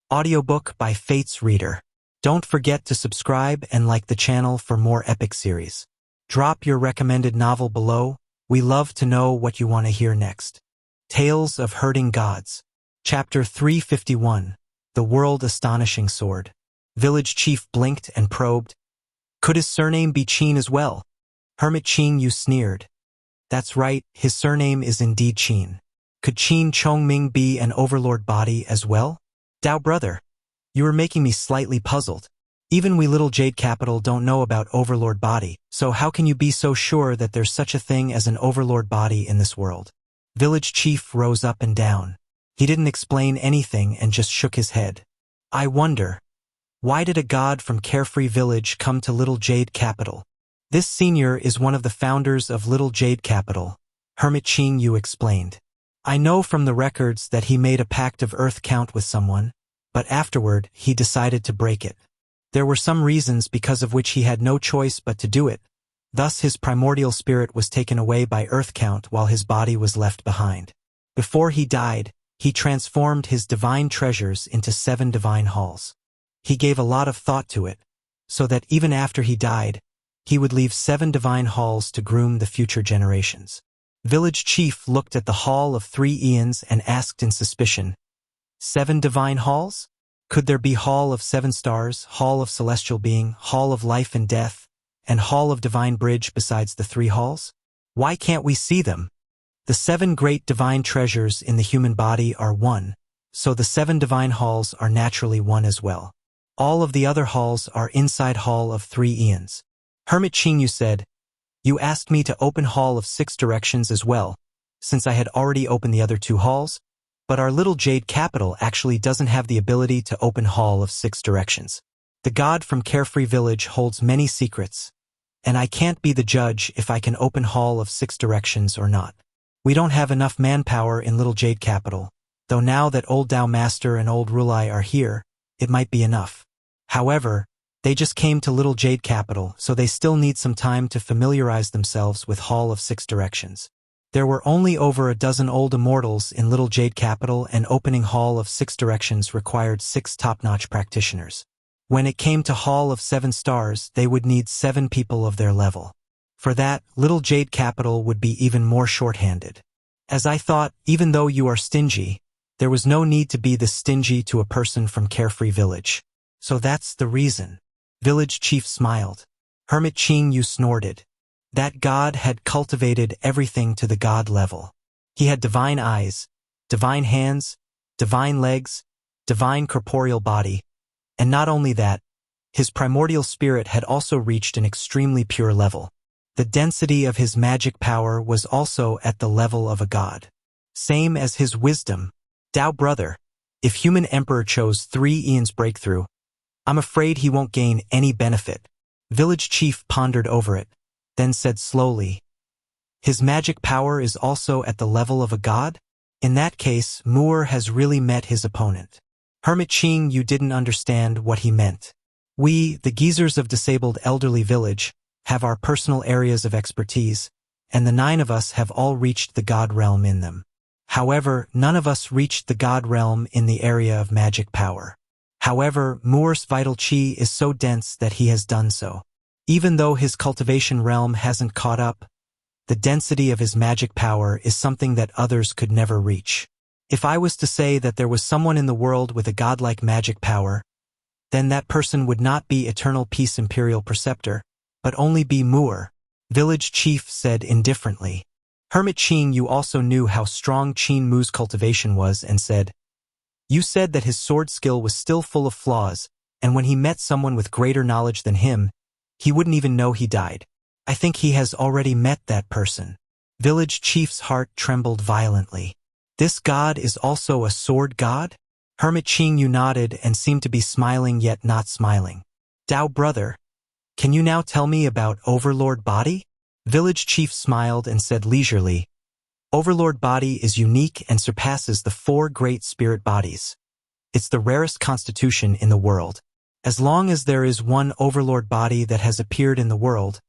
Audiobook by Fate's Reader. Don't forget to subscribe and like the channel for more epic series. Drop your recommended novel below. We love to know what you want to hear next. Tales of Hurting Gods. Chapter 351. The World Astonishing Sword. Village chief blinked and probed. Could his surname be Qin as well? Hermit Qin Mu sneered. That's right, his surname is indeed Qin. Could Qin Chongming be an overlord body as well? Dao brother, you are making me slightly puzzled. Even we little Jade Capital don't know about overlord body, so how can you be so sure that there's such a thing as an overlord body in this world? Village chief rose up and down. He didn't explain anything and just shook his head. I wonder, why did a god from Carefree Village come to Little Jade Capital? This senior is one of the founders of Little Jade Capital, Hermit Qin Mu explained. I know from the records that he made a pact of earth count with someone, but afterward he decided to break it. There were some reasons because of which he had no choice but to do it. Thus his primordial spirit was taken away by earth count while his body was left behind. Before he died, he transformed his divine treasures into 7 divine halls. He gave a lot of thought to it, so that even after he died, he would leave 7 divine halls to groom the future generations. Village chief looked at the Hall of 3 Eons and asked in suspicion, 7 divine halls? Could there be Hall of 7 Stars, Hall of Celestial Being, Hall of Life and Death, and Hall of Divine Bridge besides the 3 halls? Why can't we see them? The 7 great divine treasures in the human body are 1, so the 7 divine halls are naturally 1 as well. All of the other halls are inside Hall of 3 Eons. Hermit Qin Mu said, You asked me to open Hall of 6 Directions as well, since I had already opened the other 2 halls, but our little Jade Capital actually doesn't have the ability to open Hall of 6 Directions. The god from Carefree Village holds many secrets, and I can't be the judge if I can open Hall of 6 Directions or not. We don't have enough manpower in Little Jade Capital, though now that Old Dao Master and Old Rulai are here, it might be enough. However, they just came to Little Jade Capital, so they still need some time to familiarize themselves with Hall of 6 Directions. There were only over a dozen old immortals in Little Jade Capital, and opening Hall of 6 Directions required 6 top-notch practitioners. When it came to Hall of 7 Stars, they would need 7 people of their level. For that, Little Jade Capital would be even more short-handed. As I thought, even though you are stingy, there was no need to be this stingy to a person from Carefree Village. So that's the reason. Village chief smiled. Hermit Qin Mu snorted. That god had cultivated everything to the god level. He had divine eyes, divine hands, divine legs, divine corporeal body, and not only that, his primordial spirit had also reached an extremely pure level. The density of his magic power was also at the level of a god. Same as his wisdom. Dao brother, if human emperor chose 3 Eons breakthrough, I'm afraid he won't gain any benefit. Village chief pondered over it, then said slowly, His magic power is also at the level of a god? In that case, Moore has really met his opponent. Hermit Qin, you didn't understand what he meant. We, the geezers of Disabled Elderly Village, have our personal areas of expertise, and the 9 of us have all reached the god realm in them. However, none of us reached the god realm in the area of magic power. However, Moore's vital chi is so dense that he has done so. Even though his cultivation realm hasn't caught up, the density of his magic power is something that others could never reach. If I was to say that there was someone in the world with a godlike magic power, then that person would not be Eternal Peace Imperial Preceptor, but only be Moore, Village Chief said indifferently. Hermit Qin Mu also knew how strong Qin Mu's cultivation was and said, You said that his sword skill was still full of flaws, and when he met someone with greater knowledge than him, he wouldn't even know he died. I think he has already met that person. Village Chief's heart trembled violently. This god is also a sword god? Hermit Qin Mu nodded and seemed to be smiling yet not smiling. Dao brother, can you now tell me about Overlord Body? Village Chief smiled and said leisurely, Overlord Body is unique and surpasses the 4 great spirit bodies. It's the rarest constitution in the world. As long as there is one Overlord Body that has appeared in the world,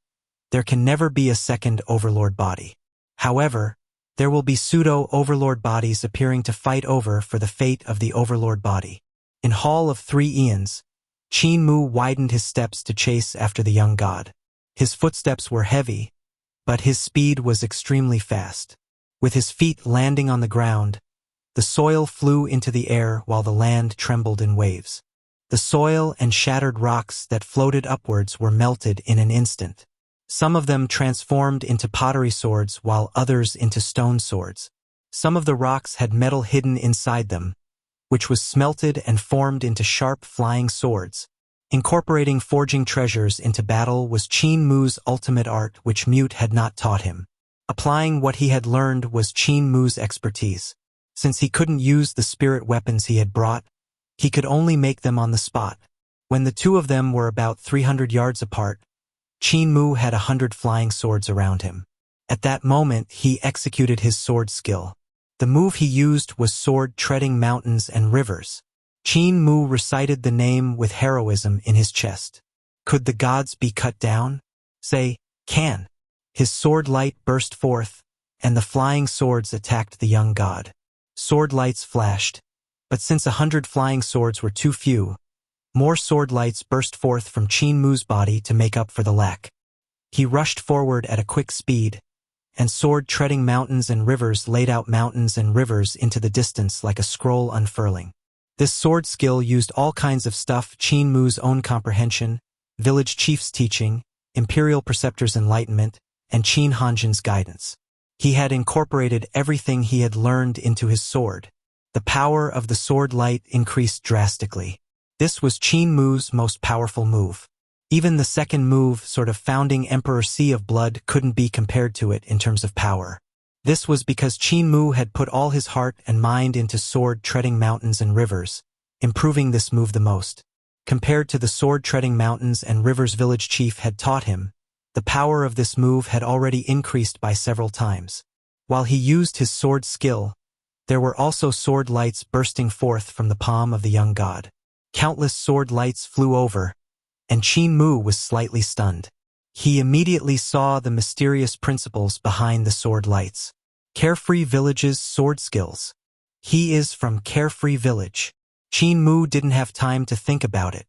there can never be a second Overlord Body. However, there will be pseudo-Overlord Bodies appearing to fight over for the fate of the Overlord Body. In Hall of Three Eons, Qin Mu widened his steps to chase after the young god. His footsteps were heavy, but his speed was extremely fast. With his feet landing on the ground, the soil flew into the air while the land trembled in waves. The soil and shattered rocks that floated upwards were melted in an instant. Some of them transformed into pottery swords while others into stone swords. Some of the rocks had metal hidden inside them, which was smelted and formed into sharp flying swords. Incorporating forging treasures into battle was Qin Mu's ultimate art, which Mute had not taught him. Applying what he had learned was Qin Mu's expertise. Since he couldn't use the spirit weapons he had brought, he could only make them on the spot. When the two of them were about 300 yards apart, Qin Mu had 100 flying swords around him. At that moment, he executed his sword skill. The move he used was sword treading mountains and rivers. Qin Mu recited the name with heroism in his chest. Could the gods be cut down? Say, can. His sword light burst forth, and the flying swords attacked the young god. Sword lights flashed, but since 100 flying swords were too few, more sword lights burst forth from Qin Mu's body to make up for the lack. He rushed forward at a quick speed, and sword treading mountains and rivers laid out mountains and rivers into the distance like a scroll unfurling. This sword skill used all kinds of stuff: Qin Mu's own comprehension, village chief's teaching, imperial preceptor's enlightenment, and Qin Hanjin's guidance. He had incorporated everything he had learned into his sword. The power of the sword light increased drastically. This was Qin Mu's most powerful move. Even the second move, sort of founding Emperor Sea of Blood, couldn't be compared to it in terms of power. This was because Qin Mu had put all his heart and mind into sword-treading mountains and rivers, improving this move the most. Compared to the sword-treading mountains and rivers village chief had taught him, the power of this move had already increased by several times. While he used his sword skill, there were also sword lights bursting forth from the palm of the young god. Countless sword lights flew over, and Qin Mu was slightly stunned. He immediately saw the mysterious principles behind the sword lights. Carefree Village's sword skills. He is from Carefree Village. Qin Mu didn't have time to think about it.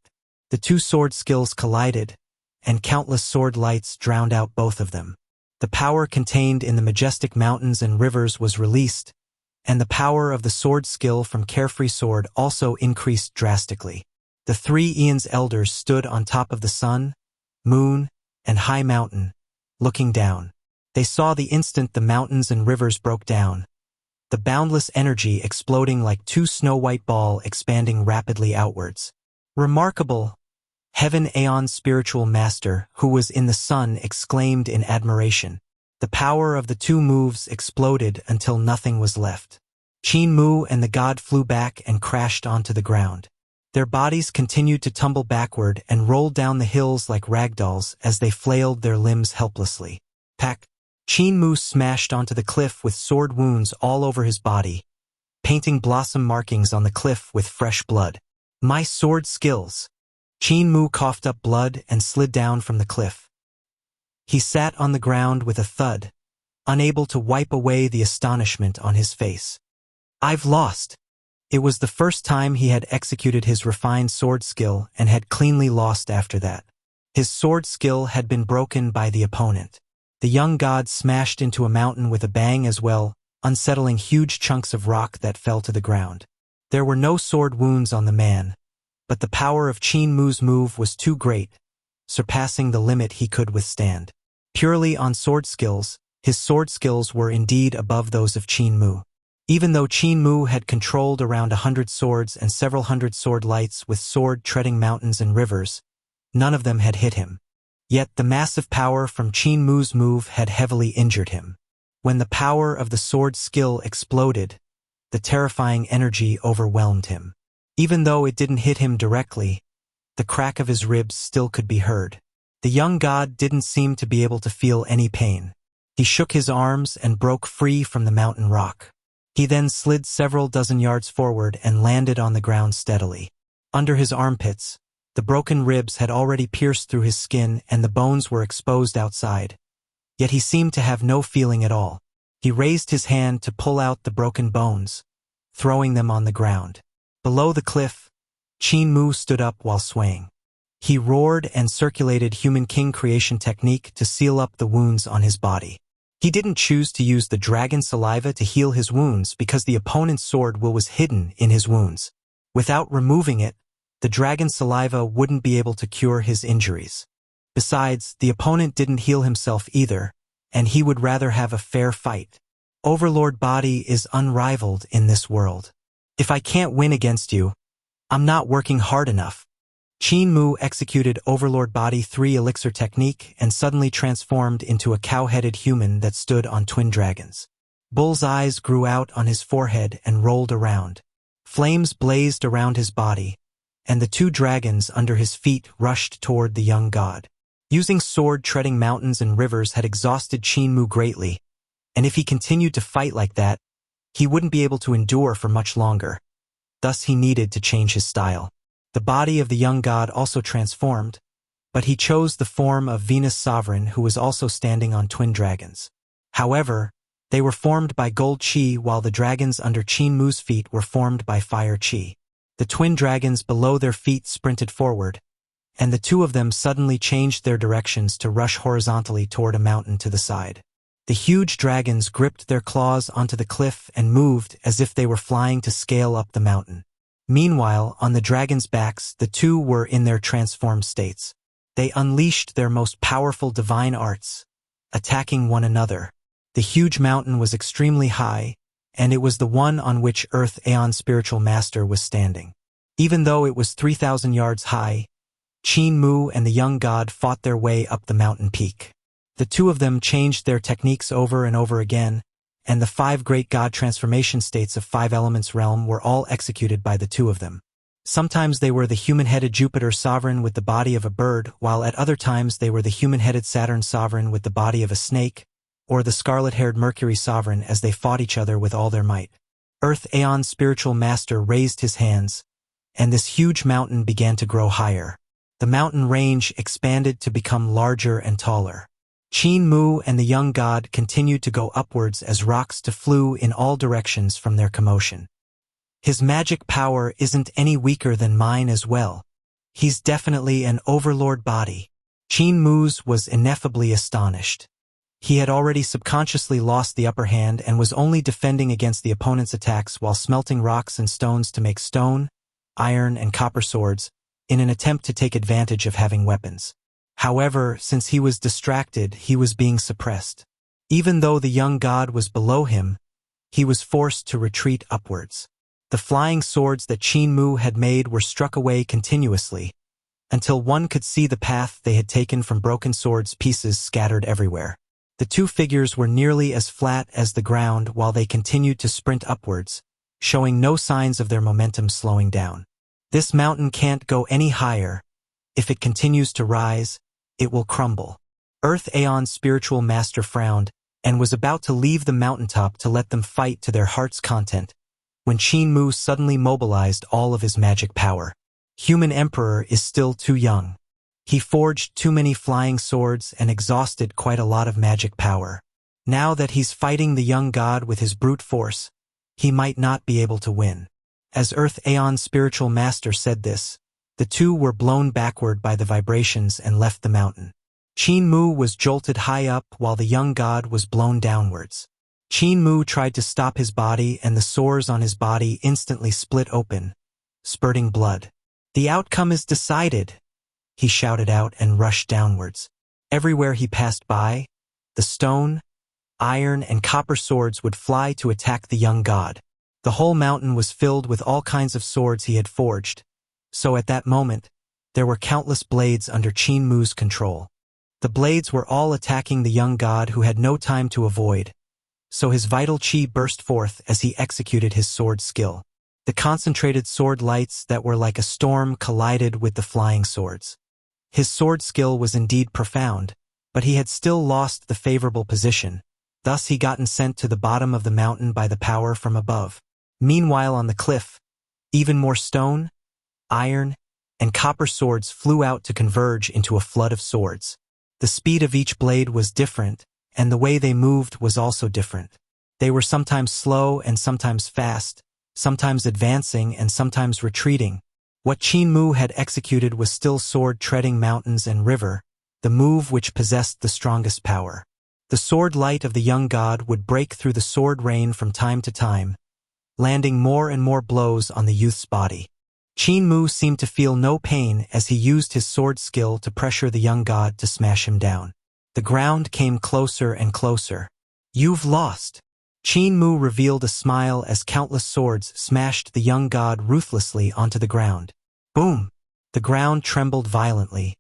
The two sword skills collided, and countless sword lights drowned out both of them. The power contained in the majestic mountains and rivers was released, and the power of the sword skill from Carefree Sword also increased drastically. The three Eons elders stood on top of the sun, moon, and high mountain, looking down. They saw the instant the mountains and rivers broke down, the boundless energy exploding like two snow-white balls expanding rapidly outwards. Remarkable! Heaven Aeon's spiritual master, who was in the sun, exclaimed in admiration. The power of the two moves exploded until nothing was left. Qin Mu and the god flew back and crashed onto the ground. Their bodies continued to tumble backward and rolled down the hills like ragdolls as they flailed their limbs helplessly. Pack! Qin Mu smashed onto the cliff with sword wounds all over his body, painting blossom markings on the cliff with fresh blood. My sword skills! Qin Mu coughed up blood and slid down from the cliff. He sat on the ground with a thud, unable to wipe away the astonishment on his face. I've lost. It was the first time he had executed his refined sword skill and had cleanly lost after that. His sword skill had been broken by the opponent. The young god smashed into a mountain with a bang as well, unsettling huge chunks of rock that fell to the ground. There were no sword wounds on the man, but the power of Qin Mu's move was too great, surpassing the limit he could withstand. Purely on sword skills, his sword skills were indeed above those of Qin Mu. Even though Qin Mu had controlled around 100 swords and several hundred sword lights with sword-treading mountains and rivers, none of them had hit him. Yet the massive power from Qin Mu's move had heavily injured him. When the power of the sword skill exploded, the terrifying energy overwhelmed him. Even though it didn't hit him directly, the crack of his ribs still could be heard. The young god didn't seem to be able to feel any pain. He shook his arms and broke free from the mountain rock. He then slid several dozen yards forward and landed on the ground steadily. Under his armpits, the broken ribs had already pierced through his skin and the bones were exposed outside. Yet he seemed to have no feeling at all. He raised his hand to pull out the broken bones, throwing them on the ground. Below the cliff, Qin Mu stood up while swaying. He roared and circulated human king creation technique to seal up the wounds on his body. He didn't choose to use the dragon saliva to heal his wounds because the opponent's sword will was hidden in his wounds. Without removing it, the dragon saliva wouldn't be able to cure his injuries. Besides, the opponent didn't heal himself either, and he would rather have a fair fight. Overlord body is unrivaled in this world. If I can't win against you, I'm not working hard enough. Qin Mu executed Overlord Body 3 elixir technique and suddenly transformed into a cow-headed human that stood on twin dragons. Bull's eyes grew out on his forehead and rolled around. Flames blazed around his body, and the two dragons under his feet rushed toward the young god. Using sword treading mountains and rivers had exhausted Qin Mu greatly, and if he continued to fight like that, he wouldn't be able to endure for much longer. Thus he needed to change his style. The body of the young god also transformed, but he chose the form of Venus Sovereign, who was also standing on twin dragons. However, they were formed by gold chi, while the dragons under Qin Mu's feet were formed by fire chi. The twin dragons below their feet sprinted forward, and the two of them suddenly changed their directions to rush horizontally toward a mountain to the side. The huge dragons gripped their claws onto the cliff and moved as if they were flying to scale up the mountain. Meanwhile, on the dragons' backs, the two were in their transformed states. They unleashed their most powerful divine arts, attacking one another. The huge mountain was extremely high, and it was the one on which Earth Aeon Spiritual Master was standing. Even though it was 3,000 yards high, Qin Mu and the young god fought their way up the mountain peak. The two of them changed their techniques over and over again, and the 5 great god transformation states of 5 elements realm were all executed by the two of them. Sometimes they were the human-headed Jupiter Sovereign with the body of a bird, while at other times they were the human-headed Saturn Sovereign with the body of a snake, or the scarlet-haired Mercury Sovereign as they fought each other with all their might. Earth Aeon Spiritual Master raised his hands, and this huge mountain began to grow higher. The mountain range expanded to become larger and taller. Qin Mu and the young god continued to go upwards as rocks flew in all directions from their commotion. His magic power isn't any weaker than mine as well. He's definitely an overlord body. Qin Mu's was ineffably astonished. He had already subconsciously lost the upper hand and was only defending against the opponent's attacks while smelting rocks and stones to make stone, iron, and copper swords in an attempt to take advantage of having weapons. However, since he was distracted, he was being suppressed. Even though the young god was below him, he was forced to retreat upwards. The flying swords that Qin Mu had made were struck away continuously, until one could see the path they had taken from broken swords, pieces scattered everywhere. The two figures were nearly as flat as the ground while they continued to sprint upwards, showing no signs of their momentum slowing down. This mountain can't go any higher. If it continues to rise, it will crumble. Earth Aeon's Spiritual Master frowned and was about to leave the mountaintop to let them fight to their heart's content, when Qin Mu suddenly mobilized all of his magic power. Human Emperor is still too young. He forged too many flying swords and exhausted quite a lot of magic power. Now that he's fighting the young god with his brute force, he might not be able to win. As Earth Aeon's Spiritual Master said this, the two were blown backward by the vibrations and left the mountain. Qin Mu was jolted high up while the young god was blown downwards. Qin Mu tried to stop his body and the sores on his body instantly split open, spurting blood. "The outcome is decided," he shouted out and rushed downwards. Everywhere he passed by, the stone, iron, and copper swords would fly to attack the young god. The whole mountain was filled with all kinds of swords he had forged, so at that moment, there were countless blades under Qin Mu's control. The blades were all attacking the young god who had no time to avoid, so his vital chi burst forth as he executed his sword skill. The concentrated sword lights that were like a storm collided with the flying swords. His sword skill was indeed profound, but he had still lost the favorable position, thus he gotten sent to the bottom of the mountain by the power from above. Meanwhile on the cliff, even more stone, iron, and copper swords flew out to converge into a flood of swords. The speed of each blade was different, and the way they moved was also different. They were sometimes slow and sometimes fast, sometimes advancing and sometimes retreating, What Qin Mu had executed was still sword-treading mountains and river, the move which possessed the strongest power. The sword light of the young god would break through the sword rain from time to time, landing more and more blows on the youth's body. Qin Mu seemed to feel no pain as he used his sword skill to pressure the young god to smash him down. The ground came closer and closer. "You've lost." Qin Mu revealed a smile as countless swords smashed the young god ruthlessly onto the ground. Boom! The ground trembled violently,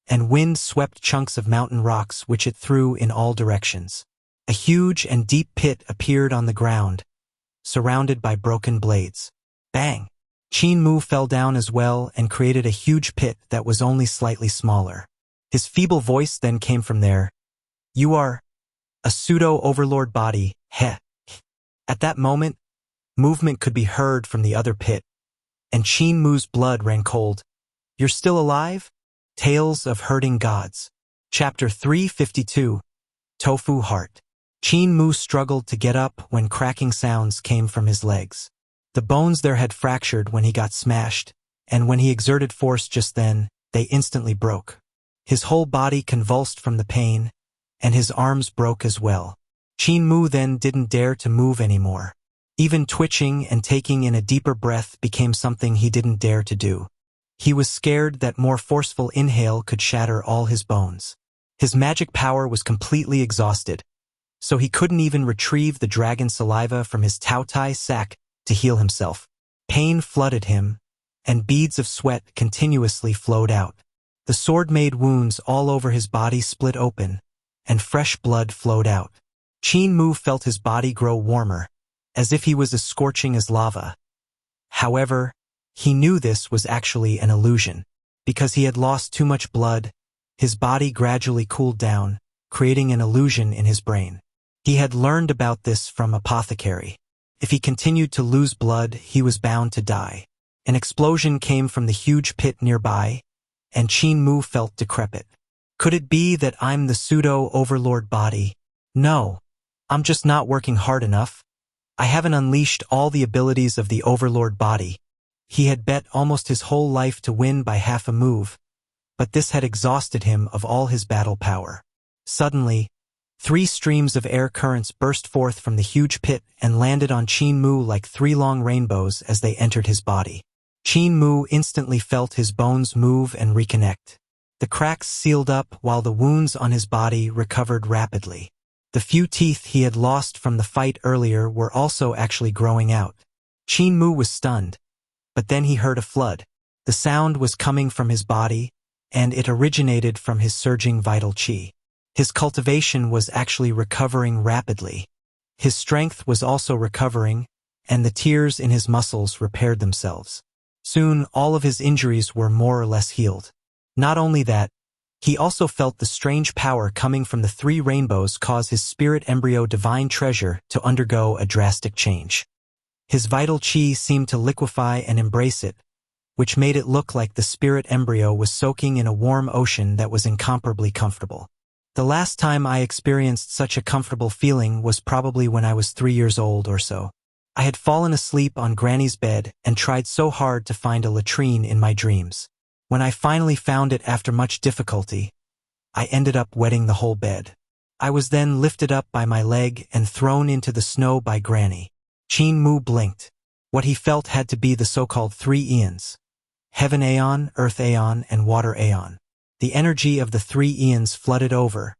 and wind swept chunks of mountain rocks which it threw in all directions. A huge and deep pit appeared on the ground, surrounded by broken blades. Bang! Qin Mu fell down as well and created a huge pit that was only slightly smaller. His feeble voice then came from there. "You are a pseudo-overlord body, heh." At that moment, movement could be heard from the other pit, and Qin Mu's blood ran cold. "You're still alive?" Tales of Hurting Gods. Chapter 352. Tofu Heart. Qin Mu struggled to get up when cracking sounds came from his legs. The bones there had fractured when he got smashed, and when he exerted force just then, they instantly broke. His whole body convulsed from the pain, and his arms broke as well. Qin Mu then didn't dare to move anymore. Even twitching and taking in a deeper breath became something he didn't dare to do. He was scared that more forceful inhale could shatter all his bones. His magic power was completely exhausted, so he couldn't even retrieve the dragon saliva from his Taotai sac to heal himself. Pain flooded him, and beads of sweat continuously flowed out. The sword-made wounds all over his body split open, and fresh blood flowed out. Qin Mu felt his body grow warmer, as if he was as scorching as lava. However, he knew this was actually an illusion. Because he had lost too much blood, his body gradually cooled down, creating an illusion in his brain. He had learned about this from Apothecary. If he continued to lose blood, he was bound to die. An explosion came from the huge pit nearby, and Qin Mu felt decrepit. Could it be that I'm the pseudo-overlord body? No, I'm just not working hard enough. I haven't unleashed all the abilities of the overlord body. He had bet almost his whole life to win by half a move, but this had exhausted him of all his battle power. Suddenly, 3 streams of air currents burst forth from the huge pit and landed on Qin Mu like 3 long rainbows as they entered his body. Qin Mu instantly felt his bones move and reconnect. The cracks sealed up while the wounds on his body recovered rapidly. The few teeth he had lost from the fight earlier were also actually growing out. Qin Mu was stunned, but then he heard a flood. The sound was coming from his body, and it originated from his surging vital qi. His cultivation was actually recovering rapidly. His strength was also recovering, and the tears in his muscles repaired themselves. Soon, all of his injuries were more or less healed. Not only that, he also felt the strange power coming from the 3 rainbows cause his spirit embryo divine treasure to undergo a drastic change. His vital qi seemed to liquefy and embrace it, which made it look like the spirit embryo was soaking in a warm ocean that was incomparably comfortable. The last time I experienced such a comfortable feeling was probably when I was 3 years old or so. I had fallen asleep on Granny's bed and tried so hard to find a latrine in my dreams. When I finally found it after much difficulty, I ended up wetting the whole bed. I was then lifted up by my leg and thrown into the snow by Granny. Qin Mu blinked. What he felt had to be the so-called 3 eons: Heaven Aeon, Earth Aeon, and Water Aeon. The energy of the 3 eons flooded over,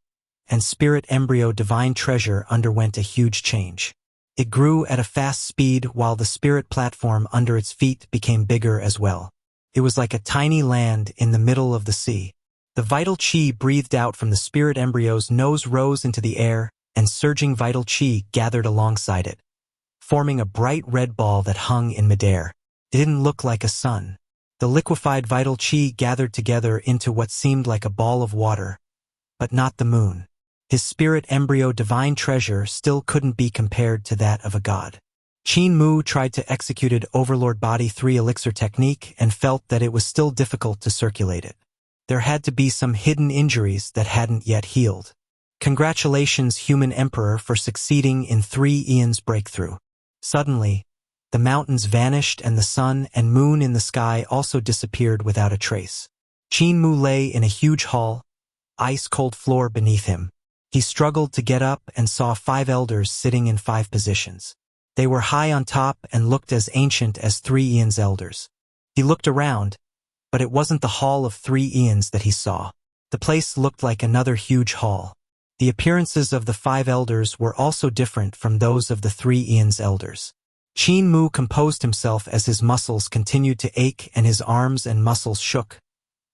and spirit embryo divine treasure underwent a huge change. It grew at a fast speed while the spirit platform under its feet became bigger as well. It was like a tiny land in the middle of the sea. The vital qi breathed out from the spirit embryo's nose rose into the air, and surging vital qi gathered alongside it, forming a bright red ball that hung in midair. It didn't look like a sun. The liquefied vital qi gathered together into what seemed like a ball of water, but not the moon. His spirit embryo divine treasure still couldn't be compared to that of a god. Qin Mu tried to execute Overlord Body 3 elixir technique and felt that it was still difficult to circulate it. There had to be some hidden injuries that hadn't yet healed. Congratulations, Human Emperor, for succeeding in 3 eons breakthrough. Suddenly, The mountains vanished and the sun and moon in the sky also disappeared without a trace. Qin Mu lay in a huge hall, ice-cold floor beneath him. He struggled to get up and saw 5 elders sitting in 5 positions. They were high on top and looked as ancient as 3 eons elders. He looked around, but it wasn't the hall of 3 eons that he saw. The place looked like another huge hall. The appearances of the 5 elders were also different from those of the 3 eons elders. Qin Mu composed himself as his muscles continued to ache and his arms and muscles shook,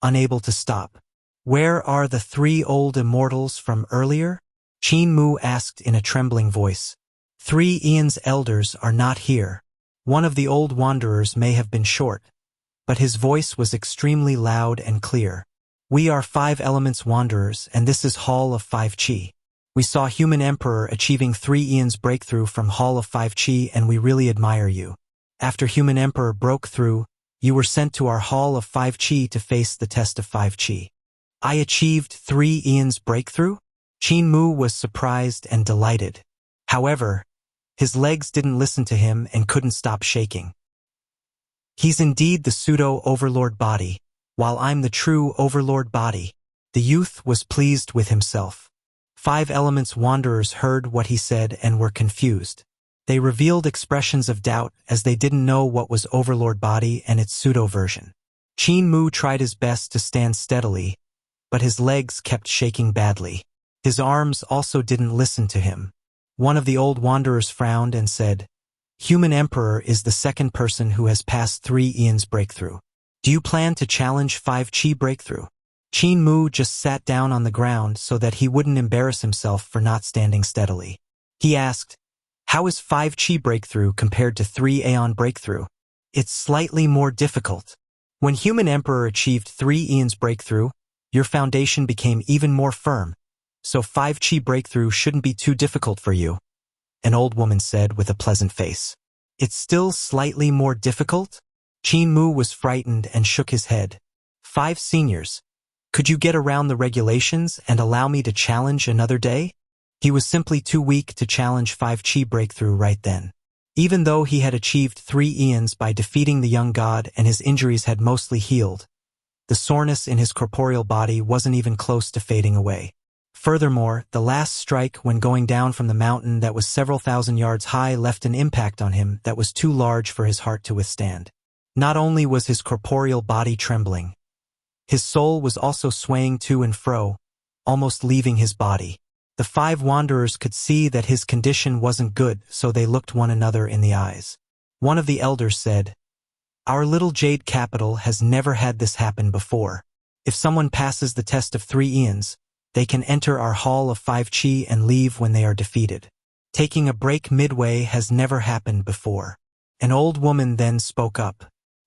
unable to stop. "Where are the 3 old immortals from earlier?" Qin Mu asked in a trembling voice. 3 eons elders are not here. One of the old wanderers may have been short, but his voice was extremely loud and clear. "We are 5 elements wanderers, and this is Hall of 5 Qi. We saw Human Emperor achieving 3 eons breakthrough from Hall of 5 Qi, and we really admire you. After Human Emperor broke through, you were sent to our Hall of 5 Qi to face the test of 5 Qi. I achieved 3 eons breakthrough?" Qin Mu was surprised and delighted. However, his legs didn't listen to him and couldn't stop shaking. "He's indeed the pseudo-overlord body, while I'm the true overlord body." The youth was pleased with himself. 5 elements wanderers heard what he said and were confused. They revealed expressions of doubt as they didn't know what was overlord body and its pseudo-version. Qin Mu tried his best to stand steadily, but his legs kept shaking badly. His arms also didn't listen to him. One of the old wanderers frowned and said, "Human Emperor is the 2nd person who has passed 3 eons breakthrough. Do you plan to challenge 5 Qi breakthrough?" Qin Mu just sat down on the ground so that he wouldn't embarrass himself for not standing steadily. He asked, "How is 5 Qi breakthrough compared to 3 Aeon breakthrough?" "It's slightly more difficult. When Human Emperor achieved 3 eons breakthrough, your foundation became even more firm, so 5 Qi breakthrough shouldn't be too difficult for you," an old woman said with a pleasant face. "It's still slightly more difficult?" Qin Mu was frightened and shook his head. 5 seniors. Could you get around the regulations and allow me to challenge another day?" He was simply too weak to challenge 5 Qi breakthrough right then. Even though he had achieved 3 eons by defeating the young god and his injuries had mostly healed, the soreness in his corporeal body wasn't even close to fading away. Furthermore, the last strike when going down from the mountain that was several thousand yards high left an impact on him that was too large for his heart to withstand. Not only was his corporeal body trembling, his soul was also swaying to and fro, almost leaving his body. The 5 wanderers could see that his condition wasn't good, so they looked one another in the eyes. One of the elders said, "Our little jade capital has never had this happen before. If someone passes the test of 3 eons, they can enter our Hall of 5 Qi and leave when they are defeated. Taking a break midway has never happened before." An old woman then spoke up.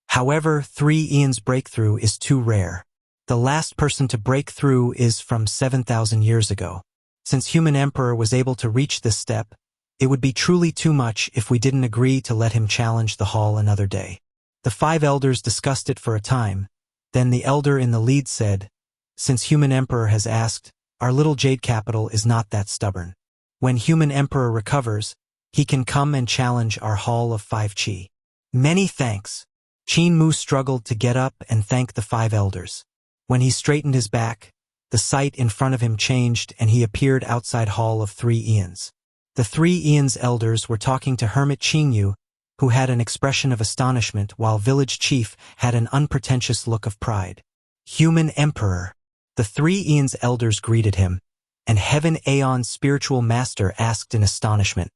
"However, 3 eons breakthrough is too rare. The last person to break through is from 7,000 years ago. Since Human Emperor was able to reach this step, it would be truly too much if we didn't agree to let him challenge the hall another day." The 5 elders discussed it for a time. Then the elder in the lead said, "Since Human Emperor has asked, our little jade capital is not that stubborn. When Human Emperor recovers, he can come and challenge our Hall of 5 Qi." "Many thanks." Qin Mu struggled to get up and thank the 5 elders. When he straightened his back, the sight in front of him changed and he appeared outside Hall of 3 eons. The 3 eons elders were talking to Hermit Qin Mu, who had an expression of astonishment while Village Chief had an unpretentious look of pride. "Human Emperor." The 3 eons elders greeted him, and Heaven Aeon's spiritual master asked in astonishment,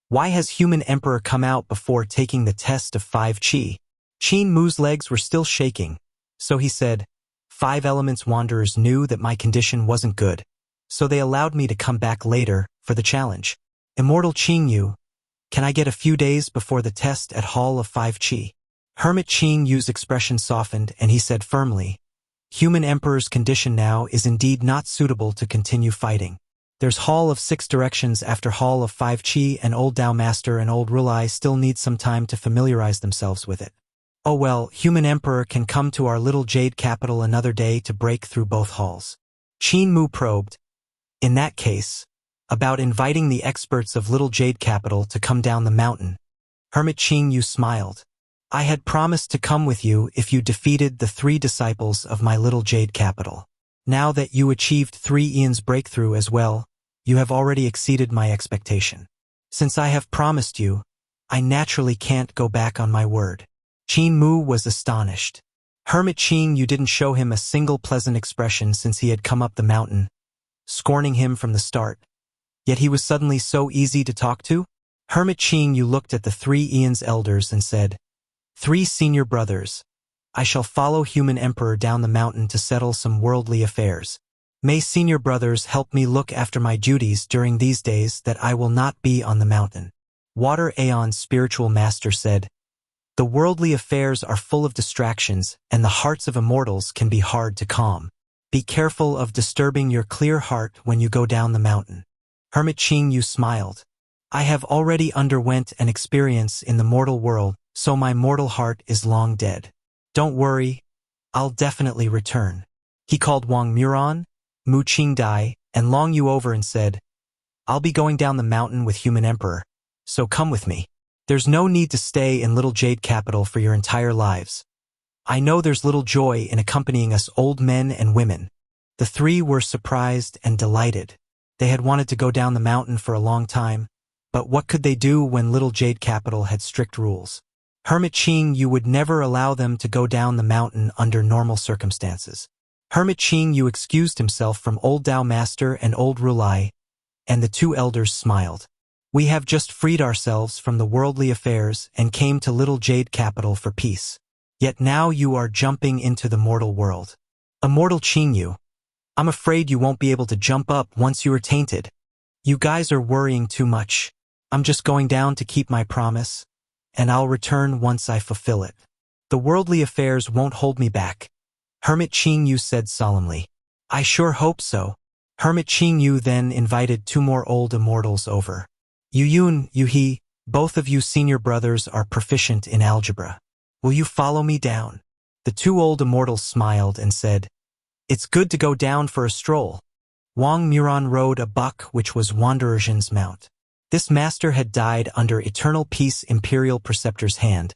"Why has Human Emperor come out before taking the test of 5 Qi?" Qin Mu's legs were still shaking, so he said, 5 elements wanderers knew that my condition wasn't good, so they allowed me to come back later for the challenge. Immortal Qin Yu, can I get a few days before the test at Hall of 5 Qi?" Hermit Qin Yu's expression softened and he said firmly, "Human Emperor's condition now is indeed not suitable to continue fighting. There's Hall of 6 Directions after Hall of 5 Qi, and Old Dao Master and Old Rulai still need some time to familiarize themselves with it. Oh well, Human Emperor can come to our little jade capital another day to break through both halls." Qin Mu probed, "In that case, about inviting the experts of Little Jade Capital to come down the mountain, Hermit Qin Mu smiled. I had promised to come with you if you defeated the 3 disciples of my little jade capital. Now that you achieved 3 Eon's breakthrough as well, you have already exceeded my expectation. Since I have promised you, I naturally can't go back on my word. Qin Mu was astonished. Hermit Qin Mu didn't show him a single pleasant expression since he had come up the mountain, scorning him from the start. Yet he was suddenly so easy to talk to. Hermit Qin Mu looked at the 3 Eon's elders and said, 3 senior brothers, I shall follow Human Emperor down the mountain to settle some worldly affairs. May senior brothers help me look after my duties during these days that I will not be on the mountain. Water Aeon's spiritual master said, the worldly affairs are full of distractions and the hearts of immortals can be hard to calm. Be careful of disturbing your clear heart when you go down the mountain. Hermit Qin Mu smiled. I have already underwent an experience in the mortal world, so my mortal heart is long dead. Don't worry, I'll definitely return. He called Wang Muran, Mu Qingdai, and Long Yu over and said, I'll be going down the mountain with Human Emperor, so come with me. There's no need to stay in Little Jade Capital for your entire lives. I know there's little joy in accompanying us old men and women. The 3 were surprised and delighted. They had wanted to go down the mountain for a long time, but what could they do when Little Jade Capital had strict rules? Hermit Qin Mu would never allow them to go down the mountain under normal circumstances. Hermit Qin Mu excused himself from Old Dao Master and Old Rulai, and the 2 elders smiled. We have just freed ourselves from the worldly affairs and came to Little Jade Capital for peace. Yet now you are jumping into the mortal world. Immortal Qin Mu, I'm afraid you won't be able to jump up once you are tainted. You guys are worrying too much. I'm just going down to keep my promise, and I'll return once I fulfill it. The worldly affairs won't hold me back. Hermit Qin Mu said solemnly. I sure hope so. Hermit Qin Mu then invited 2 more old immortals over. Yu Yun, Yu He, both of you senior brothers are proficient in algebra. Will you follow me down? The 2 old immortals smiled and said, It's good to go down for a stroll. Wang Muran rode a buck which was Wandererzin's mount. This master had died under Eternal Peace Imperial Preceptor's hand,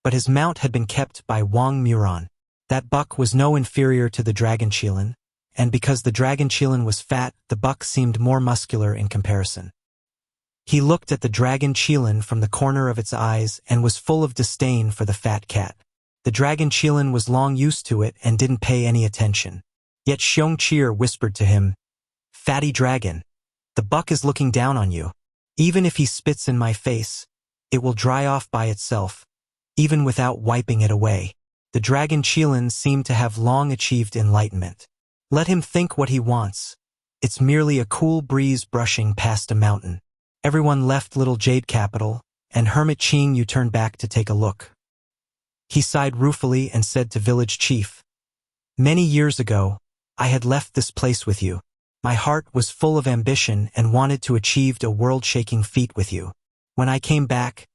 but his mount had been kept by Wang Muran. That buck was no inferior to the Dragon Qilin, and because the Dragon Qilin was fat, the buck seemed more muscular in comparison. He looked at the Dragon Qilin from the corner of its eyes and was full of disdain for the fat cat. The Dragon Qilin was long used to it and didn't pay any attention. Yet xianxia whispered to him, Fatty dragon, the buck is looking down on you. Even if he spits in my face, it will dry off by itself, even without wiping it away. The Dragon Qilin seemed to have long achieved enlightenment. Let him think what he wants. It's merely a cool breeze brushing past a mountain. Everyone left Little Jade Capital, and Hermit Qin Mu turned back to take a look. He sighed ruefully and said to Village Chief, Many years ago, I had left this place with you. My heart was full of ambition and wanted to achieve a world-shaking feat with you. When I came back,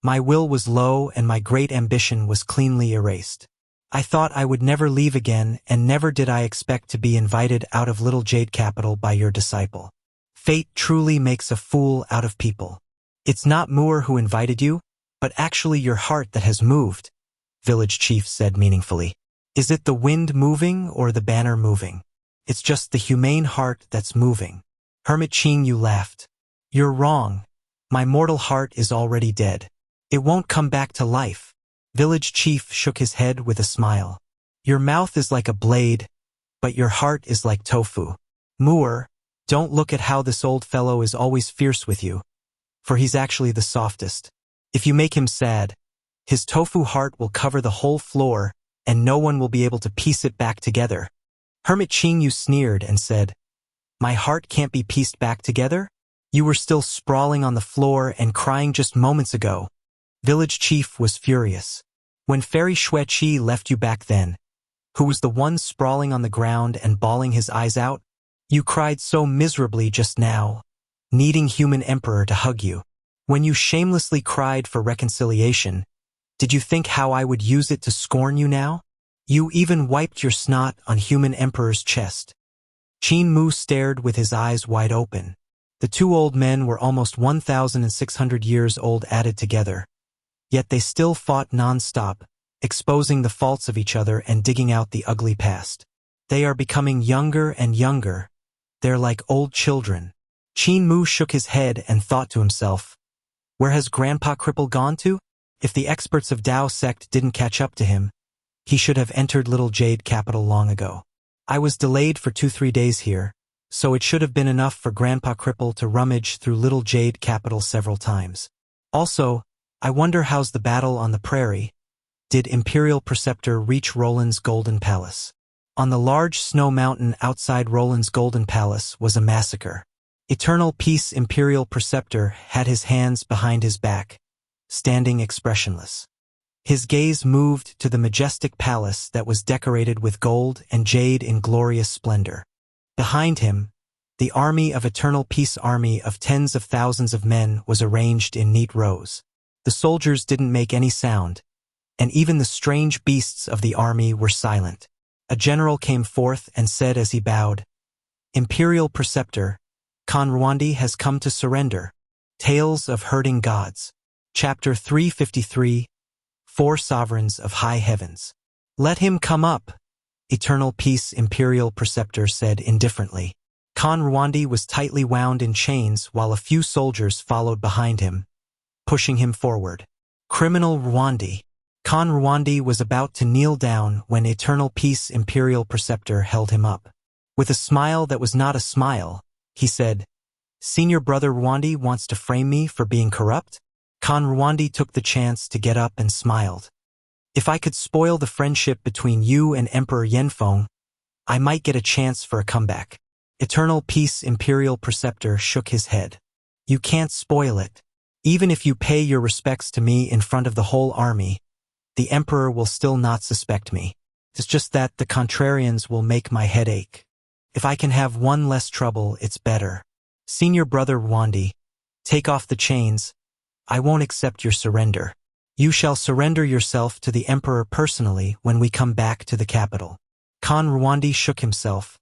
my will was low and my great ambition was cleanly erased. I thought I would never leave again, and never did I expect to be invited out of Little Jade Capital by your disciple. Fate truly makes a fool out of people. It's not Moore who invited you, but actually your heart that has moved, Village Chief said meaningfully. Is it the wind moving or the banner moving? It's just the humane heart that's moving. Hermit Qin Mu laughed. You're wrong. My mortal heart is already dead. It won't come back to life. Village Chief shook his head with a smile. Your mouth is like a blade, but your heart is like tofu. Moore, don't look at how this old fellow is always fierce with you, for he's actually the softest. If you make him sad, his tofu heart will cover the whole floor, and no one will be able to piece it back together. Hermit Qin Mu sneered and said, My heart can't be pieced back together? You were still sprawling on the floor and crying just moments ago. Village Chief was furious. When Fairy Shui left you back then, who was the one sprawling on the ground and bawling his eyes out? You cried so miserably just now, needing Human Emperor to hug you. When you shamelessly cried for reconciliation, did you think how I would use it to scorn you now? You even wiped your snot on Human Emperor's chest. Qin Mu stared with his eyes wide open. The 2 old men were almost 1,600 years old added together, Yet they still fought non-stop, exposing the faults of each other and digging out the ugly past. They are becoming younger and younger. They're like old children. Qin Mu shook his head and thought to himself, where has Grandpa Cripple gone to? If the experts of Tao sect didn't catch up to him, he should have entered Little Jade Capital long ago. I was delayed for 2-3 days here, so it should have been enough for Grandpa Cripple to rummage through Little Jade Capital several times. Also, I wonder how's the battle on the prairie. Did Imperial Preceptor reach Roland's Golden Palace? On the large snow mountain outside Roland's Golden Palace was a massacre. Eternal Peace Imperial Preceptor had his hands behind his back, standing expressionless. His gaze moved to the majestic palace that was decorated with gold and jade in glorious splendor. Behind him, the army of Eternal Peace army of tens of thousands of men was arranged in neat rows. The soldiers didn't make any sound, and even the strange beasts of the army were silent. A general came forth and said as he bowed, Imperial Preceptor, Conrwandi has come to surrender. Tales of Hurting Gods. Chapter 353, 4 Sovereigns of High Heavens. Let him come up, Eternal Peace Imperial Preceptor said indifferently. Conrwandi was tightly wound in chains while a few soldiers followed behind him, pushing him forward. Criminal Rwandi. Conrwandi was about to kneel down when Eternal Peace Imperial Preceptor held him up. With a smile that was not a smile, he said, Senior Brother Rwandi wants to frame me for being corrupt? Conrwandi took the chance to get up and smiled. If I could spoil the friendship between you and Emperor Yanfeng, I might get a chance for a comeback. Eternal Peace Imperial Preceptor shook his head. You can't spoil it. Even if you pay your respects to me in front of the whole army, the Emperor will still not suspect me. It's just that the contrarians will make my head ache. If I can have one less trouble, it's better. Senior Brother Rwandi, take off the chains. I won't accept your surrender. You shall surrender yourself to the Emperor personally when we come back to the capital. Conrwandi shook himself,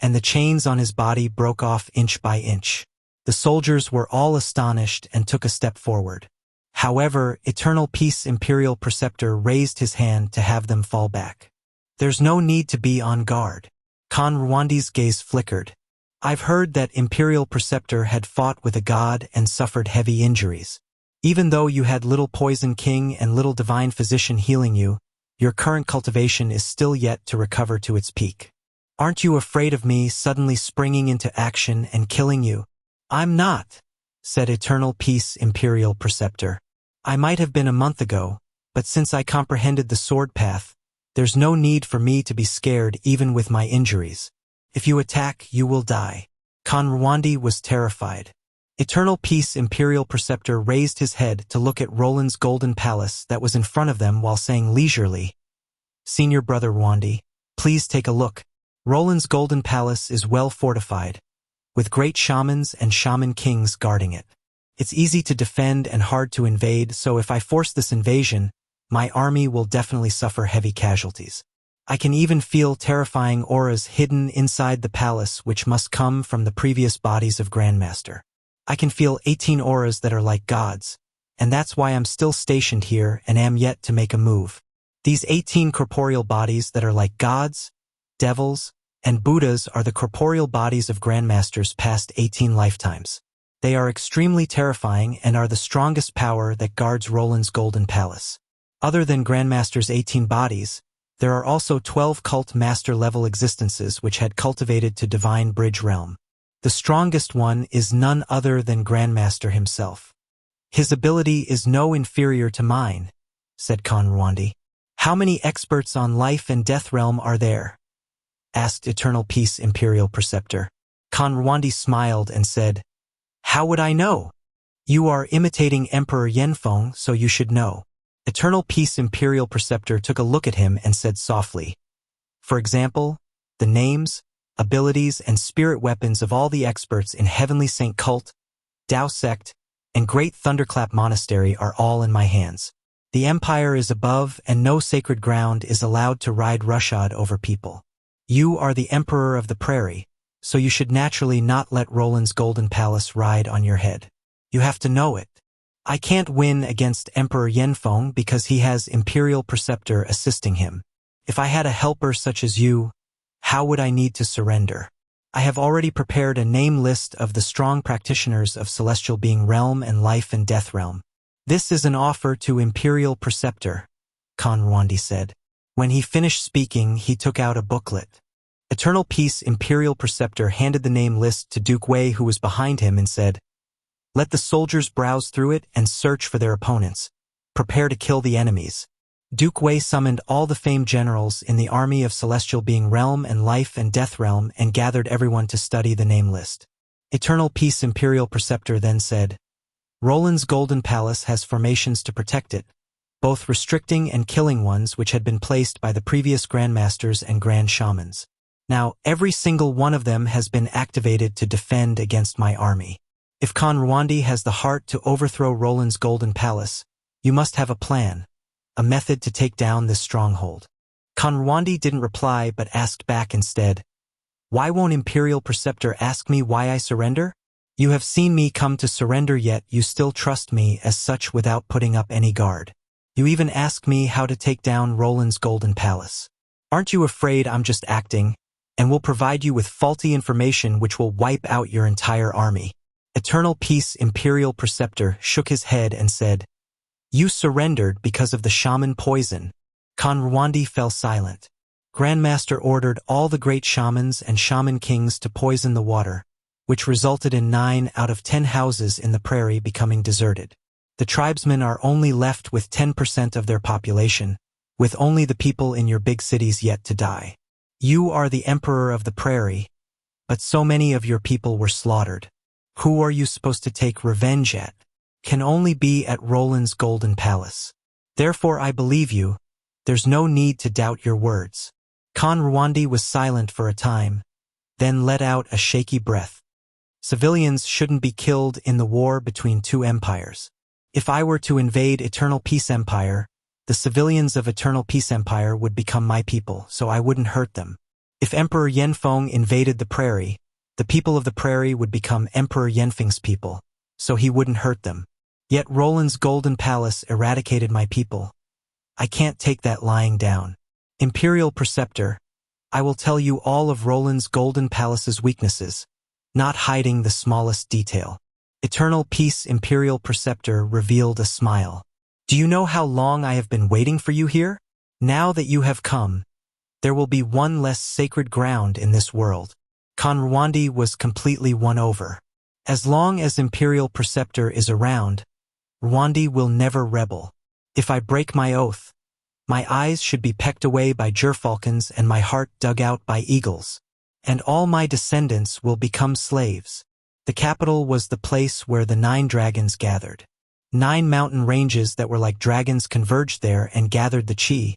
and the chains on his body broke off inch by inch. The soldiers were all astonished and took a step forward. However, Eternal Peace Imperial Preceptor raised his hand to have them fall back. There's no need to be on guard. Conrwandi's gaze flickered. I've heard that Imperial Preceptor had fought with a god and suffered heavy injuries. Even though you had Little Poison King and Little Divine Physician healing you, your current cultivation is still yet to recover to its peak. Aren't you afraid of me suddenly springing into action and killing you? I'm not, said Eternal Peace Imperial Preceptor. I might have been a month ago, but since I comprehended the sword path, there's no need for me to be scared even with my injuries. If you attack, you will die. Conrwandi was terrified. Eternal Peace Imperial Preceptor raised his head to look at Roland's Golden Palace that was in front of them while saying leisurely, Senior Brother Rwandi, please take a look. Roland's Golden Palace is well fortified, with great shamans and shaman kings guarding it. It's easy to defend and hard to invade, so if I force this invasion, my army will definitely suffer heavy casualties. I can even feel terrifying auras hidden inside the palace which must come from the previous bodies of Grandmaster. I can feel 18 auras that are like gods, and that's why I'm still stationed here and am yet to make a move. These 18 corporeal bodies that are like gods, devils, and Buddhas are the corporeal bodies of Grandmasters past 18 lifetimes. They are extremely terrifying and are the strongest power that guards Roland's Golden Palace. Other than Grandmaster's 18 bodies, there are also 12 cult master level existences which had cultivated to Divine Bridge Realm. The strongest one is none other than Grandmaster himself. His ability is no inferior to mine, said Conrwandi. How many experts on life and death realm are there? Asked Eternal Peace Imperial Preceptor. Conrwandi smiled and said, How would I know? You are imitating Emperor Yanfeng, so you should know. Eternal Peace Imperial Preceptor took a look at him and said softly, For example, the names, abilities, and spirit weapons of all the experts in Heavenly Saint Cult, Tao Sect, and Great Thunderclap Monastery are all in my hands. The Empire is above, and no sacred ground is allowed to ride roughshod over people. You are the Emperor of the Prairie, so you should naturally not let Roland's Golden Palace ride on your head. You have to know it. I can't win against Emperor Yanfeng because he has Imperial Preceptor assisting him. If I had a helper such as you, how would I need to surrender? I have already prepared a name list of the strong practitioners of Celestial Being Realm and Life and Death Realm. This is an offer to Imperial Preceptor, Qin Mu said. When he finished speaking, he took out a booklet. Eternal Peace Imperial Preceptor handed the name list to Duke Wei, who was behind him, and said, "Let the soldiers browse through it and search for their opponents. Prepare to kill the enemies." Duke Wei summoned all the famed generals in the army of Celestial Being Realm and Life and Death Realm and gathered everyone to study the name list. Eternal Peace Imperial Preceptor then said, "Roland's Golden Palace has formations to protect it, both restricting and killing ones which had been placed by the previous Grandmasters and Grand Shamans. Now, every single one of them has been activated to defend against my army. If Qin Mu has the heart to overthrow Roland's Golden Palace, you must have a plan, a method to take down this stronghold." Qin Mu didn't reply but asked back instead, "Why won't Imperial Preceptor ask me why I surrender? You have seen me come to surrender, yet you still trust me as such without putting up any guard. You even ask me how to take down Roland's Golden Palace. Aren't you afraid I'm just acting, and will provide you with faulty information which will wipe out your entire army?" Eternal Peace Imperial Preceptor shook his head and said, "You surrendered because of the shaman poison." Qin Mu fell silent. Grandmaster ordered all the great shamans and shaman kings to poison the water, which resulted in 9 out of 10 houses in the prairie becoming deserted. The tribesmen are only left with 10% of their population, with only the people in your big cities yet to die. You are the emperor of the prairie, but so many of your people were slaughtered. Who are you supposed to take revenge at? Can only be at Roland's Golden Palace. Therefore I believe you. There's no need to doubt your words." Qin Mu was silent for a time, then let out a shaky breath. "Civilians shouldn't be killed in the war between two empires. If I were to invade Eternal Peace Empire, the civilians of Eternal Peace Empire would become my people, so I wouldn't hurt them. If Emperor Yanfeng invaded the prairie, the people of the prairie would become Emperor Yanfeng's people, so he wouldn't hurt them. Yet Roland's Golden Palace eradicated my people. I can't take that lying down. Imperial Preceptor, I will tell you all of Roland's Golden Palace's weaknesses, not hiding the smallest detail." Eternal Peace Imperial Preceptor revealed a smile. "Do you know how long I have been waiting for you here? Now that you have come, there will be one less sacred ground in this world." Qin Mu was completely won over. As long as Imperial Preceptor is around, Rwandi will never rebel. If I break my oath, my eyes should be pecked away by gerfalcons and my heart dug out by eagles, and all my descendants will become slaves. The capital was the place where the 9 dragons gathered. 9 mountain ranges that were like dragons converged there and gathered the Qi,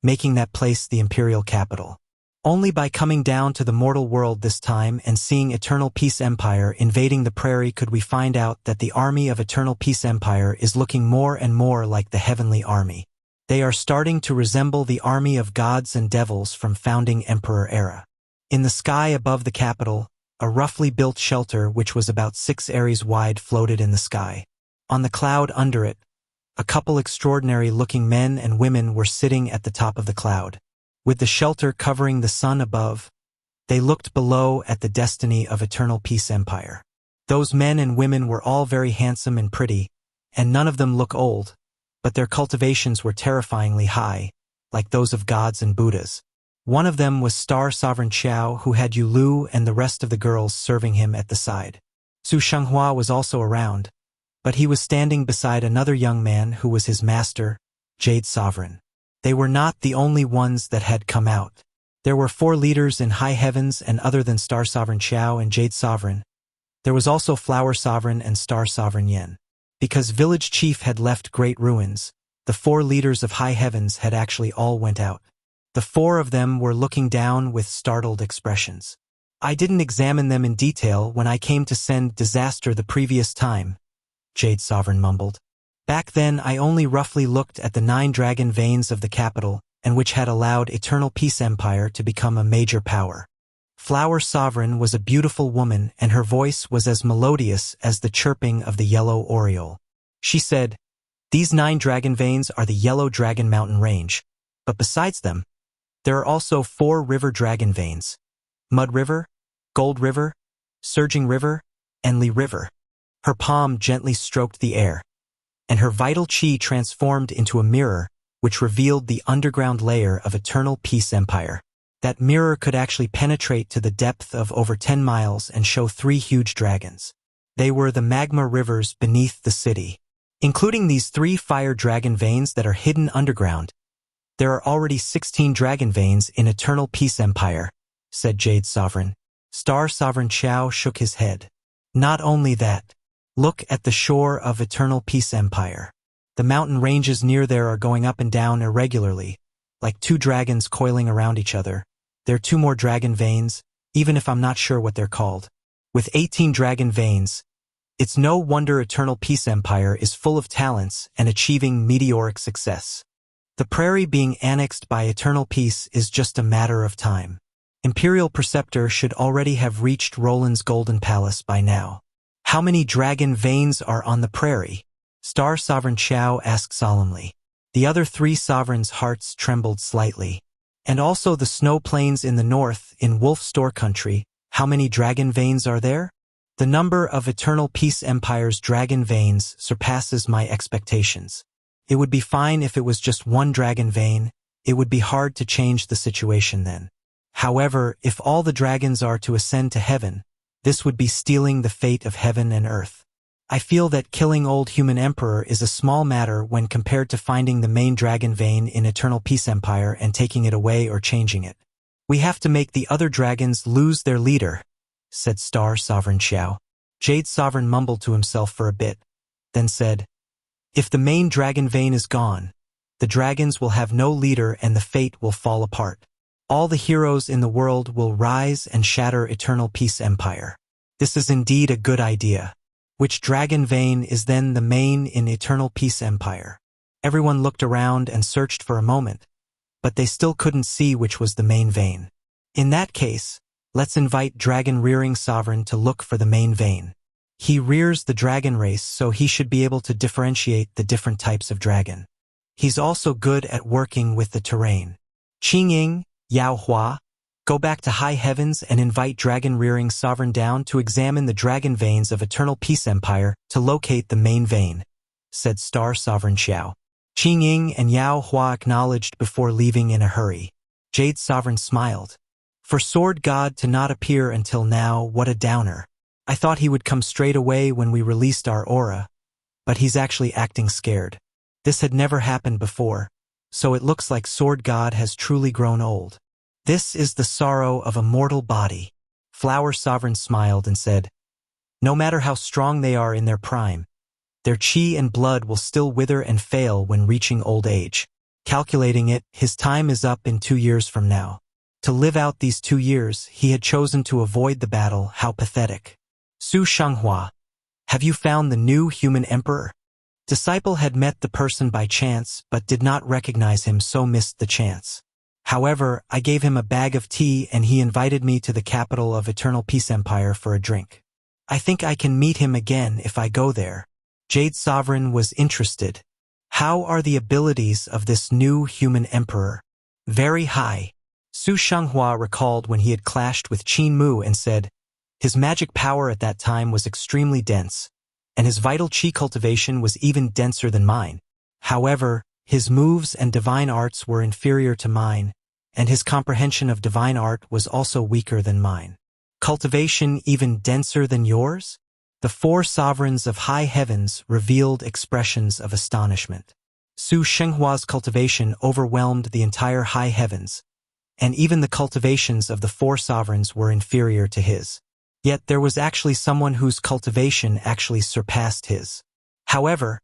making that place the imperial capital. Only by coming down to the mortal world this time and seeing Eternal Peace Empire invading the prairie could we find out that the army of Eternal Peace Empire is looking more and more like the heavenly army. They are starting to resemble the army of gods and devils from founding emperor era. In the sky above the capital, a roughly built shelter which was about 6 aries wide floated in the sky. On the cloud under it, a couple extraordinary-looking men and women were sitting at the top of the cloud. With the shelter covering the sun above, they looked below at the destiny of Eternal Peace Empire. Those men and women were all very handsome and pretty, and none of them look old, but their cultivations were terrifyingly high, like those of gods and Buddhas. One of them was Star Sovereign Xiao, who had Yu Lu and the rest of the girls serving him at the side. Su Xianxia was also around, but he was standing beside another young man who was his master, Jade Sovereign. They were not the only ones that had come out. There were 4 leaders in high heavens, and other than Star Sovereign Xiao and Jade Sovereign, there was also Flower Sovereign and Star Sovereign Yen. Because Village Chief had left great ruins, the 4 leaders of high heavens had actually all went out. The 4 of them were looking down with startled expressions. "I didn't examine them in detail when I came to send disaster the previous time," Jade Sovereign mumbled. "Back then I only roughly looked at the 9 dragon veins of the capital, and which had allowed Eternal Peace Empire to become a major power." Flower Sovereign was a beautiful woman, and her voice was as melodious as the chirping of the yellow oriole. She said, "These 9 dragon veins are the Yellow Dragon Mountain Range, but besides them, there are also 4 river dragon veins: Mud River, Gold River, Surging River, and Li River." Her palm gently stroked the air, and her vital chi transformed into a mirror which revealed the underground layer of Eternal Peace Empire. That mirror could actually penetrate to the depth of over 10 miles and show 3 huge dragons. They were the magma rivers beneath the city. Including these 3 fire dragon veins that are hidden underground, there are already 16 dragon veins in Eternal Peace Empire, said Jade Sovereign. Star Sovereign Xiao shook his head. Not only that, look at the shore of Eternal Peace Empire. The mountain ranges near there are going up and down irregularly, like 2 dragons coiling around each other. There are 2 more dragon veins, even if I'm not sure what they're called. With 18 dragon veins, it's no wonder Eternal Peace Empire is full of talents and achieving meteoric success. The prairie being annexed by Eternal Peace is just a matter of time. Imperial Preceptor should already have reached Roland's Golden Palace by now. How many dragon veins are on the prairie? Star Sovereign Xiao asked solemnly. The other 3 sovereigns' hearts trembled slightly. And also the snow plains in the north, in Wolf Store Country, how many dragon veins are there? The number of Eternal Peace Empire's dragon veins surpasses my expectations. It would be fine if it was just 1 dragon vein. It would be hard to change the situation then. However, if all the dragons are to ascend to heaven, this would be stealing the fate of heaven and earth. I feel that killing Old Human Emperor is a small matter when compared to finding the main dragon vein in Eternal Peace Empire and taking it away or changing it. We have to make the other dragons lose their leader, said Star Sovereign Xiao. Jade Sovereign mumbled to himself for a bit, then said, "If the main dragon vein is gone, the dragons will have no leader and the fate will fall apart. All the heroes in the world will rise and shatter Eternal Peace Empire. This is indeed a good idea. Which dragon vein is then the main in Eternal Peace Empire?" Everyone looked around and searched for a moment, but they still couldn't see which was the main vein. In that case, let's invite Dragon Rearing Sovereign to look for the main vein. He rears the dragon race, so he should be able to differentiate the different types of dragon. He's also good at working with the terrain. Qing, Yao Hua, go back to high heavens and invite Dragon Rearing Sovereign down to examine the dragon veins of Eternal Peace Empire to locate the main vein, said Star Sovereign Xiao. Qing and Yao Hua acknowledged before leaving in a hurry. Jade Sovereign smiled. For Sword God to not appear until now, what a downer. I thought he would come straight away when we released our aura, but he's actually acting scared. This had never happened before, so it looks like Sword God has truly grown old. This is the sorrow of a mortal body. Flower Sovereign smiled and said, no matter how strong they are in their prime, their chi and blood will still wither and fail when reaching old age. Calculating it, his time is up in 2 years from now. To live out these 2 years, he had chosen to avoid the battle. How pathetic. Su Xianxia, have you found the new human emperor? Disciple had met the person by chance but did not recognize him, so missed the chance. However, I gave him a bag of tea and he invited me to the capital of Eternal Peace Empire for a drink. I think I can meet him again if I go there. Jade Sovereign was interested. How are the abilities of this new human emperor? Very high. Su Xianxia recalled when he had clashed with Qin Mu and said, his magic power at that time was extremely dense, and his vital chi cultivation was even denser than mine. However, his moves and divine arts were inferior to mine, and his comprehension of divine art was also weaker than mine. Cultivation even denser than yours? The 4 sovereigns of high heavens revealed expressions of astonishment. Su Xianxia's cultivation overwhelmed the entire high heavens, and even the cultivations of the 4 sovereigns were inferior to his. Yet there was actually someone whose cultivation actually surpassed his. However,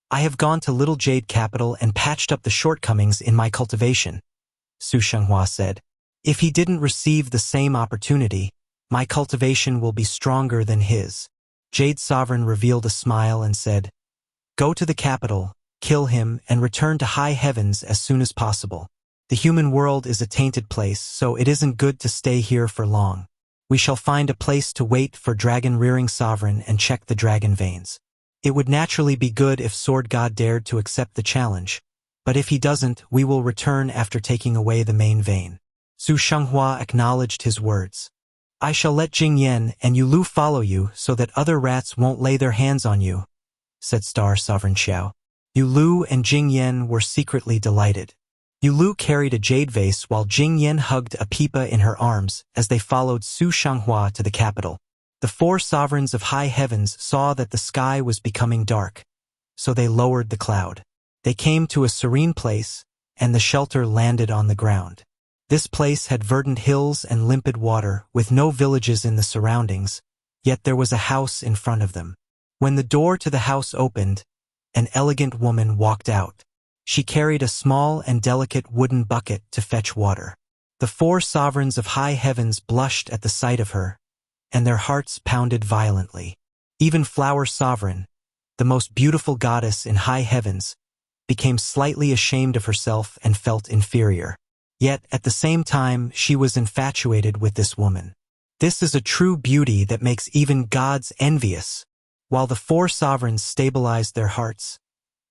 I have gone to Little Jade Capital and patched up the shortcomings in my cultivation, Su Xianxia said. If he didn't receive the same opportunity, my cultivation will be stronger than his. Jade Sovereign revealed a smile and said, go to the capital, kill him, and return to high heavens as soon as possible. The human world is a tainted place, so it isn't good to stay here for long. We shall find a place to wait for Dragon Rearing Sovereign and check the dragon veins. It would naturally be good if Sword God dared to accept the challenge, but if he doesn't, we will return after taking away the main vein. Su Xianxia acknowledged his words. I shall let Jing Yan and Yu Lu follow you so that other rats won't lay their hands on you, said Star Sovereign Xiao. Yu Lu and Jing Yan were secretly delighted. Yu Lu carried a jade vase while Jing Yan hugged a pipa in her arms as they followed Su Xianxia to the capital. The four sovereigns of high heavens saw that the sky was becoming dark, so they lowered the cloud. They came to a serene place, and the shelter landed on the ground. This place had verdant hills and limpid water, with no villages in the surroundings, yet there was a house in front of them. When the door to the house opened, an elegant woman walked out. She carried a small and delicate wooden bucket to fetch water. The four sovereigns of high heavens blushed at the sight of her, and their hearts pounded violently. Even Flower Sovereign, the most beautiful goddess in high heavens, became slightly ashamed of herself and felt inferior. Yet, at the same time, she was infatuated with this woman. This is a true beauty that makes even gods envious. While the four sovereigns stabilized their hearts,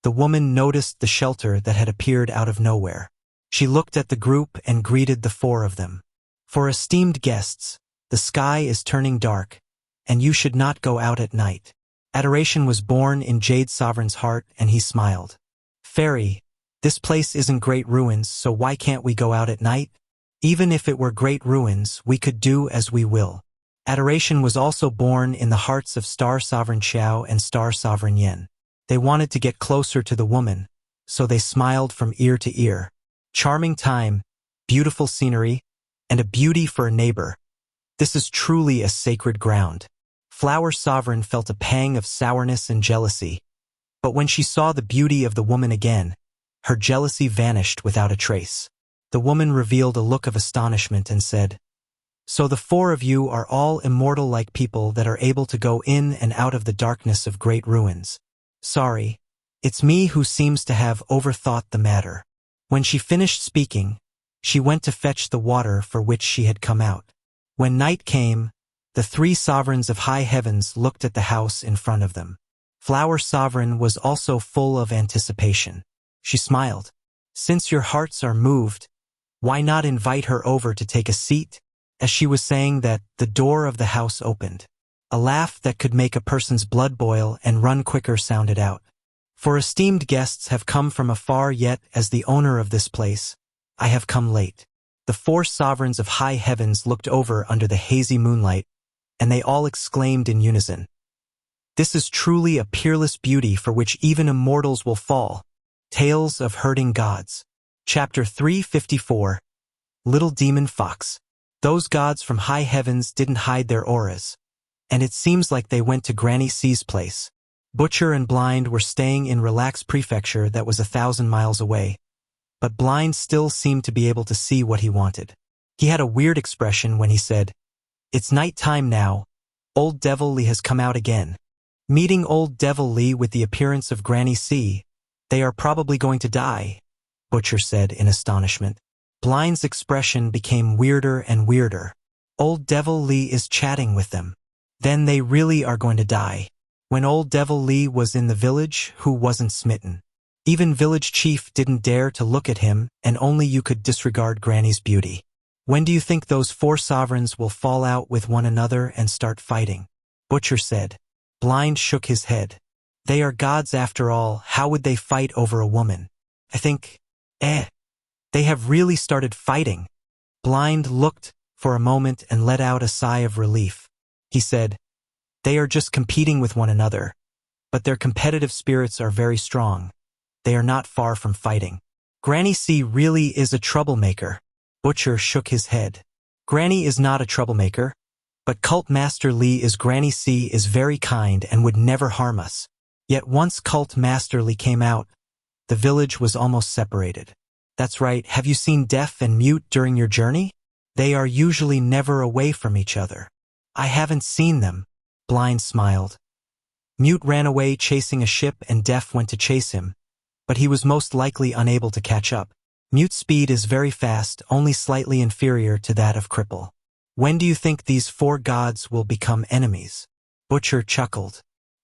the woman noticed the shelter that had appeared out of nowhere. She looked at the group and greeted the four of them. For esteemed guests, the sky is turning dark, and you should not go out at night. Adoration was born in Jade Sovereign's heart, and he smiled. Fairy, this place isn't great ruins, so why can't we go out at night? Even if it were great ruins, we could do as we will. Adoration was also born in the hearts of Star Sovereign Xiao and Star Sovereign Yin. They wanted to get closer to the woman, so they smiled from ear to ear. Charming time, beautiful scenery, and a beauty for a neighbor. This is truly a sacred ground. Flower Sovereign felt a pang of sourness and jealousy, but when she saw the beauty of the woman again, her jealousy vanished without a trace. The woman revealed a look of astonishment and said, So the four of you are all immortal-like people that are able to go in and out of the darkness of great ruins. Sorry, it's me who seems to have overthought the matter. When she finished speaking, she went to fetch the water for which she had come out. When night came, the three sovereigns of high heavens looked at the house in front of them. Flower Sovereign was also full of anticipation. She smiled. Since your hearts are moved, why not invite her over to take a seat? As she was saying that, the door of the house opened. A laugh that could make a person's blood boil and run quicker sounded out. For esteemed guests have come from afar, yet as the owner of this place, I have come late. The four sovereigns of high heavens looked over under the hazy moonlight, and they all exclaimed in unison, This is truly a peerless beauty for which even immortals will fall. Tales of Hurting Gods. Chapter 354. Little Demon Fox. Those gods from high heavens didn't hide their auras, and it seems like they went to Granny C's place. Butcher and Blind were staying in Relax Prefecture that was 1,000 miles away, but Blind still seemed to be able to see what he wanted. He had a weird expression when he said, It's night time now. Old Devil Lee has come out again. Meeting Old Devil Lee with the appearance of Granny C, they are probably going to die, Butcher said in astonishment. Blind's expression became weirder and weirder. Old Devil Lee is chatting with them. Then they really are going to die. When Old Devil Lee was in the village, who wasn't smitten? Even village chief didn't dare to look at him, and only you could disregard Granny's beauty. When do you think those four sovereigns will fall out with one another and start fighting? Butcher said. Blind shook his head. They are gods after all, how would they fight over a woman? I think, they have really started fighting. Blind looked for a moment and let out a sigh of relief. He said, They are just competing with one another, but their competitive spirits are very strong. They are not far from fighting. Granny C really is a troublemaker. Butcher shook his head. Granny is not a troublemaker, but Cult Master Lee is Granny C is very kind and would never harm us. Yet once Cult Master Lee came out, the village was almost separated. That's right, have you seen Deaf and Mute during your journey? They are usually never away from each other. I haven't seen them. Blind smiled. Mute ran away chasing a ship and Deaf went to chase him, but he was most likely unable to catch up. Mute's speed is very fast, only slightly inferior to that of Cripple. When do you think these four gods will become enemies? Butcher chuckled.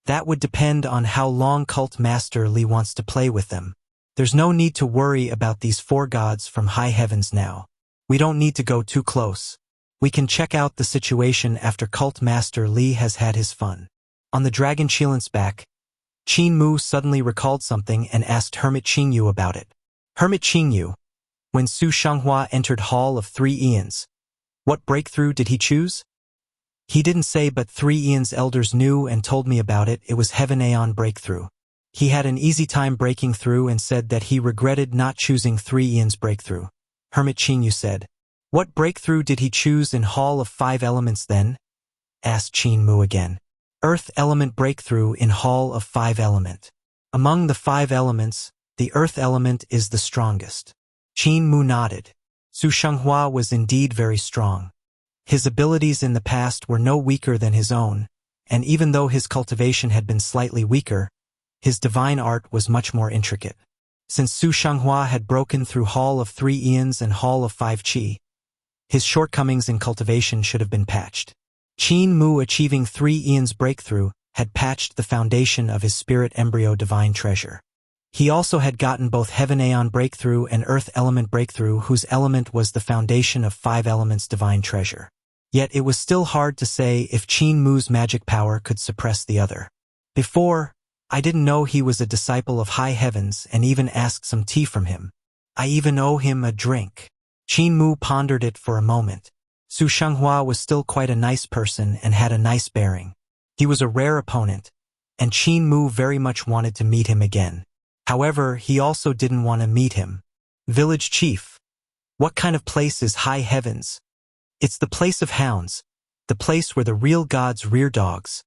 That would depend on how long Cult Master Li wants to play with them. There's no need to worry about these 4 gods from high heavens now. We don't need to go too close. We can check out the situation after Cult Master Li has had his fun. On the Dragon Qilin's back, Qin Mu suddenly recalled something and asked Hermit Qingyu about it. Hermit Qingyu, when Su Xianxia entered Hall of 3 Eons, what breakthrough did he choose? He didn't say, but 3 Eons elders knew and told me about it. It was Heaven Aeon breakthrough. He had an easy time breaking through and said that he regretted not choosing 3 Eons breakthrough. Hermit Qingyu said. What breakthrough did he choose in Hall of 5 Elements then? Asked Qin Mu again. Earth element breakthrough in Hall of 5 Element. Among the 5 elements, the earth element is the strongest. Qin Mu nodded. Su Xianxia was indeed very strong. His abilities in the past were no weaker than his own, and even though his cultivation had been slightly weaker, his divine art was much more intricate. Since Su Xianxia had broken through Hall of 3 Eons and Hall of 5 Qi, his shortcomings in cultivation should have been patched. Qin Mu achieving 3 Eons breakthrough had patched the foundation of his spirit embryo divine treasure. He also had gotten both Heaven Aeon breakthrough and Earth element breakthrough, whose element was the foundation of 5 elements divine treasure. Yet it was still hard to say if Qin Mu's magic power could suppress the other. Before, I didn't know he was a disciple of high heavens and even asked some tea from him. I even owe him a drink. Qin Mu pondered it for a moment. Su Xianxia was still quite a nice person and had a nice bearing. He was a rare opponent, and Qin Mu very much wanted to meet him again. However, he also didn't want to meet him. Village Chief. What kind of place is high heavens? It's the place of hounds, the place where the real gods rear dogs,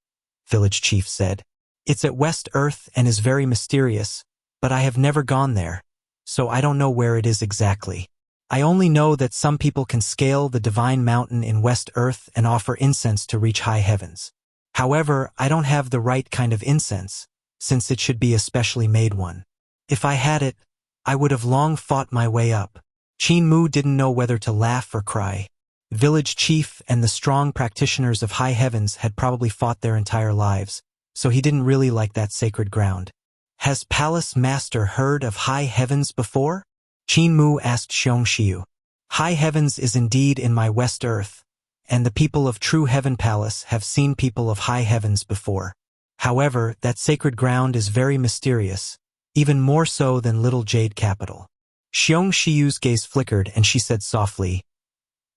Village Chief said. It's at West Earth and is very mysterious, but I have never gone there, so I don't know where it is exactly. I only know that some people can scale the divine mountain in West Earth and offer incense to reach high heavens. However, I don't have the right kind of incense, since it should be a specially made one. If I had it, I would have long fought my way up. Qin Mu didn't know whether to laugh or cry. Village Chief and the strong practitioners of high heavens had probably fought their entire lives, so he didn't really like that sacred ground. Has Palace Master heard of high heavens before? Qin Mu asked xianxia. High heavens is indeed in my West Earth, and the people of True Heaven Palace have seen people of high heavens before. However, that sacred ground is very mysterious, even more so than Little Jade Capital. Xianxia's gaze flickered and she said softly,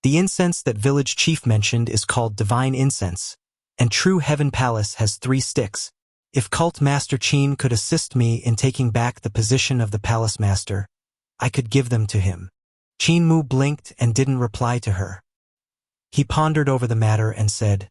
the incense that Village Chief mentioned is called Divine Incense, and True Heaven Palace has 3 sticks. If Cult Master Qin could assist me in taking back the position of the Palace Master, I could give them to him. Qin Mu blinked and didn't reply to her. He pondered over the matter and said,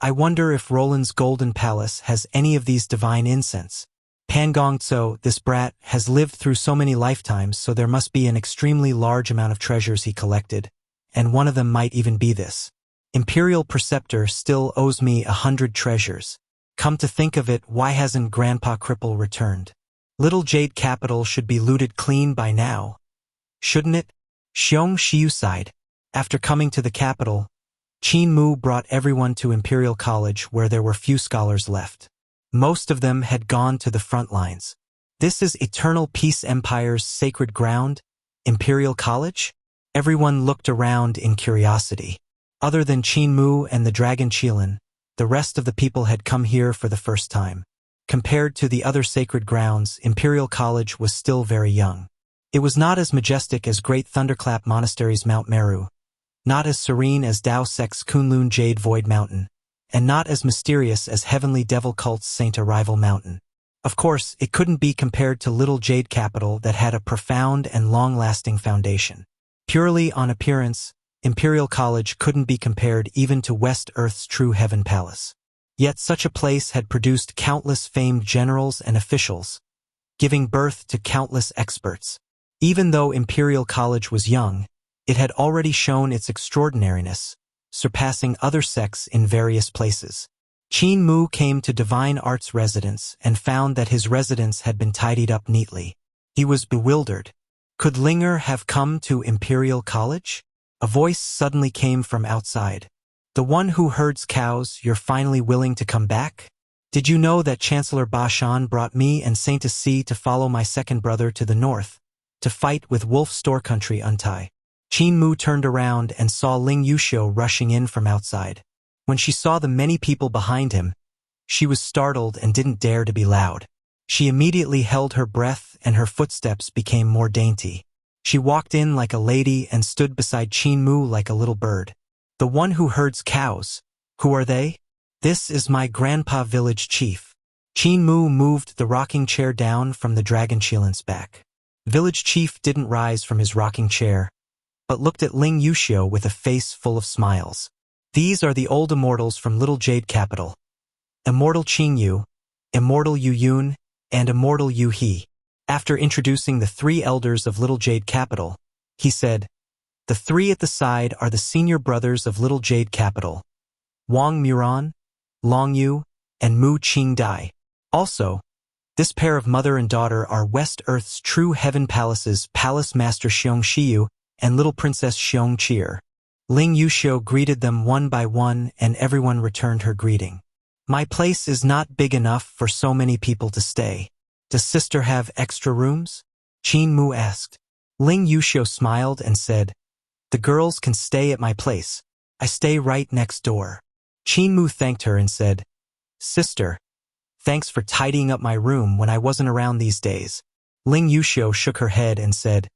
I wonder if Roland's Golden Palace has any of these divine incense. Pangongtso, this brat, has lived through so many lifetimes, so there must be an extremely large amount of treasures he collected, and one of them might even be this. Imperial Preceptor still owes me 100 treasures. Come to think of it, why hasn't Grandpa Cripple returned? Little Jade Capital should be looted clean by now. Shouldn't it? Xianxia sighed. After coming to the capital, Qin Mu brought everyone to Imperial College where there were few scholars left. Most of them had gone to the front lines. This is Eternal Peace Empire's sacred ground, Imperial College? Everyone looked around in curiosity. Other than Qin Mu and the Dragon Qilin, the rest of the people had come here for the first time. Compared to the other sacred grounds, Imperial College was still very young. It was not as majestic as Great Thunderclap Monastery's Mount Meru, not as serene as Dao Sect's Kunlun Jade Void Mountain, and not as mysterious as Heavenly Devil Cult's Saint Arrival Mountain. Of course, it couldn't be compared to Little Jade Capital that had a profound and long-lasting foundation. Purely on appearance, Imperial College couldn't be compared even to West Earth's True Heaven Palace. Yet such a place had produced countless famed generals and officials, giving birth to countless experts. Even though Imperial College was young, it had already shown its extraordinariness, surpassing other sects in various places. Qin Mu came to Divine Art's residence and found that his residence had been tidied up neatly. He was bewildered. Could Linger have come to Imperial College? A voice suddenly came from outside. The one who herds cows, you're finally willing to come back? Did you know that Chancellor Ba Shan brought me and Saint Si to follow my second brother to the north, to fight with Wolf Store Country Untai? Qin Mu turned around and saw Ling Yuxiu rushing in from outside. When she saw the many people behind him, she was startled and didn't dare to be loud. She immediately held her breath and her footsteps became more dainty. She walked in like a lady and stood beside Qin Mu like a little bird. The one who herds cows. Who are they? This is my grandpa village chief. Qin Mu moved the rocking chair down from the dragon Qilin's back. Village chief didn't rise from his rocking chair, but looked at Ling Yuxiu with a face full of smiles. These are the old immortals from Little Jade Capital. Immortal Qing Yu, Immortal Yu Yun, and Immortal Yu He. After introducing the three elders of Little Jade Capital, he said, "The three at the side are the senior brothers of Little Jade Capital, Wang Muran, Long Yu, and Mu Qing Dai. Also, this pair of mother and daughter are West Earth's True Heaven Palace's Palace Master Xianxia and Little Princess Xianxia." Ling Yuxiu greeted them one by one and everyone returned her greeting. "My place is not big enough for so many people to stay. Does sister have extra rooms?" Qin Mu asked. Ling Yuxiu smiled and said, "The girls can stay at my place. I stay right next door." Qin Mu thanked her and said, "Sister, thanks for tidying up my room when I wasn't around these days." Ling Yuxiu shook her head and said,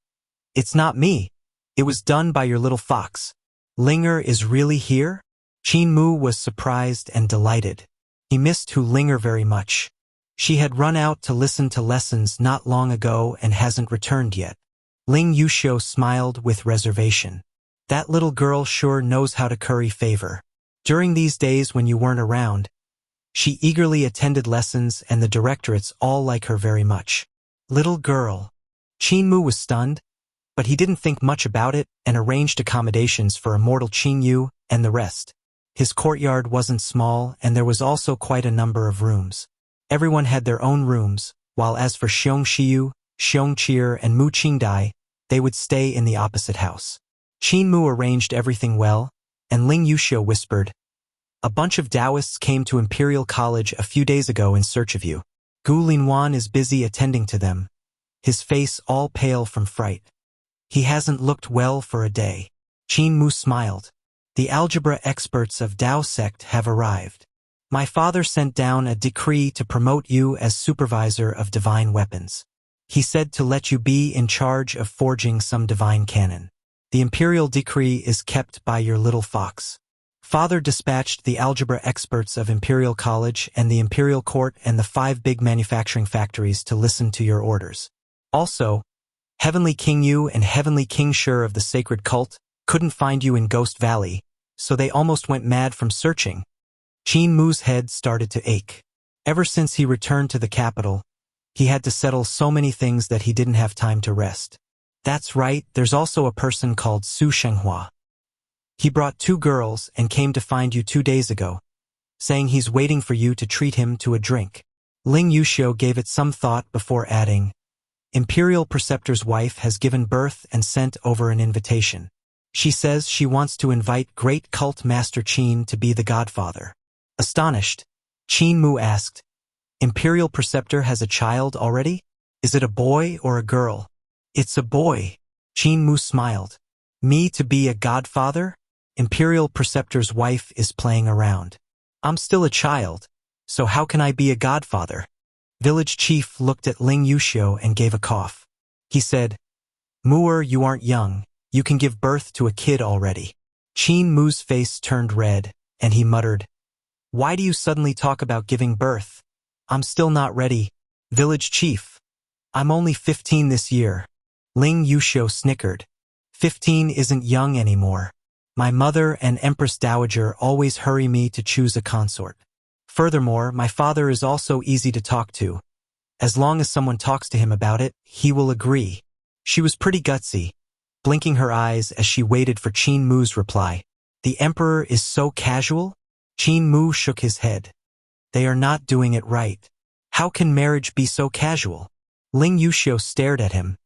"It's not me. It was done by your little fox." "Linger is really here?" Qin Mu was surprised and delighted. He missed Linger very much. She had run out to listen to lessons not long ago and hasn't returned yet. Ling Yuxiu smiled with reservation. That little girl sure knows how to curry favor. During these days when you weren't around, she eagerly attended lessons and the directorates all like her very much. Little girl. Qin Mu was stunned, but he didn't think much about it and arranged accommodations for Immortal Qing Yu and the rest. His courtyard wasn't small and there was also quite a number of rooms. Everyone had their own rooms, while as for Xianxiu, Xianxia, and Mu Qingdai, they would stay in the opposite house. Qin Mu arranged everything well, and Ling Yuxiu whispered, "A bunch of Taoists came to Imperial College a few days ago in search of you. Gu Linwan is busy attending to them, his face all pale from fright. He hasn't looked well for a day." Qin Mu smiled. "The algebra experts of Tao sect have arrived. My father sent down a decree to promote you as supervisor of divine weapons. He said to let you be in charge of forging some divine cannon. The imperial decree is kept by your little fox. Father dispatched the algebra experts of Imperial College and the Imperial Court and the 5 big manufacturing factories to listen to your orders. Also, Heavenly King Yu and Heavenly King Shur of the Sacred Cult couldn't find you in Ghost Valley, so they almost went mad from searching." Qin Mu's head started to ache. Ever since he returned to the capital, he had to settle so many things that he didn't have time to rest. "That's right, there's also a person called Su Shenghua. He brought 2 girls and came to find you 2 days ago, saying he's waiting for you to treat him to a drink." Ling Yuxiu gave it some thought before adding, "Imperial Preceptor's wife has given birth and sent over an invitation. She says she wants to invite Great Cult Master Qin to be the godfather." Astonished, Qin Mu asked, "Imperial Preceptor has a child already? Is it a boy or a girl?" "It's a boy." Qin Mu smiled. "Me to be a godfather? Imperial Preceptor's wife is playing around. I'm still a child, so how can I be a godfather?" Village chief looked at Ling Yuxiu and gave a cough. He said, "Mu'er, you aren't young. You can give birth to a kid already." Qin Mu's face turned red, and he muttered, "Why do you suddenly talk about giving birth? I'm still not ready." "Village chief, I'm only 15 this year." Ling Yuxiu snickered. 15 isn't young anymore. My mother and Empress Dowager always hurry me to choose a consort. Furthermore, my father is also easy to talk to. As long as someone talks to him about it, he will agree." She was pretty gutsy, blinking her eyes as she waited for Qin Mu's reply. "The emperor is so casual?" Qin Mu shook his head. "They are not doing it right. How can marriage be so casual?" Ling Yuxiu stared at him,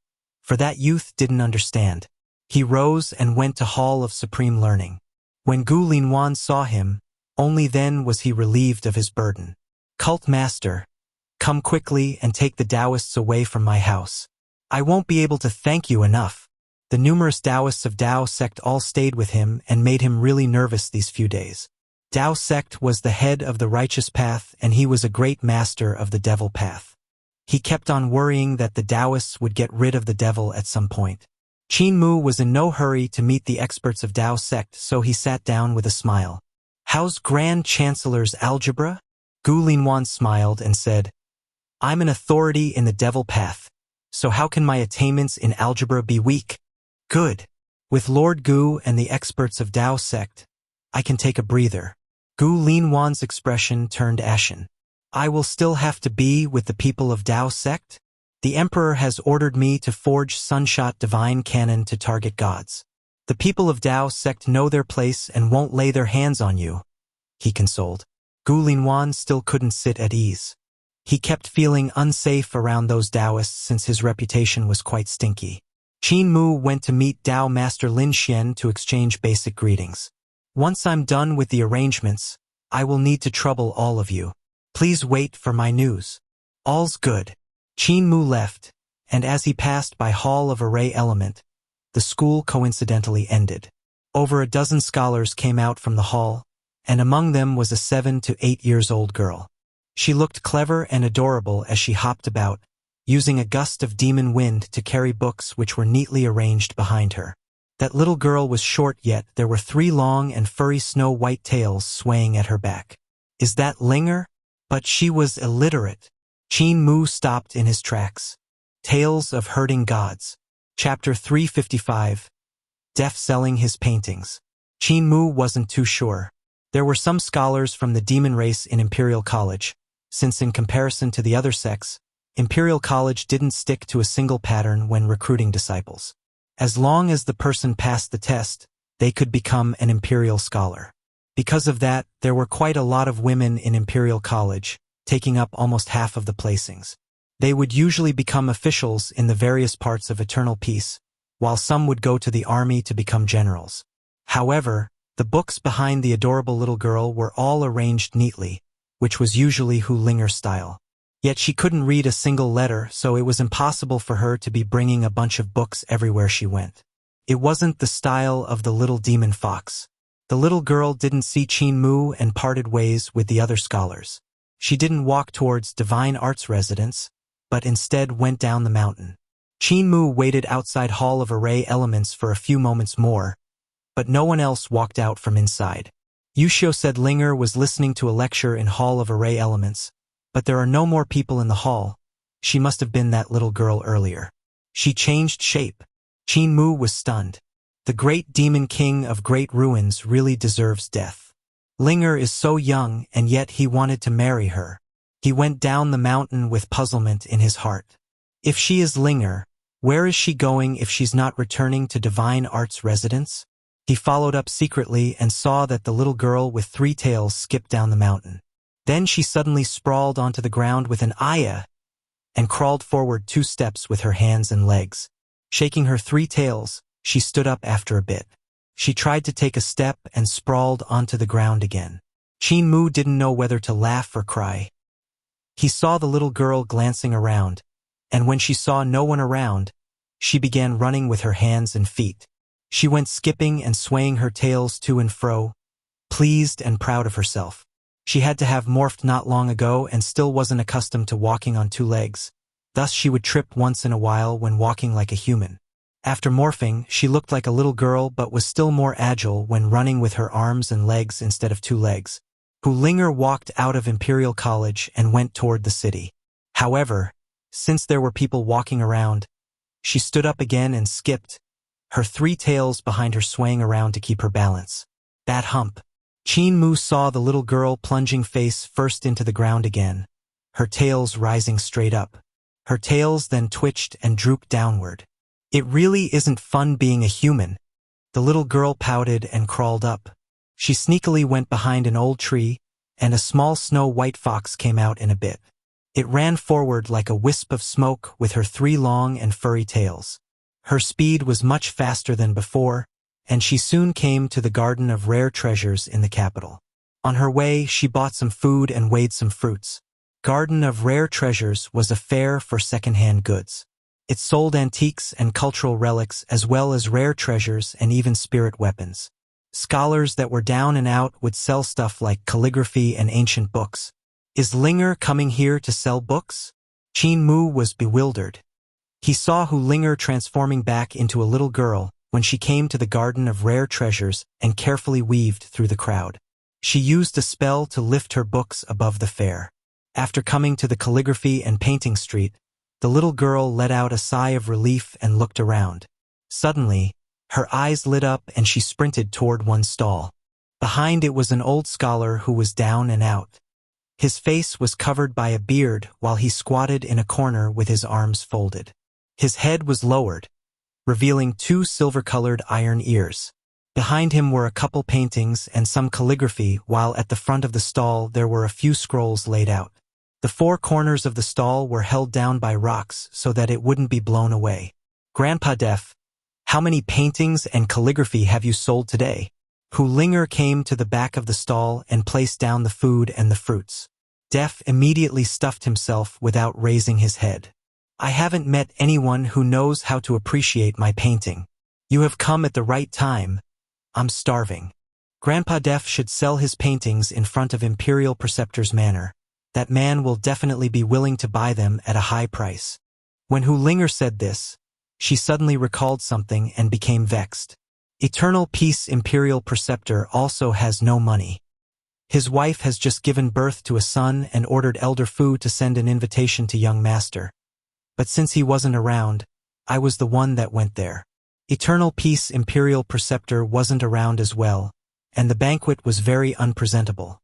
for that youth didn't understand. He rose and went to Hall of Supreme Learning. When Gu Linwan saw him, only then was he relieved of his burden. Cult Master, come quickly and take the Taoists away from my house. I won't be able to thank you enough. The numerous Taoists of Tao sect all stayed with him and made him really nervous these few days. Tao sect was the head of the righteous path and he was a great master of the devil path. He kept on worrying that the Taoists would get rid of the devil at some point. Qin Mu was in no hurry to meet the experts of Tao sect, so he sat down with a smile. How's Grand Chancellor's algebra? Gu Linwan smiled and said, I'm an authority in the devil path, so how can my attainments in algebra be weak? Good. With Lord Gu and the experts of Tao sect, I can take a breather. Gu Linwan's expression turned ashen. I will still have to be with the people of Tao sect? The Emperor has ordered me to forge sunshot divine cannon to target gods. The people of Tao sect know their place and won't lay their hands on you, he consoled. Gu Linwan still couldn't sit at ease. He kept feeling unsafe around those Taoists since his reputation was quite stinky. Qin Mu went to meet Tao Master Lin Xian to exchange basic greetings. Once I'm done with the arrangements, I will need to trouble all of you. Please wait for my news. All's good. Qin Mu left, and as he passed by Hall of Array Element, the school coincidentally ended. Over a dozen scholars came out from the hall, and among them was a 7 to 8 years old girl. She looked clever and adorable as she hopped about, using a gust of demon wind to carry books which were neatly arranged behind her. That little girl was short, yet there were 3 long and furry snow-white tails swaying at her back. Is that Linger? But she was illiterate. Qin Mu stopped in his tracks. Tales of Hurting Gods. Chapter 355. Deaf selling his paintings. Qin Mu wasn't too sure. There were some scholars from the demon race in Imperial College, since in comparison to the other sects, Imperial College didn't stick to a single pattern when recruiting disciples. As long as the person passed the test, they could become an Imperial Scholar. Because of that, there were quite a lot of women in Imperial College, taking up almost half of the placings. They would usually become officials in the various parts of Eternal Peace, while some would go to the army to become generals. However, the books behind the adorable little girl were all arranged neatly, which was usually Hu Linger's style. Yet she couldn't read a single letter, so it was impossible for her to be bringing a bunch of books everywhere she went. It wasn't the style of the little demon fox. The little girl didn't see Qin Mu and parted ways with the other scholars. She didn't walk towards Divine Arts residence, but instead went down the mountain. Qin Mu waited outside Hall of Array Elements for a few moments more, but no one else walked out from inside. Yushio said Linger was listening to a lecture in Hall of Array Elements, but there are no more people in the hall. She must have been that little girl earlier. She changed shape. Qin Mu was stunned. The great demon king of great ruins really deserves death. Linger is so young, and yet he wanted to marry her. He went down the mountain with puzzlement in his heart. If she is Linger, where is she going if she's not returning to Divine Arts residence? He followed up secretly and saw that the little girl with 3 tails skipped down the mountain. Then she suddenly sprawled onto the ground with an "Aya" and crawled forward 2 steps with her hands and legs. Shaking her 3 tails, she stood up after a bit. She tried to take a step and sprawled onto the ground again. Qin Mu didn't know whether to laugh or cry. He saw the little girl glancing around, and when she saw no one around, she began running with her hands and feet. She went skipping and swaying her tails to and fro, pleased and proud of herself. She had to have morphed not long ago and still wasn't accustomed to walking on 2 legs. Thus she would trip once in a while when walking like a human. After morphing, she looked like a little girl but was still more agile when running with her arms and legs instead of 2 legs. Hu Linger walked out of Imperial College and went toward the city. However, since there were people walking around, she stood up again and skipped, her 3 tails behind her swaying around to keep her balance. That hump. Qin Mu saw the little girl plunging face first into the ground again, her tails rising straight up. Her tails then twitched and drooped downward. It really isn't fun being a human. The little girl pouted and crawled up. She sneakily went behind an old tree, and a small snow-white fox came out in a bit. It ran forward like a wisp of smoke with her 3 long and furry tails. Her speed was much faster than before, and she soon came to the Garden of Rare Treasures in the capital. On her way, she bought some food and weighed some fruits. Garden of Rare Treasures was a fair for second-hand goods. It sold antiques and cultural relics as well as rare treasures and even spirit weapons. Scholars that were down and out would sell stuff like calligraphy and ancient books. Is Linger coming here to sell books? Qin Mu was bewildered. He saw Hu Linger transforming back into a little girl when she came to the Garden of Rare Treasures and carefully weaved through the crowd. She used a spell to lift her books above the fair. After coming to the calligraphy and painting street, the little girl let out a sigh of relief and looked around. Suddenly, her eyes lit up and she sprinted toward one stall. Behind it was an old scholar who was down and out. His face was covered by a beard while he squatted in a corner with his arms folded. His head was lowered, revealing 2 silver-colored iron ears. Behind him were a couple paintings and some calligraphy, while at the front of the stall there were a few scrolls laid out. The 4 corners of the stall were held down by rocks so that it wouldn't be blown away. Grandpa Deaf, how many paintings and calligraphy have you sold today? Hu Linger came to the back of the stall and placed down the food and the fruits. Deaf immediately stuffed himself without raising his head. I haven't met anyone who knows how to appreciate my painting. You have come at the right time. I'm starving. Grandpa Deaf should sell his paintings in front of Imperial Preceptor's manor. That man will definitely be willing to buy them at a high price. When Hu Linger said this, she suddenly recalled something and became vexed. Eternal Peace Imperial Preceptor also has no money. His wife has just given birth to a son and ordered Elder Fu to send an invitation to young master. But since he wasn't around, I was the one that went there. Eternal Peace Imperial Preceptor wasn't around as well, and the banquet was very unpresentable.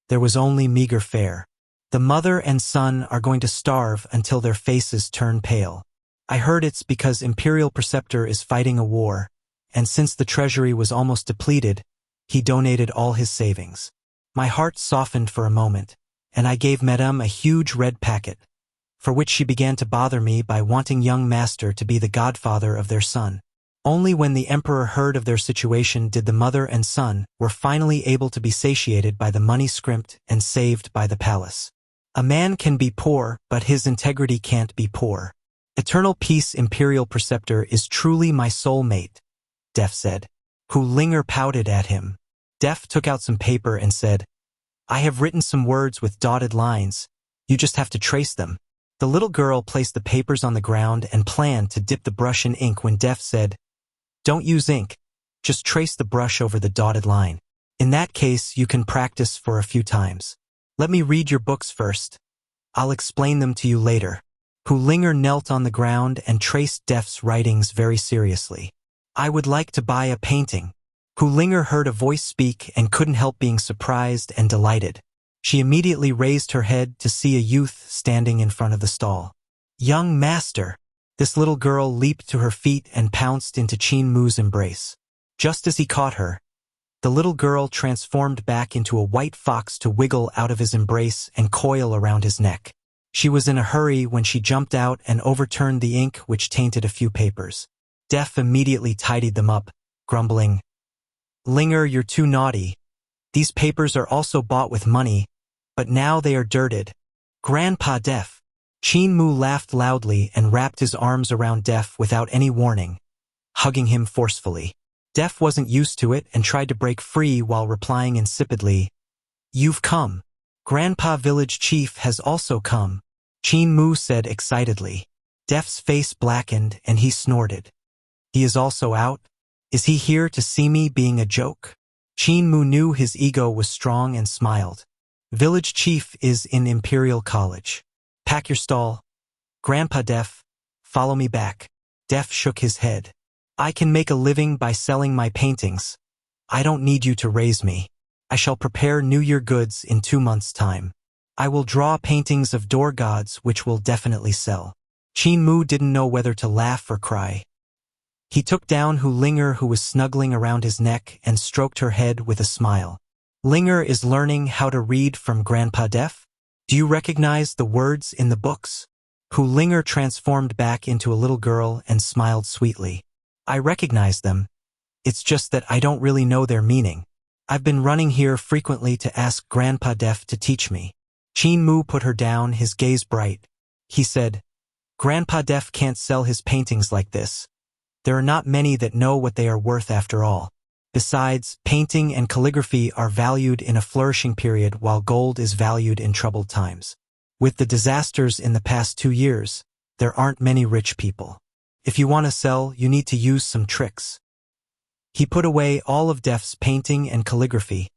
There was only meager fare. The mother and son are going to starve until their faces turn pale. I heard it's because Imperial Preceptor is fighting a war, and since the treasury was almost depleted, he donated all his savings. My heart softened for a moment, and I gave Madame a huge red packet, for which she began to bother me by wanting young master to be the godfather of their son. Only when the emperor heard of their situation did the mother and son were finally able to be satiated by the money scrimped and saved by the palace. A man can be poor, but his integrity can't be poor. Eternal Peace Imperial Preceptor is truly my soulmate, Deaf said. Hu Linger pouted at him. Deaf took out some paper and said, I have written some words with dotted lines. You just have to trace them. The little girl placed the papers on the ground and planned to dip the brush in ink when Deaf said, Don't use ink. Just trace the brush over the dotted line. In that case, you can practice for a few times. Let me read your books first. I'll explain them to you later. Hu Linger knelt on the ground and traced Deaf's writings very seriously. I would like to buy a painting. Hu Linger heard a voice speak and couldn't help being surprised and delighted. She immediately raised her head to see a youth standing in front of the stall. Young master! This little girl leaped to her feet and pounced into Qin Mu's embrace. Just as he caught her, the little girl transformed back into a white fox to wiggle out of his embrace and coil around his neck. She was in a hurry when she jumped out and overturned the ink which tainted a few papers. Deaf immediately tidied them up, grumbling, Linger, you're too naughty. These papers are also bought with money, but now they are dirted. Grandpa Deaf. Qin Mu laughed loudly and wrapped his arms around Deaf without any warning, hugging him forcefully. Deaf wasn't used to it and tried to break free while replying insipidly, You've come. Grandpa Village Chief has also come, Qin Mu said excitedly. Deaf's face blackened and he snorted. He is also out? Is he here to see me being a joke? Qin Mu knew his ego was strong and smiled. Village Chief is in Imperial College. Pack your stall. Grandpa Deaf, follow me back. Deaf shook his head. I can make a living by selling my paintings. I don't need you to raise me. I shall prepare New Year goods in 2 months' time. I will draw paintings of door gods which will definitely sell. Qin Mu didn't know whether to laugh or cry. He took down Hu Linger, who was snuggling around his neck, and stroked her head with a smile. Linger is learning how to read from Grandpa Deaf? Do you recognize the words in the books? Hu Linger transformed back into a little girl and smiled sweetly. I recognize them. It's just that I don't really know their meaning. I've been running here frequently to ask Grandpa Deaf to teach me. Qin Mu put her down, his gaze bright. He said, "Grandpa Deaf can't sell his paintings like this. There are not many that know what they are worth after all. Besides, painting and calligraphy are valued in a flourishing period while gold is valued in troubled times. With the disasters in the past 2 years, there aren't many rich people. If you want to sell, you need to use some tricks." He put away all of Deaf's painting and calligraphy,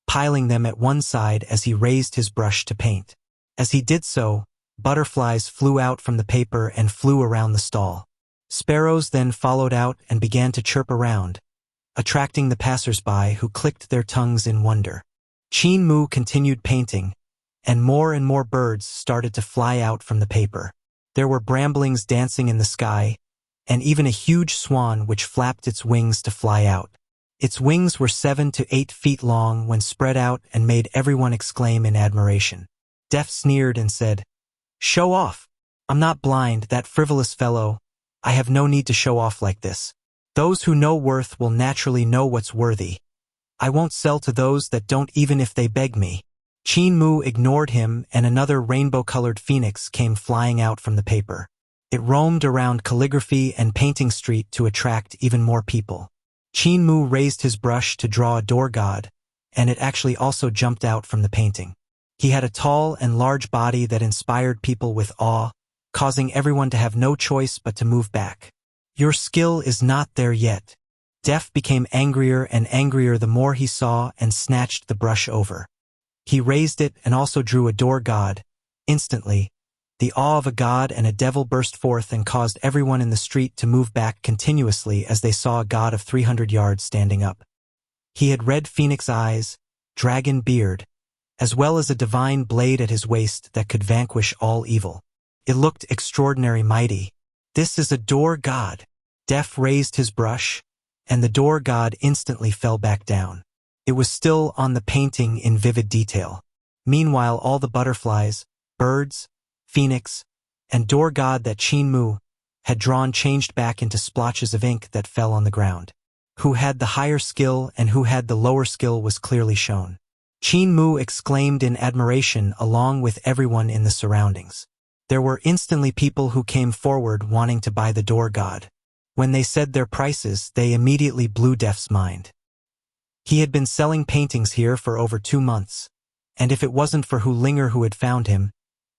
piling them at one side as he raised his brush to paint. As he did so, butterflies flew out from the paper and flew around the stall. Sparrows then followed out and began to chirp around, attracting the passers-by who clicked their tongues in wonder. Qin Mu continued painting, and more birds started to fly out from the paper. There were bramblings dancing in the sky, and even a huge swan which flapped its wings to fly out. Its wings were 7 to 8 feet long when spread out and made everyone exclaim in admiration. Deaf sneered and said, "Show off. I'm not blind, that frivolous fellow. I have no need to show off like this. Those who know worth will naturally know what's worthy. I won't sell to those that don't even if they beg me." Qin Mu ignored him, and another rainbow-colored phoenix came flying out from the paper. It roamed around Calligraphy and Painting Street to attract even more people. Qin Mu raised his brush to draw a door god, and it actually also jumped out from the painting. He had a tall and large body that inspired people with awe, causing everyone to have no choice but to move back. "Your skill is not there yet." Deaf became angrier and angrier the more he saw and snatched the brush over. He raised it and also drew a door god. Instantly, the awe of a god and a devil burst forth and caused everyone in the street to move back continuously as they saw a god of 300 yards standing up. He had red phoenix eyes, dragon beard, as well as a divine blade at his waist that could vanquish all evil. It looked extraordinary mighty. "This is a door god." Deaf raised his brush, and the door god instantly fell back down. It was still on the painting in vivid detail. Meanwhile, all the butterflies, birds, phoenix, and door god that Qin Mu had drawn changed back into splotches of ink that fell on the ground. Who had the higher skill and who had the lower skill was clearly shown. Qin Mu exclaimed in admiration along with everyone in the surroundings. There were instantly people who came forward wanting to buy the door god. When they said their prices, they immediately blew Deaf's mind. He had been selling paintings here for over 2 months, and if it wasn't for Hu Linger who had found him,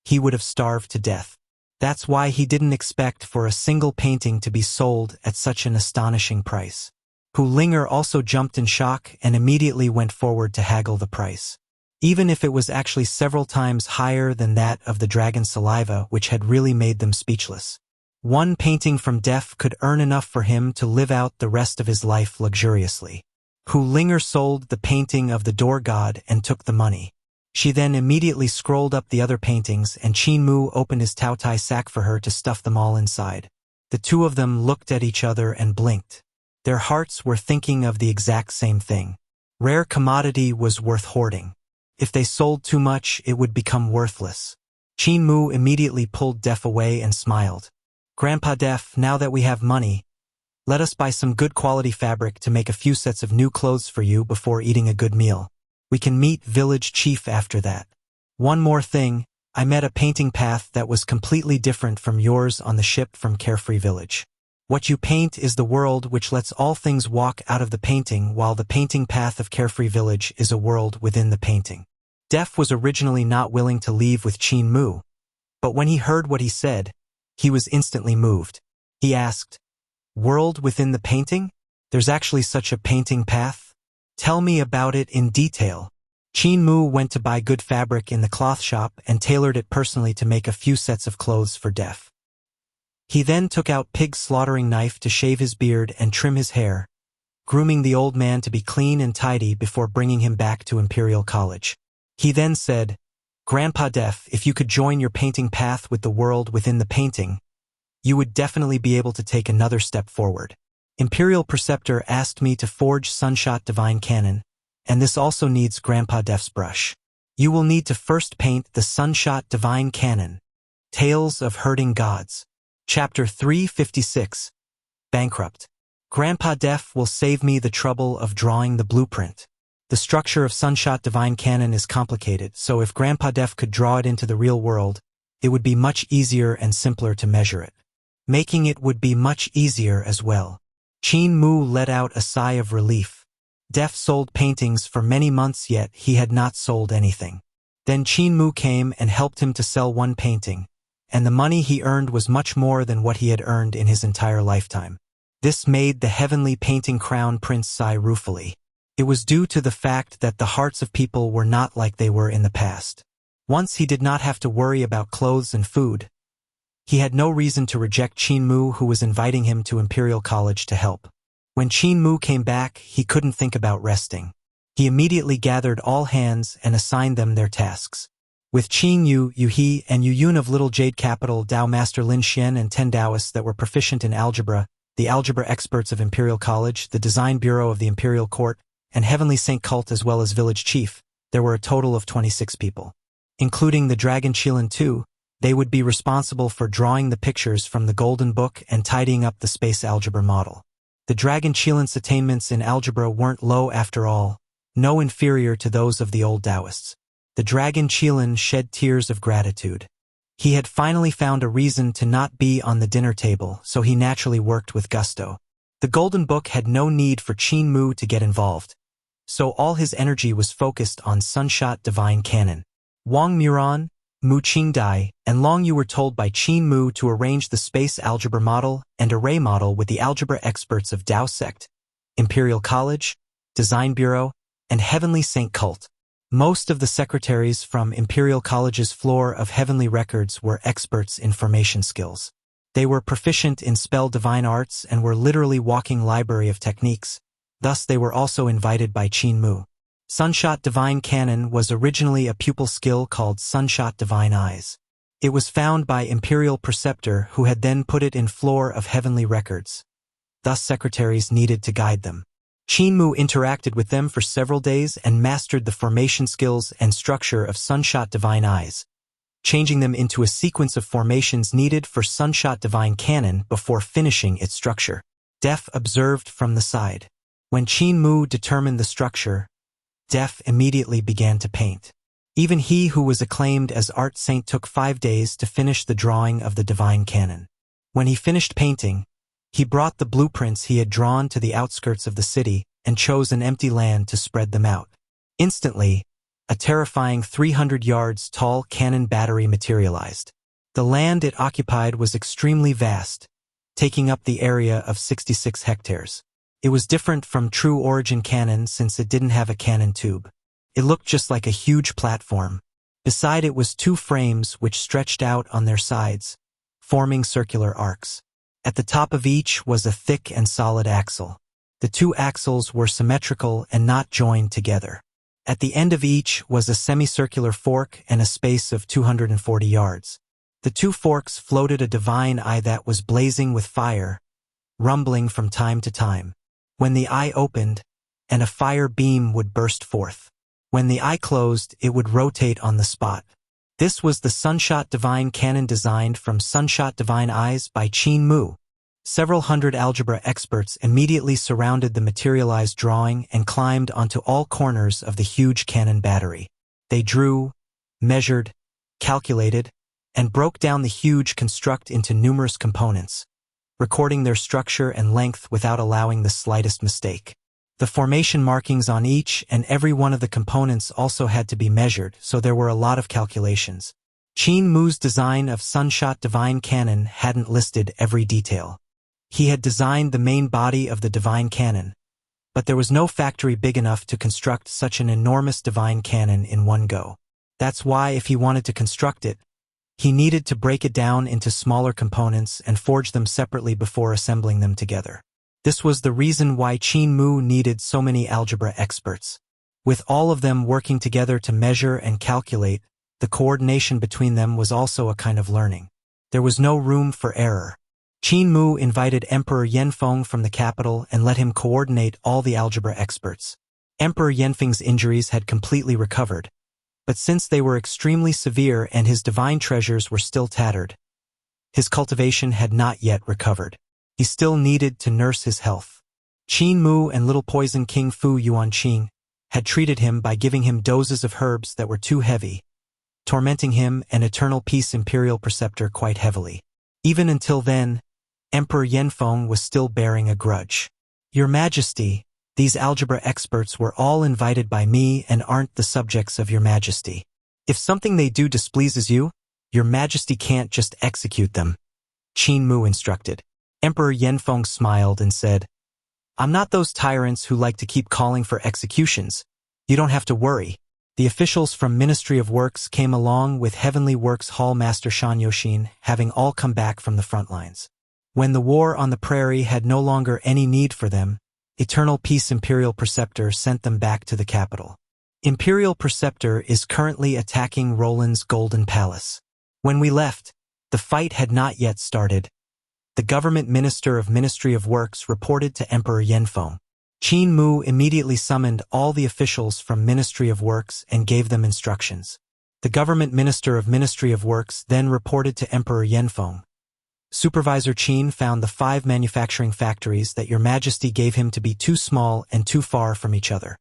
he would have starved to death. That's why he didn't expect for a single painting to be sold at such an astonishing price. Hu Linger also jumped in shock and immediately went forward to haggle the price, even if it was actually several times higher than that of the dragon's saliva, which had really made them speechless. One painting from Deaf could earn enough for him to live out the rest of his life luxuriously. Hu Linger sold the painting of the door god and took the money. She then immediately scrolled up the other paintings, and Qin Mu opened his Taotai sack for her to stuff them all inside. The two of them looked at each other and blinked. Their hearts were thinking of the exact same thing. Rare commodity was worth hoarding. If they sold too much, it would become worthless. Qin Mu immediately pulled Deaf away and smiled. "Grandpa Deaf, now that we have money, let us buy some good quality fabric to make a few sets of new clothes for you before eating a good meal. We can meet village chief after that. One more thing, I met a painting path that was completely different from yours on the ship from Carefree Village. What you paint is the world which lets all things walk out of the painting, while the painting path of Carefree Village is a world within the painting." Deaf was originally not willing to leave with Qin Mu, but when he heard what he said, he was instantly moved. He asked, "World within the painting? There's actually such a painting path? Tell me about it in detail." Qin Mu went to buy good fabric in the cloth shop and tailored it personally to make a few sets of clothes for Deaf. He then took out pig slaughtering knife to shave his beard and trim his hair, grooming the old man to be clean and tidy before bringing him back to Imperial College. He then said, "Grandpa Deaf, if you could join your painting path with the world within the painting, you would definitely be able to take another step forward. Imperial Preceptor asked me to forge Sunshot Divine Cannon, and this also needs Grandpa Deaf's brush. You will need to first paint the Sunshot Divine Cannon, Tales of Hurting Gods." Chapter 356, Bankrupt. "Grandpa Deaf will save me the trouble of drawing the blueprint. The structure of Sunshot Divine Canon is complicated, so if Grandpa Def could draw it into the real world, it would be much easier and simpler to measure it. Making it would be much easier as well. Qin Mu let out a sigh of relief. Def sold paintings for many months, yet he had not sold anything. Then Qin Mu came and helped him to sell one painting, and the money he earned was much more than what he had earned in his entire lifetime. This made the heavenly painting crown prince sigh ruefully. It was due to the fact that the hearts of people were not like they were in the past. Once he did not have to worry about clothes and food. He had no reason to reject Qin Mu, who was inviting him to Imperial College to help. When Qin Mu came back, he couldn't think about resting. He immediately gathered all hands and assigned them their tasks. With Qin Yu, Yu He, and Yu Yun of Little Jade Capital, Dao Master Lin Xian, and 10 Taoists that were proficient in algebra, the algebra experts of Imperial College, the design bureau of the Imperial Court, and Heavenly Saint Cult, as well as village chief, there were a total of 26 people. Including the Dragon Qilin too, they would be responsible for drawing the pictures from the Golden Book and tidying up the space algebra model. The Dragon Qilin's attainments in algebra weren't low after all, no inferior to those of the old Taoists. The Dragon Qilin shed tears of gratitude. He had finally found a reason to not be on the dinner table, so he naturally worked with gusto. The Golden Book had no need for Qin Mu to get involved, so all his energy was focused on Sunshot Divine Canon. Wang Muran, Mu Qingdai, and Long Yu were told by Qin Mu to arrange the space algebra model and array model with the algebra experts of Dao Sect, Imperial College, Design Bureau, and Heavenly Saint Cult. Most of the secretaries from Imperial College's floor of heavenly records were experts in formation skills. They were proficient in spell divine arts and were literally walking library of techniques, thus they were also invited by Qin Mu. Sunshot Divine Canon was originally a pupil skill called Sunshot Divine Eyes. It was found by Imperial Preceptor, who had then put it in floor of heavenly records. Thus secretaries needed to guide them. Qin Mu interacted with them for several days and mastered the formation skills and structure of Sunshot Divine Eyes, changing them into a sequence of formations needed for Sunshot Divine Canon before finishing its structure. Def observed from the side. When Qin Mu determined the structure, Def immediately began to paint. Even he who was acclaimed as art saint took 5 days to finish the drawing of the Divine Canon. When he finished painting, he brought the blueprints he had drawn to the outskirts of the city and chose an empty land to spread them out. Instantly, a terrifying 300 yards tall cannon battery materialized. The land it occupied was extremely vast, taking up the area of 66 hectares. It was different from true origin cannon since it didn't have a cannon tube. It looked just like a huge platform. Beside it was 2 frames which stretched out on their sides, forming circular arcs. At the top of each was a thick and solid axle. The 2 axles were symmetrical and not joined together. At the end of each was a semicircular fork and a space of 240 yards. The 2 forks floated a divine eye that was blazing with fire, rumbling from time to time. When the eye opened, and a fire beam would burst forth. When the eye closed, it would rotate on the spot. This was the Sunshot Divine Canon designed from Sunshot Divine Eyes by Qin Mu. Several hundred algebra experts immediately surrounded the materialized drawing and climbed onto all corners of the huge cannon battery. They drew, measured, calculated, and broke down the huge construct into numerous components, recording their structure and length without allowing the slightest mistake. The formation markings on each and every one of the components also had to be measured, so there were a lot of calculations. Qin Mu's design of Sunshot Divine Canon hadn't listed every detail. He had designed the main body of the Divine Canon, but there was no factory big enough to construct such an enormous Divine Canon in one go. That's why if he wanted to construct it, he needed to break it down into smaller components and forge them separately before assembling them together. This was the reason why Qin Mu needed so many algebra experts. With all of them working together to measure and calculate, the coordination between them was also a kind of learning. There was no room for error. Qin Mu invited Emperor Yanfeng from the capital and let him coordinate all the algebra experts. Emperor Yanfeng's injuries had completely recovered, but since they were extremely severe and his divine treasures were still tattered, his cultivation had not yet recovered. He still needed to nurse his health. Qin Mu and Little Poison King Fu Yuanqing had treated him by giving him doses of herbs that were too heavy, tormenting him and Eternal Peace Imperial Preceptor quite heavily. Even until then, Emperor Yanfeng was still bearing a grudge. Your Majesty, these algebra experts were all invited by me and aren't the subjects of Your Majesty. If something they do displeases you, Your Majesty can't just execute them, Qin Mu instructed. Emperor Yanfeng smiled and said, I'm not those tyrants who like to keep calling for executions. You don't have to worry. The officials from Ministry of Works came along with Heavenly Works Hall Master Shan Yoshin, having all come back from the front lines. When the war on the prairie had no longer any need for them, Eternal Peace Imperial Preceptor sent them back to the capital. Imperial Preceptor is currently attacking Roland's Golden Palace. When we left, the fight had not yet started. The government minister of Ministry of Works reported to Emperor Yanfeng. Qin Mu immediately summoned all the officials from Ministry of Works and gave them instructions. The government minister of Ministry of Works then reported to Emperor Yanfeng. Supervisor Qin found the 5 manufacturing factories that Your Majesty gave him to be too small and too far from each other.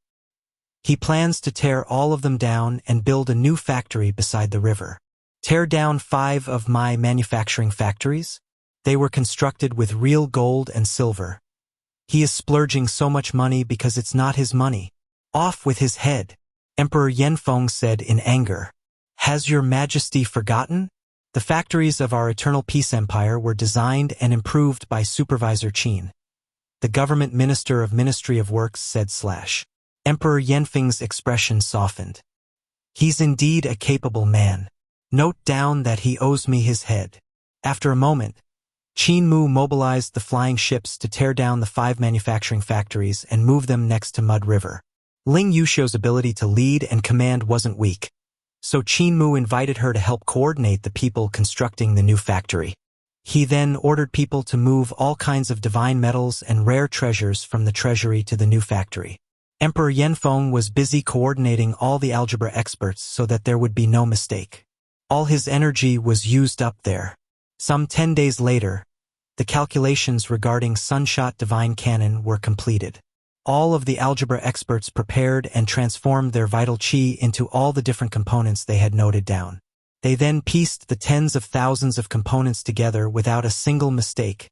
He plans to tear all of them down and build a new factory beside the river. Tear down 5 of my manufacturing factories? They were constructed with real gold and silver. He is splurging so much money because it's not his money. Off with his head, Emperor Yanfeng said in anger. Has Your Majesty forgotten? The factories of our Eternal Peace Empire were designed and improved by Supervisor Qin. The government minister of Ministry of Works said / Emperor Yanfeng's expression softened. He's indeed a capable man. Note down that he owes me his head. After a moment, Qin Mu mobilized the flying ships to tear down the 5 manufacturing factories and move them next to Mud River. Ling Yuxiu's ability to lead and command wasn't weak, so Qin Mu invited her to help coordinate the people constructing the new factory. He then ordered people to move all kinds of divine metals and rare treasures from the treasury to the new factory. Emperor Yanfeng was busy coordinating all the algebra experts so that there would be no mistake. All his energy was used up there. Some 10 days later, the calculations regarding Sunshot Divine Cannon were completed. All of the algebra experts prepared and transformed their vital qi into all the different components they had noted down. They then pieced the tens of thousands of components together without a single mistake,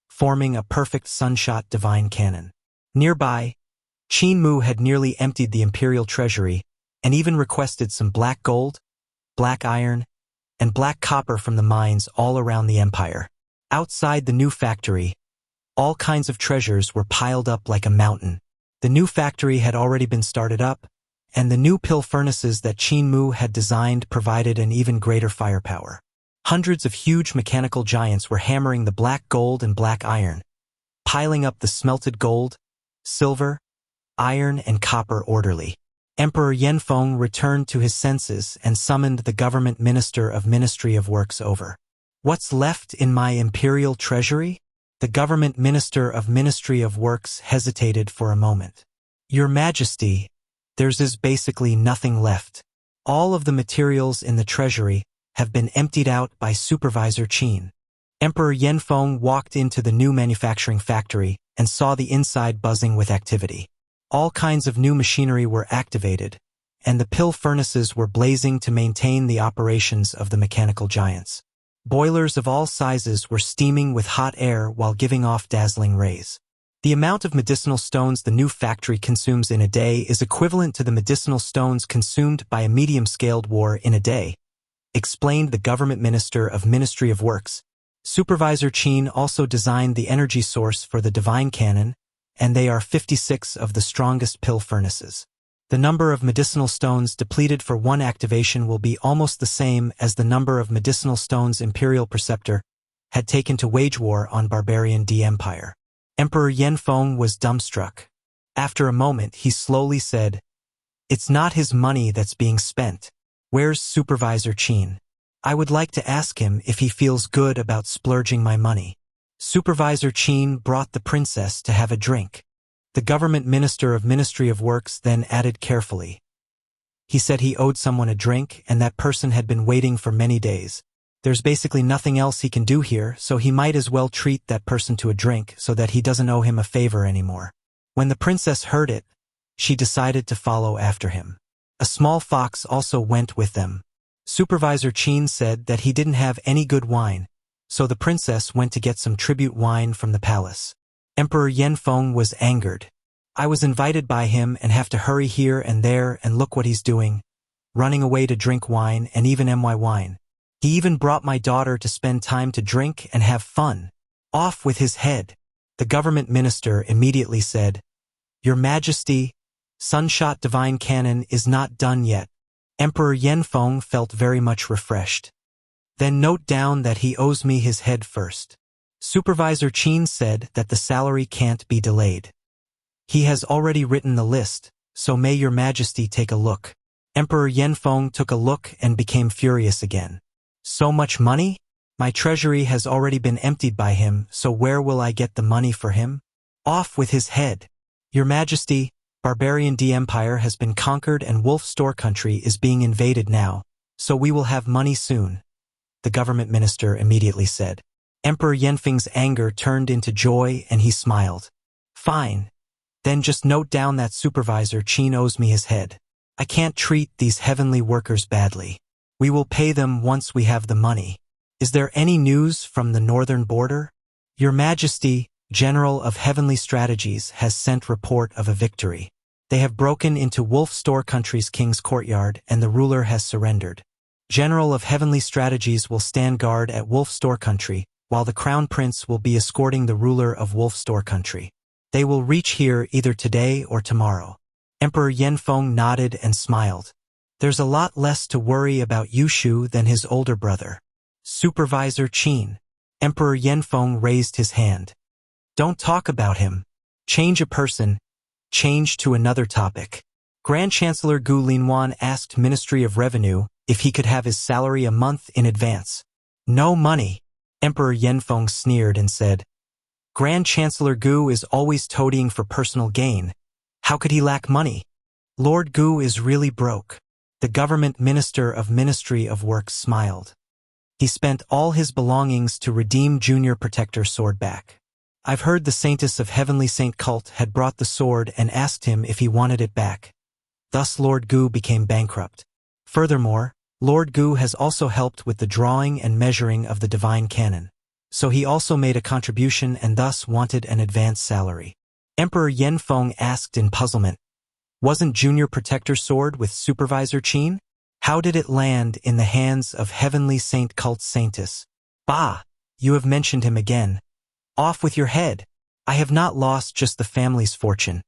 forming a perfect Sunshot Divine Cannon. Nearby, Qin Mu had nearly emptied the imperial treasury and even requested some black gold, black iron, and black copper from the mines all around the empire. Outside the new factory, all kinds of treasures were piled up like a mountain. The new factory had already been started up, and the new pill furnaces that Qin Mu had designed provided an even greater firepower. Hundreds of huge mechanical giants were hammering the black gold and black iron, piling up the smelted gold, silver, iron, and copper orderly. Emperor Yanfeng returned to his senses and summoned the government minister of Ministry of Works over. What's left in my imperial treasury? The government minister of Ministry of Works hesitated for a moment. Your Majesty, there's basically nothing left. All of the materials in the treasury have been emptied out by Supervisor Qin. Emperor Yanfeng walked into the new manufacturing factory and saw the inside buzzing with activity. All kinds of new machinery were activated, and the pill furnaces were blazing to maintain the operations of the mechanical giants. Boilers of all sizes were steaming with hot air while giving off dazzling rays. The amount of medicinal stones the new factory consumes in a day is equivalent to the medicinal stones consumed by a medium-scaled war in a day, explained the government minister of Ministry of Works. Supervisor Qin also designed the energy source for the divine cannon, and they are 56 of the strongest pill furnaces. The number of medicinal stones depleted for one activation will be almost the same as the number of medicinal stones Imperial Preceptor had taken to wage war on Barbarian D Empire. Emperor Yanfeng was dumbstruck. After a moment, he slowly said, "It's not his money that's being spent. Where's Supervisor Qin? I would like to ask him if he feels good about splurging my money." Supervisor Qin brought the princess to have a drink. The government minister of Ministry of Works then added carefully. He said he owed someone a drink and that person had been waiting for many days. There's basically nothing else he can do here, so he might as well treat that person to a drink so that he doesn't owe him a favor anymore. When the princess heard it, she decided to follow after him. A small fox also went with them. Supervisor Qin said that he didn't have any good wine, so the princess went to get some tribute wine from the palace. Emperor Yanfeng was angered. I was invited by him and have to hurry here and there, and look what he's doing, running away to drink wine and even my wine. He even brought my daughter to spend time to drink and have fun. Off with his head. The government minister immediately said, Your Majesty, Sunshot Divine Cannon is not done yet. Emperor Yanfeng felt very much refreshed. Then note down that he owes me his head first. Supervisor Qin said that the salary can't be delayed. He has already written the list, so may your Majesty take a look. Emperor Yanfeng took a look and became furious again. So much money? My treasury has already been emptied by him, so where will I get the money for him? Off with his head. Your Majesty, Barbarian D Empire has been conquered and Wolf Store Country is being invaded now, so we will have money soon, the government minister immediately said. Emperor Yanfeng's anger turned into joy and he smiled. Fine. Then just note down that Supervisor Qin owes me his head. I can't treat these heavenly workers badly. We will pay them once we have the money. Is there any news from the northern border? Your Majesty, General of Heavenly Strategies has sent report of a victory. They have broken into Wolf Store Country's king's courtyard and the ruler has surrendered. General of Heavenly Strategies will stand guard at Wolf Store Country, while the Crown Prince will be escorting the ruler of Wolf Store Country. They will reach here either today or tomorrow. Emperor Yanfeng nodded and smiled. There's a lot less to worry about Yushu than his older brother. Supervisor Qin. Emperor Yanfeng raised his hand. Don't talk about him. Change a person. Change to another topic. Grand Chancellor Gu Linwan asked Ministry of Revenue if he could have his salary a month in advance. No money. Emperor Yanfeng sneered and said, Grand Chancellor Gu is always toadying for personal gain. How could he lack money? Lord Gu is really broke. The government minister of Ministry of Works smiled. He spent all his belongings to redeem Junior Protector sword back. I've heard the Saintess of Heavenly Saint Cult had brought the sword and asked him if he wanted it back. Thus Lord Gu became bankrupt. Furthermore, Lord Gu has also helped with the drawing and measuring of the divine canon. So he also made a contribution and thus wanted an advance salary. Emperor Yanfeng asked in puzzlement, Wasn't Junior Protector sword with Supervisor Qin? How did it land in the hands of Heavenly Saint Cult Saintess? Bah! You have mentioned him again. Off with your head. I have not lost just the family's fortune.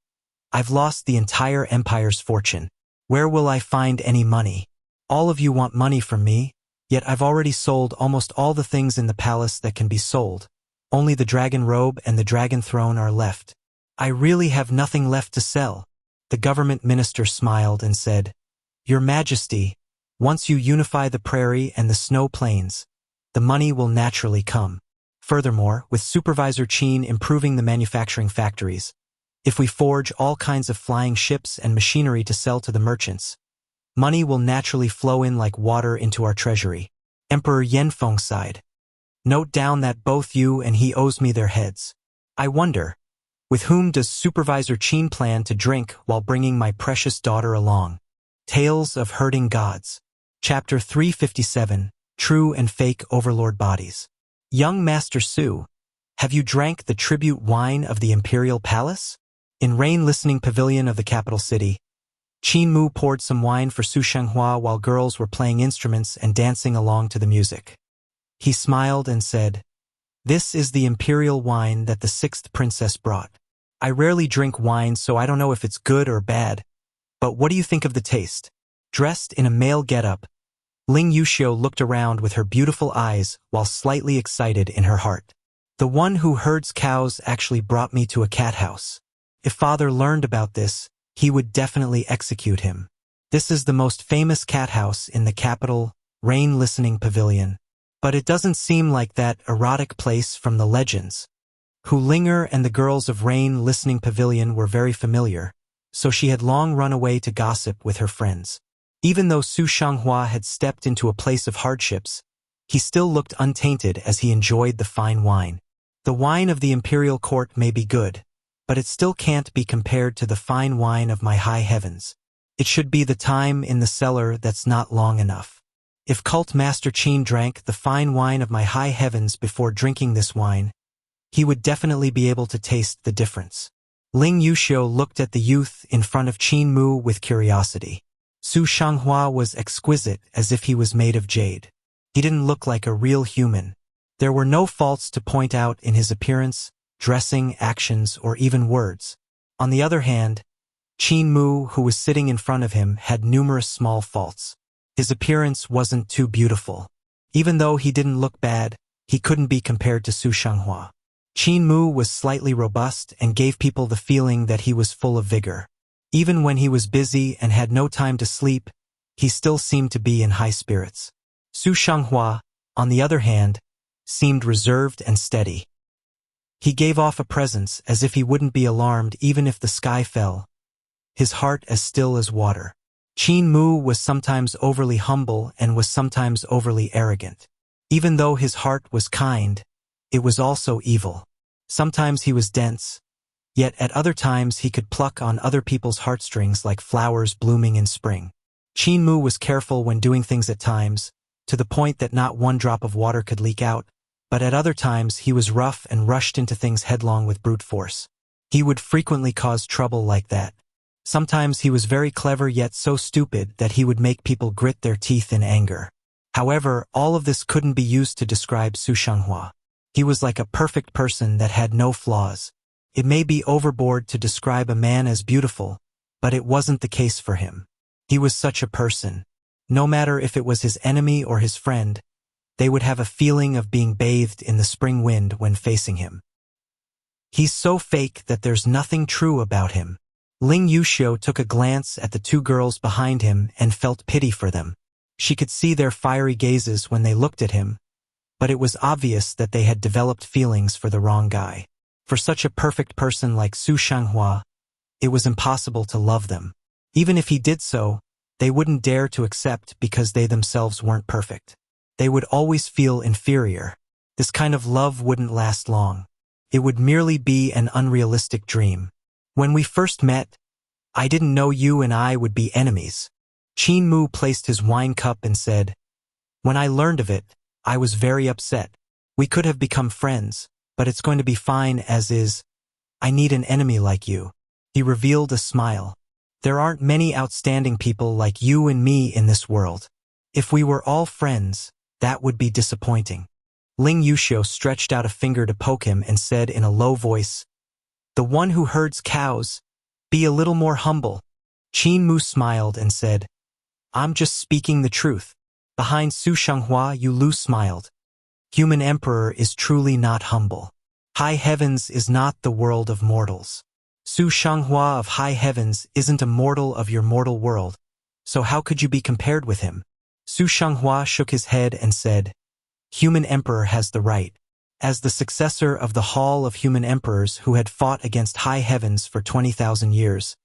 I've lost the entire empire's fortune. Where will I find any money? All of you want money from me, yet I've already sold almost all the things in the palace that can be sold. Only the dragon robe and the dragon throne are left. I really have nothing left to sell. The government minister smiled and said, Your Majesty, once you unify the prairie and the snow plains, the money will naturally come. Furthermore, with Supervisor Qin improving the manufacturing factories, if we forge all kinds of flying ships and machinery to sell to the merchants, money will naturally flow in like water into our treasury. Emperor Yanfeng sighed. Note down that both you and he owes me their heads. I wonder, with whom does Supervisor Qin plan to drink while bringing my precious daughter along? Tales of Hurting Gods. Chapter 357, True and Fake Overlord Bodies. Young Master Su, have you drank the tribute wine of the Imperial Palace? In Rain Listening Pavilion of the capital city, Qin Mu poured some wine for Su Xianxia while girls were playing instruments and dancing along to the music. He smiled and said, This is the imperial wine that the sixth princess brought. I rarely drink wine, so I don't know if it's good or bad, but what do you think of the taste? Dressed in a male getup, Ling Yuxiu looked around with her beautiful eyes while slightly excited in her heart. The one who herds cows actually brought me to a cat house. If father learned about this, he would definitely execute him. This is the most famous cat house in the capital, Rain Listening Pavilion. But it doesn't seem like that erotic place from the legends. Hu Linger and the girls of Rain Listening Pavilion were very familiar, so she had long run away to gossip with her friends. Even though Su Xianxia had stepped into a place of hardships, he still looked untainted as he enjoyed the fine wine. The wine of the imperial court may be good, but it still can't be compared to the fine wine of my high heavens. It should be the time in the cellar that's not long enough. If Cult Master Qin drank the fine wine of my high heavens before drinking this wine, he would definitely be able to taste the difference. Ling Yuxiu looked at the youth in front of Qin Mu with curiosity. Su Xianxia was exquisite, as if he was made of jade. He didn't look like a real human. There were no faults to point out in his appearance, dressing, actions, or even words. On the other hand, Qin Mu, who was sitting in front of him, had numerous small faults. His appearance wasn't too beautiful. Even though he didn't look bad, he couldn't be compared to Su Xianxia. Qin Mu was slightly robust and gave people the feeling that he was full of vigor. Even when he was busy and had no time to sleep, he still seemed to be in high spirits. Su Xianxia, on the other hand, seemed reserved and steady. He gave off a presence as if he wouldn't be alarmed even if the sky fell, his heart as still as water. Qin Mu was sometimes overly humble and was sometimes overly arrogant. Even though his heart was kind, it was also evil. Sometimes he was dense, yet at other times he could pluck on other people's heartstrings like flowers blooming in spring. Qin Mu was careful when doing things at times, to the point that not one drop of water could leak out, but at other times he was rough and rushed into things headlong with brute force. He would frequently cause trouble like that. Sometimes he was very clever yet so stupid that he would make people grit their teeth in anger. However, all of this couldn't be used to describe Su Xianxia. He was like a perfect person that had no flaws. It may be overboard to describe a man as beautiful, but it wasn't the case for him. He was such a person. No matter if it was his enemy or his friend, they would have a feeling of being bathed in the spring wind when facing him. He's so fake that there's nothing true about him. Ling Yuxiu took a glance at the two girls behind him and felt pity for them. She could see their fiery gazes when they looked at him, but it was obvious that they had developed feelings for the wrong guy. For such a perfect person like Su Xianxia, it was impossible to love them. Even if he did so, they wouldn't dare to accept because they themselves weren't perfect. They would always feel inferior. This kind of love wouldn't last long. It would merely be an unrealistic dream. When we first met, I didn't know you and I would be enemies. Qin Mu placed his wine cup and said, "When I learned of it, I was very upset. We could have become friends, but it's going to be fine as is. I need an enemy like you." He revealed a smile. "There aren't many outstanding people like you and me in this world. If we were all friends, that would be disappointing." Ling Yuxiu stretched out a finger to poke him and said in a low voice, "The one who herds cows, be a little more humble." Qin Mu smiled and said, "I'm just speaking the truth." Behind Su Xianxia, Yu Lu smiled. "Human Emperor is truly not humble. High heavens is not the world of mortals. Su Xianxia of high heavens isn't a mortal of your mortal world, so how could you be compared with him?" Su Xianxia shook his head and said, "Human Emperor has the right. As the successor of the Hall of Human Emperors who had fought against high heavens for 20,000 years,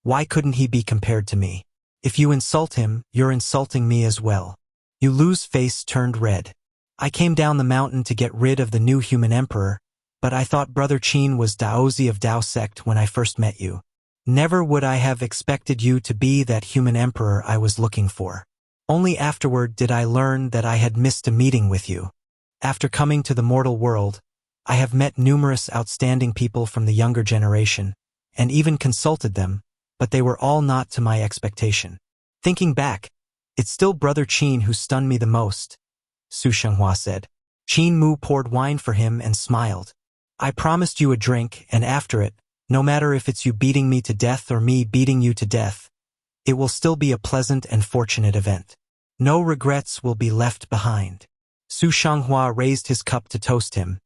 why couldn't he be compared to me? If you insult him, you're insulting me as well." Yu Lu's face turned red. "I came down the mountain to get rid of the new Human Emperor, but I thought Brother Qin was Daozi of Dao sect when I first met you. Never would I have expected you to be that Human Emperor I was looking for. Only afterward did I learn that I had missed a meeting with you. After coming to the mortal world, I have met numerous outstanding people from the younger generation, and even consulted them, but they were all not to my expectation. Thinking back, it's still Brother Qin who stunned me the most," Su Xianxia said. Qin Mu poured wine for him and smiled. "I promised you a drink, and after it, no matter if it's you beating me to death or me beating you to death, it will still be a pleasant and fortunate event. No regrets will be left behind." Su Xianxia raised his cup to toast him,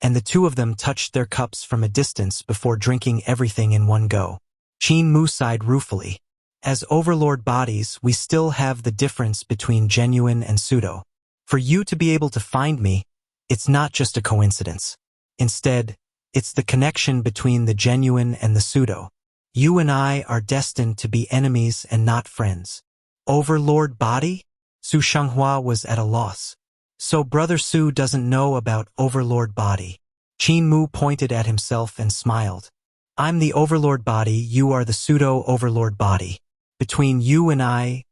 and the two of them touched their cups from a distance before drinking everything in one go. Qin Mu sighed ruefully. "As overlord bodies, we still have the difference between genuine and pseudo. For you to be able to find me, it's not just a coincidence. Instead, it's the connection between the genuine and the pseudo. You and I are destined to be enemies and not friends." "Overlord body?" Su Xianxia was at a loss. "So Brother Su doesn't know about Overlord body." Qin Mu pointed at himself and smiled. I'm the overlord body, you are the pseudo-overlord body. Between you and I,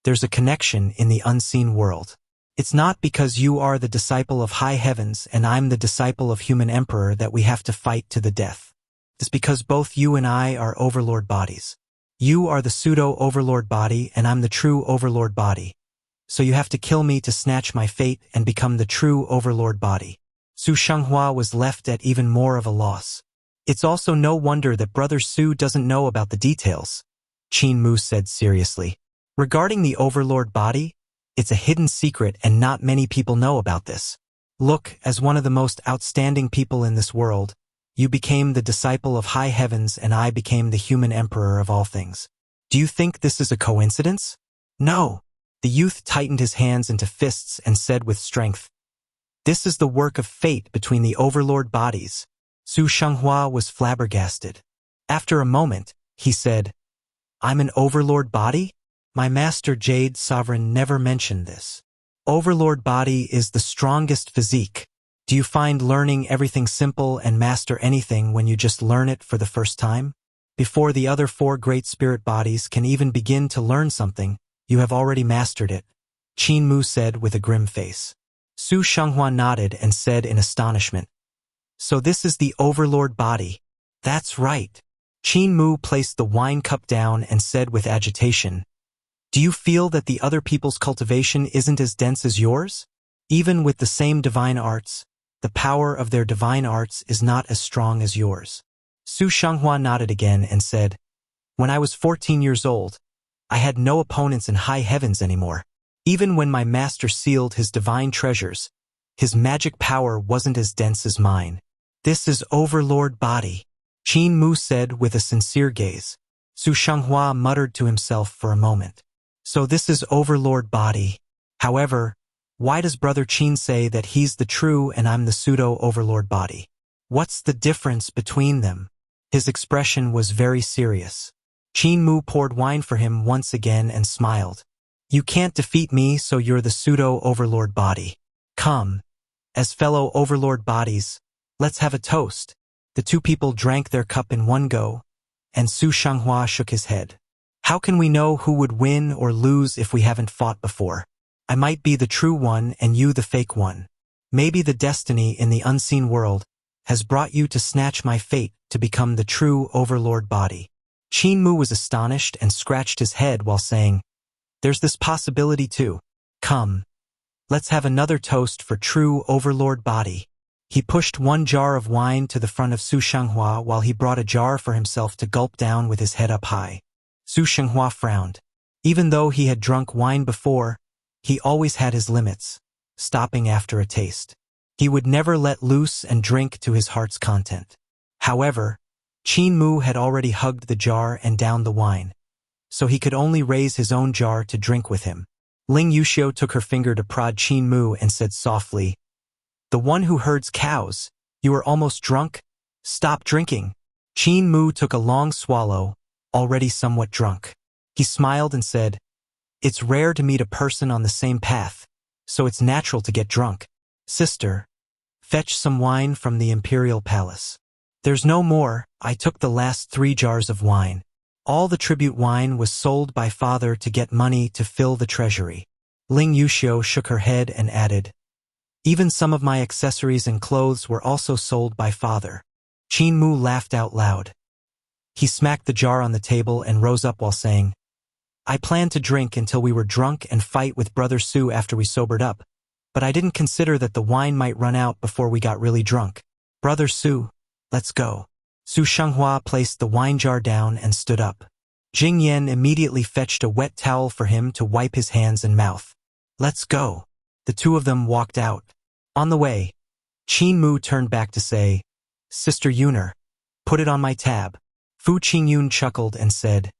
there's a connection in the unseen world. It's not because you are the disciple of high heavens and I'm the disciple of human emperor that we have to fight to the death. It's because both you and I are overlord bodies. You are the pseudo-overlord body and I'm the true overlord body. So you have to kill me to snatch my fate and become the true overlord body. Su Xianxia was left at even more of a loss. It's also no wonder that Brother Su doesn't know about the details, Qin Mu said seriously. Regarding the overlord body, it's a hidden secret and not many people know about this. Look, as one of the most outstanding people in this world, you became the disciple of high heavens and I became the human emperor of all things. Do you think this is a coincidence? No. The youth tightened his hands into fists and said with strength, "This is the work of fate between the overlord bodies." Su Xianxia was flabbergasted. After a moment, he said, "I'm an overlord body? My master Jade Sovereign never mentioned this. Overlord body is the strongest physique. Do you find learning everything simple and master anything when you just learn it for the first time? Before the other 4 great spirit bodies can even begin to learn something, you have already mastered it," Qin Mu said with a grim face. Su Xianxia nodded and said in astonishment, "So this is the overlord body." "That's right." Qin Mu placed the wine cup down and said with agitation, "Do you feel that the other people's cultivation isn't as dense as yours? Even with the same divine arts, the power of their divine arts is not as strong as yours." Su Xianxia nodded again and said, "When I was 14 years old, I had no opponents in high heavens anymore. Even when my master sealed his divine treasures, his magic power wasn't as dense as mine. This is overlord body," Qin Mu said with a sincere gaze. Su Xianxia muttered to himself for a moment. "So this is overlord body. However, why does Brother Qin say that he's the true and I'm the pseudo-overlord body? What's the difference between them?" His expression was very serious. Qin Mu poured wine for him once again and smiled. "You can't defeat me, so you're the pseudo-overlord body. Come, as fellow overlord bodies, let's have a toast." The 2 people drank their cup in one go, and Su Xianxia shook his head. "How can we know who would win or lose if we haven't fought before? I might be the true one and you the fake one. Maybe the destiny in the unseen world has brought you to snatch my fate to become the true overlord body." Qin Mu was astonished and scratched his head while saying, "There's this possibility too. Come, let's have another toast for true overlord body." He pushed 1 jar of wine to the front of Su Xianxia while he brought a jar for himself to gulp down with his head up high. Su Xianxia frowned. Even though he had drunk wine before, he always had his limits, stopping after a taste. He would never let loose and drink to his heart's content. However, Qin Mu had already hugged the jar and downed the wine, so he could only raise his own jar to drink with him. Ling Yuxiu took her finger to prod Qin Mu and said softly, "The one who herds cows, you are almost drunk? Stop drinking." Qin Mu took a long swallow, already somewhat drunk. He smiled and said, "It's rare to meet a person on the same path, so it's natural to get drunk. Sister, fetch some wine from the imperial palace." "There's no more, I took the last 3 jars of wine. All the tribute wine was sold by father to get money to fill the treasury." Ling Yuxiu shook her head and added, "Even some of my accessories and clothes were also sold by father." Qin Mu laughed out loud. He smacked the jar on the table and rose up while saying, "I planned to drink until we were drunk and fight with Brother Su after we sobered up, but I didn't consider that the wine might run out before we got really drunk. Brother Su, let's go." Su Xianxia placed the wine jar down and stood up. Jing Yan immediately fetched a wet towel for him to wipe his hands and mouth. "Let's go." The 2 of them walked out. On the way, Qin Mu turned back to say, "Sister Yuner, put it on my tab." Fu Qingyun chuckled and said,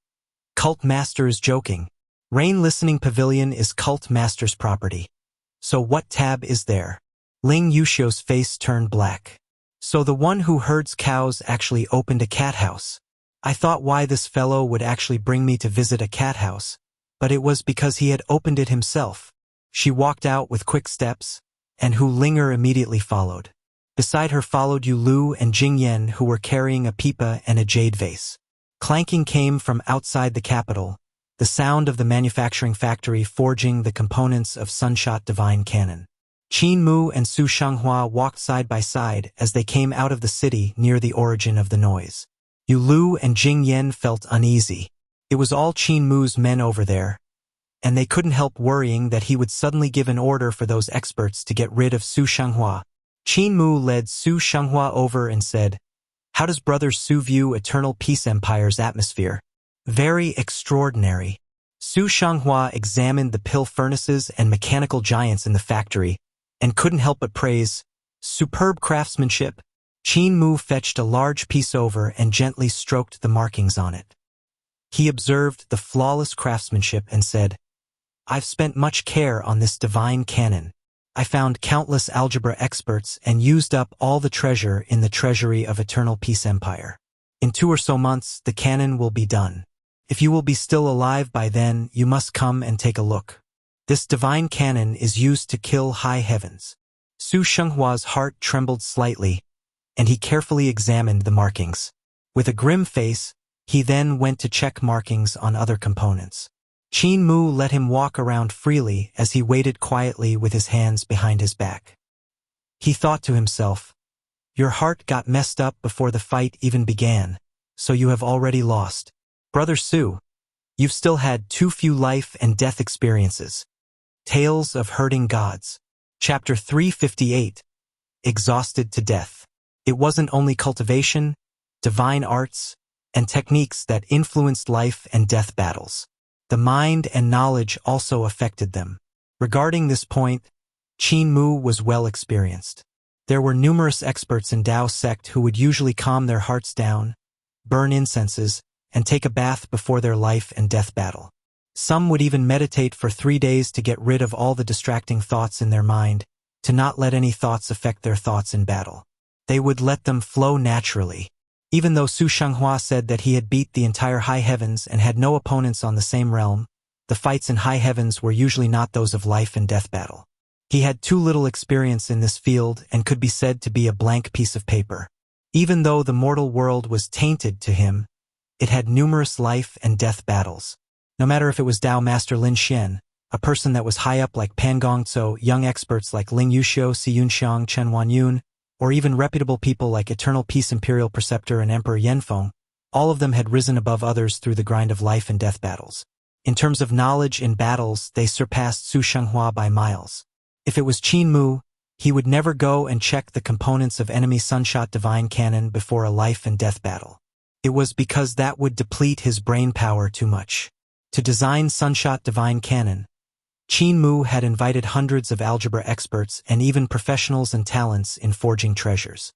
"Cult Master is joking. Rain Listening Pavilion is Cult Master's property. So what tab is there?" Ling Yuxiu's face turned black. "So the one who herds cows actually opened a cat house. I thought why this fellow would actually bring me to visit a cat house, but it was because he had opened it himself." She walked out with quick steps, and Hu Linger immediately followed. Beside her followed Yu Lu and Jing Yen, who were carrying a pipa and a jade vase. Clanking came from outside the capital, the sound of the manufacturing factory forging the components of Sunshot Divine Cannon. Qin Mu and Su Xianxia walked side by side as they came out of the city near the origin of the noise. Yu Lu and Jing Yen felt uneasy. It was all Qin Mu's men over there, and they couldn't help worrying that he would suddenly give an order for those experts to get rid of Su Xianxia. Qin Mu led Su Xianxia over and said, "How does Brother Su view Eternal Peace Empire's atmosphere?" "Very extraordinary." Su Xianxia examined the pill furnaces and mechanical giants in the factory, and couldn't help but praise, "Superb craftsmanship." Qin Mu fetched a large piece over and gently stroked the markings on it. He observed the flawless craftsmanship and said, "I've spent much care on this divine cannon. I found countless algebra experts and used up all the treasure in the treasury of Eternal Peace Empire. In 2 or so months, the cannon will be done. If you will be still alive by then, you must come and take a look. This divine cannon is used to kill high heavens." Su Xianghua's heart trembled slightly, and he carefully examined the markings. With a grim face, he then went to check markings on other components. Qin Mu let him walk around freely as he waited quietly with his hands behind his back. He thought to himself, "Your heart got messed up before the fight even began, so you have already lost. Brother Su, you've still had too few life and death experiences." Tales of Hurting Gods. Chapter 358. Exhausted to Death. It wasn't only cultivation, divine arts, and techniques that influenced life and death battles. The mind and knowledge also affected them. Regarding this point, Qin Mu was well experienced. There were numerous experts in Tao sect who would usually calm their hearts down, burn incenses, and take a bath before their life and death battle. Some would even meditate for 3 days to get rid of all the distracting thoughts in their mind, to not let any thoughts affect their thoughts in battle. They would let them flow naturally. Even though Su Xianxia said that he had beat the entire high heavens and had no opponents on the same realm, the fights in high heavens were usually not those of life and death battle. He had too little experience in this field and could be said to be a blank piece of paper. Even though the mortal world was tainted to him, it had numerous life and death battles. No matter if it was Tao Master Lin Xian, a person that was high up like Pan Gongzhou, young experts like Ling Yuxiu, Si Yunxiang, Chen Wanyun, or even reputable people like Eternal Peace Imperial Preceptor and Emperor Yanfeng, all of them had risen above others through the grind of life and death battles. In terms of knowledge in battles, they surpassed Su Xianxia by miles. If it was Qin Mu, he would never go and check the components of enemy Sunshot Divine Cannon before a life and death battle. It was because that would deplete his brain power too much. To design Sunshot Divine Cannon, Qin Mu had invited hundreds of algebra experts and even professionals and talents in forging treasures.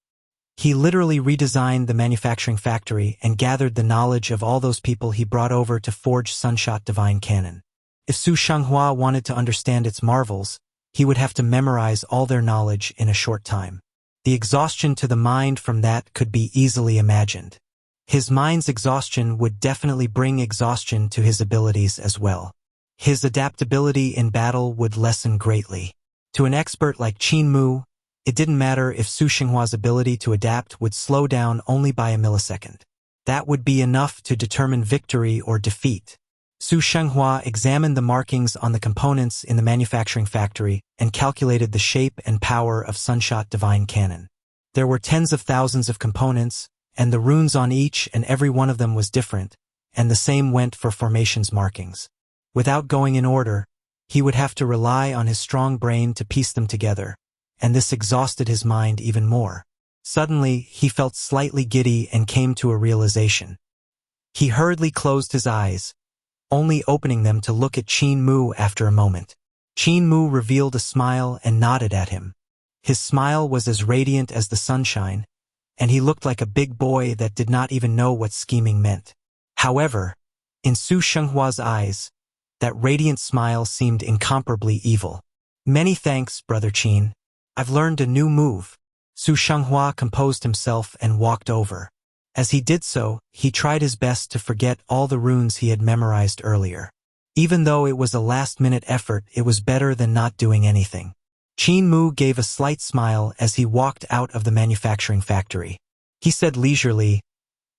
He literally redesigned the manufacturing factory and gathered the knowledge of all those people he brought over to forge Sunshot Divine Cannon. If Su Xianxia wanted to understand its marvels, he would have to memorize all their knowledge in a short time. The exhaustion to the mind from that could be easily imagined. His mind's exhaustion would definitely bring exhaustion to his abilities as well. His adaptability in battle would lessen greatly. To an expert like Qin Mu, it didn't matter if Su Xianghua's ability to adapt would slow down only by a millisecond. That would be enough to determine victory or defeat. Su Xianxia examined the markings on the components in the manufacturing factory and calculated the shape and power of Sunshot Divine Cannon. There were tens of thousands of components, and the runes on each and every one of them was different, and the same went for formations markings. Without going in order, he would have to rely on his strong brain to piece them together, and this exhausted his mind even more. Suddenly, he felt slightly giddy and came to a realization. He hurriedly closed his eyes, only opening them to look at Qin Mu after a moment. Qin Mu revealed a smile and nodded at him. His smile was as radiant as the sunshine, and he looked like a big boy that did not even know what scheming meant. However, in Su Xianghua's eyes, that radiant smile seemed incomparably evil. "Many thanks, Brother Qin. I've learned a new move." Su Xianxia composed himself and walked over. As he did so, he tried his best to forget all the runes he had memorized earlier. Even though it was a last-minute effort, it was better than not doing anything. Qin Mu gave a slight smile as he walked out of the manufacturing factory. He said leisurely,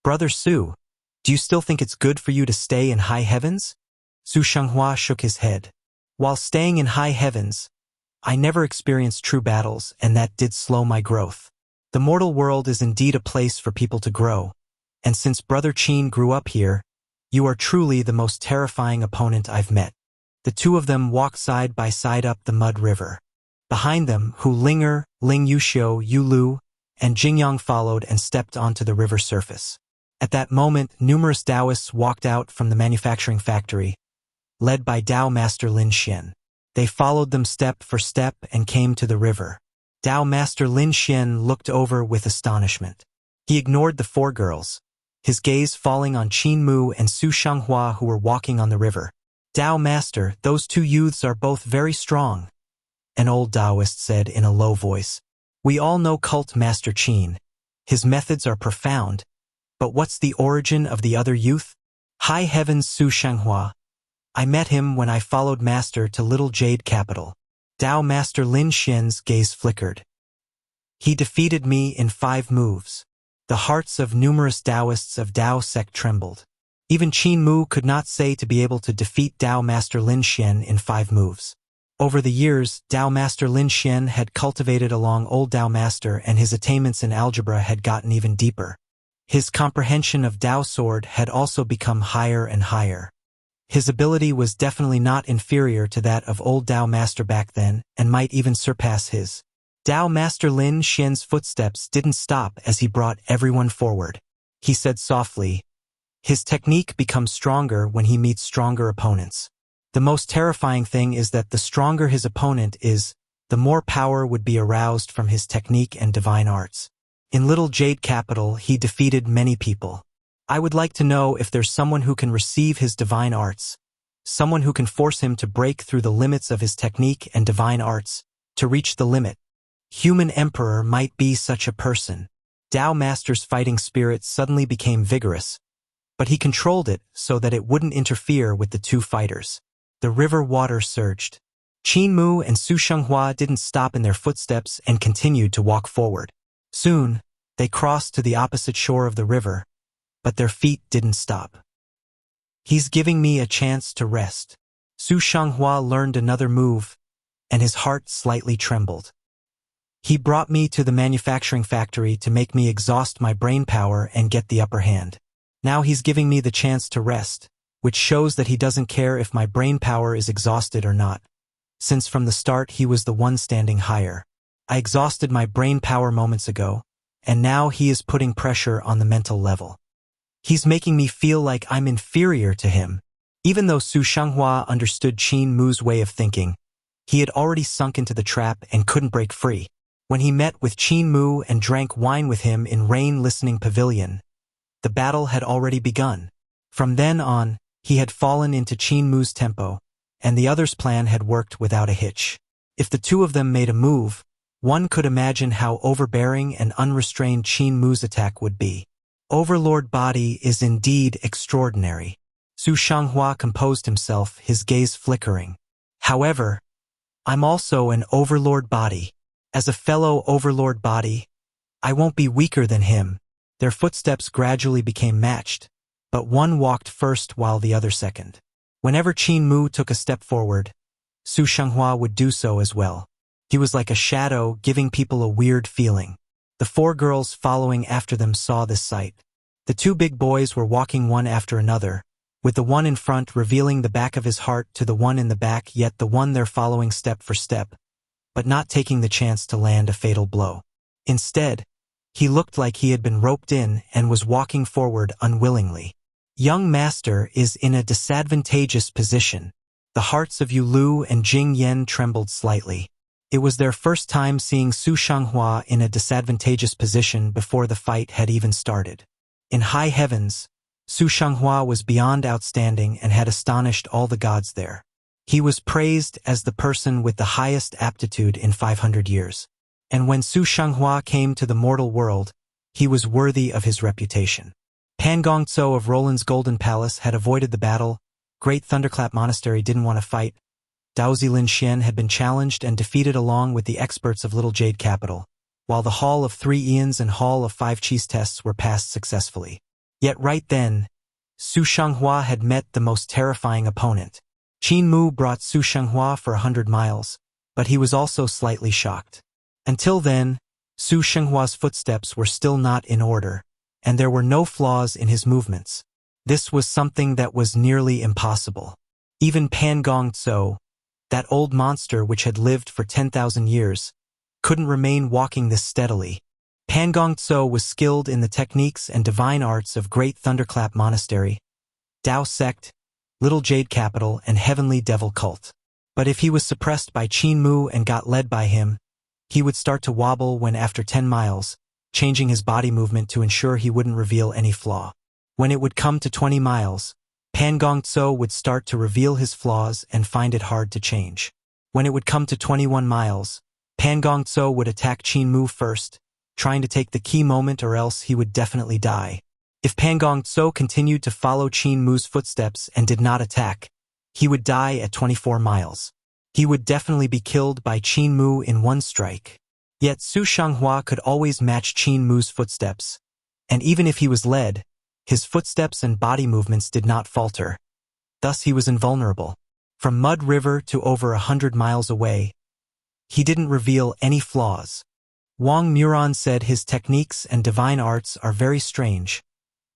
"Brother Su, do you still think it's good for you to stay in high heavens?" Su Xianxia shook his head. "While staying in high heavens, I never experienced true battles, and that did slow my growth. The mortal world is indeed a place for people to grow, and since Brother Qin grew up here, you are truly the most terrifying opponent I've met." The two of them walked side by side up the mud river. Behind them, Hu Linger, Ling Yuxiu, Yu Lu, and Jingyang followed and stepped onto the river surface. At that moment, numerous Taoists walked out from the manufacturing factory, led by Tao Master Lin Xian. They followed them step for step and came to the river. Tao Master Lin Xian looked over with astonishment. He ignored the four girls, his gaze falling on Qin Mu and Su Xianxia who were walking on the river. "Tao Master, those two youths are both very strong," an old Taoist said in a low voice. "We all know Cult Master Qin. His methods are profound, but what's the origin of the other youth?" "High heavens, Su Xianxia. I met him when I followed Master to Little Jade Capital." Tao Master Lin Xian's gaze flickered. "He defeated me in 5 moves. The hearts of numerous Taoists of Tao sect trembled. Even Qin Mu could not say to be able to defeat Tao Master Lin Xian in 5 moves. Over the years, Tao Master Lin Xian had cultivated along old Tao Master, and his attainments in algebra had gotten even deeper. His comprehension of Tao sword had also become higher and higher. His ability was definitely not inferior to that of old Tao Master back then, and might even surpass his. Tao Master Lin Xian's footsteps didn't stop as he brought everyone forward. He said softly, "His technique becomes stronger when he meets stronger opponents. The most terrifying thing is that the stronger his opponent is, the more power would be aroused from his technique and divine arts. In Little Jade Capital, he defeated many people. I would like to know if there's someone who can receive his divine arts, someone who can force him to break through the limits of his technique and divine arts, to reach the limit. Human Emperor might be such a person." Tao Master's fighting spirit suddenly became vigorous, but he controlled it so that it wouldn't interfere with the two fighters. The river water surged. Qin Mu and Su Xianxia didn't stop in their footsteps and continued to walk forward. Soon, they crossed to the opposite shore of the river, but their feet didn't stop. "He's giving me a chance to rest." Su Xianxia learned another move, and his heart slightly trembled. "He brought me to the manufacturing factory to make me exhaust my brain power and get the upper hand. Now he's giving me the chance to rest, which shows that he doesn't care if my brain power is exhausted or not, since from the start he was the one standing higher. I exhausted my brain power moments ago, and now he is putting pressure on the mental level. He's making me feel like I'm inferior to him." Even though Su Xianxia understood Qin Mu's way of thinking, he had already sunk into the trap and couldn't break free. When he met with Qin Mu and drank wine with him in Rain Listening Pavilion, the battle had already begun. From then on, he had fallen into Qin Mu's tempo, and the other's plan had worked without a hitch. If the two of them made a move, one could imagine how overbearing and unrestrained Qin Mu's attack would be. Overlord body is indeed extraordinary. Su Xianxia composed himself, his gaze flickering. "However, I'm also an overlord body. As a fellow overlord body, I won't be weaker than him." Their footsteps gradually became matched, but one walked first while the other second. Whenever Qin Mu took a step forward, Su Xianxia would do so as well. He was like a shadow, giving people a weird feeling. The 4 girls following after them saw this sight. The 2 big boys were walking one after another, with the one in front revealing the back of his heart to the one in the back, yet the one they're following step for step, but not taking the chance to land a fatal blow. Instead, he looked like he had been roped in and was walking forward unwillingly. Young Master is in a disadvantageous position. The hearts of Yu Lu and Jing Yan trembled slightly. It was their first time seeing Su Xianxia in a disadvantageous position before the fight had even started. In high heavens, Su Xianxia was beyond outstanding and had astonished all the gods there. He was praised as the person with the highest aptitude in 500 years. And when Su Xianxia came to the mortal world, he was worthy of his reputation. Pan Gongzhou of Roland's Golden Palace had avoided the battle. Great Thunderclap Monastery didn't want to fight. Dao Zilin had been challenged and defeated along with the experts of Little Jade Capital, while the Hall of 3 Eons and Hall of 5 Cheese tests were passed successfully. Yet right then, Su Xianxia had met the most terrifying opponent. Qin Mu brought Su Xianxia for 100 miles, but he was also slightly shocked. Until then, Su Xianhua's footsteps were still not in order, and there were no flaws in his movements. This was something that was nearly impossible. Even Pan Gong Tso, that old monster which had lived for 10,000 years, couldn't remain walking this steadily. Pan Gong Tso was skilled in the techniques and divine arts of Great Thunderclap Monastery, Dao Sect, Little Jade Capital, and Heavenly Devil Cult. But if he was suppressed by Qin Mu and got led by him, he would start to wobble when after 10 miles, changing his body movement to ensure he wouldn't reveal any flaw. When it would come to 20 miles, Pan Gong Tso would start to reveal his flaws and find it hard to change. When it would come to 21 miles, Pan Gong Tso would attack Qin Mu first, trying to take the key moment or else he would definitely die. If Pan Gong Tso continued to follow Qin Mu's footsteps and did not attack, he would die at 24 miles. He would definitely be killed by Qin Mu in one strike. Yet Su Xianxia could always match Qin Mu's footsteps, and even if he was led, his footsteps and body movements did not falter. Thus he was invulnerable. From Mud River to over 100 miles away, he didn't reveal any flaws. Wang Muran said his techniques and divine arts are very strange,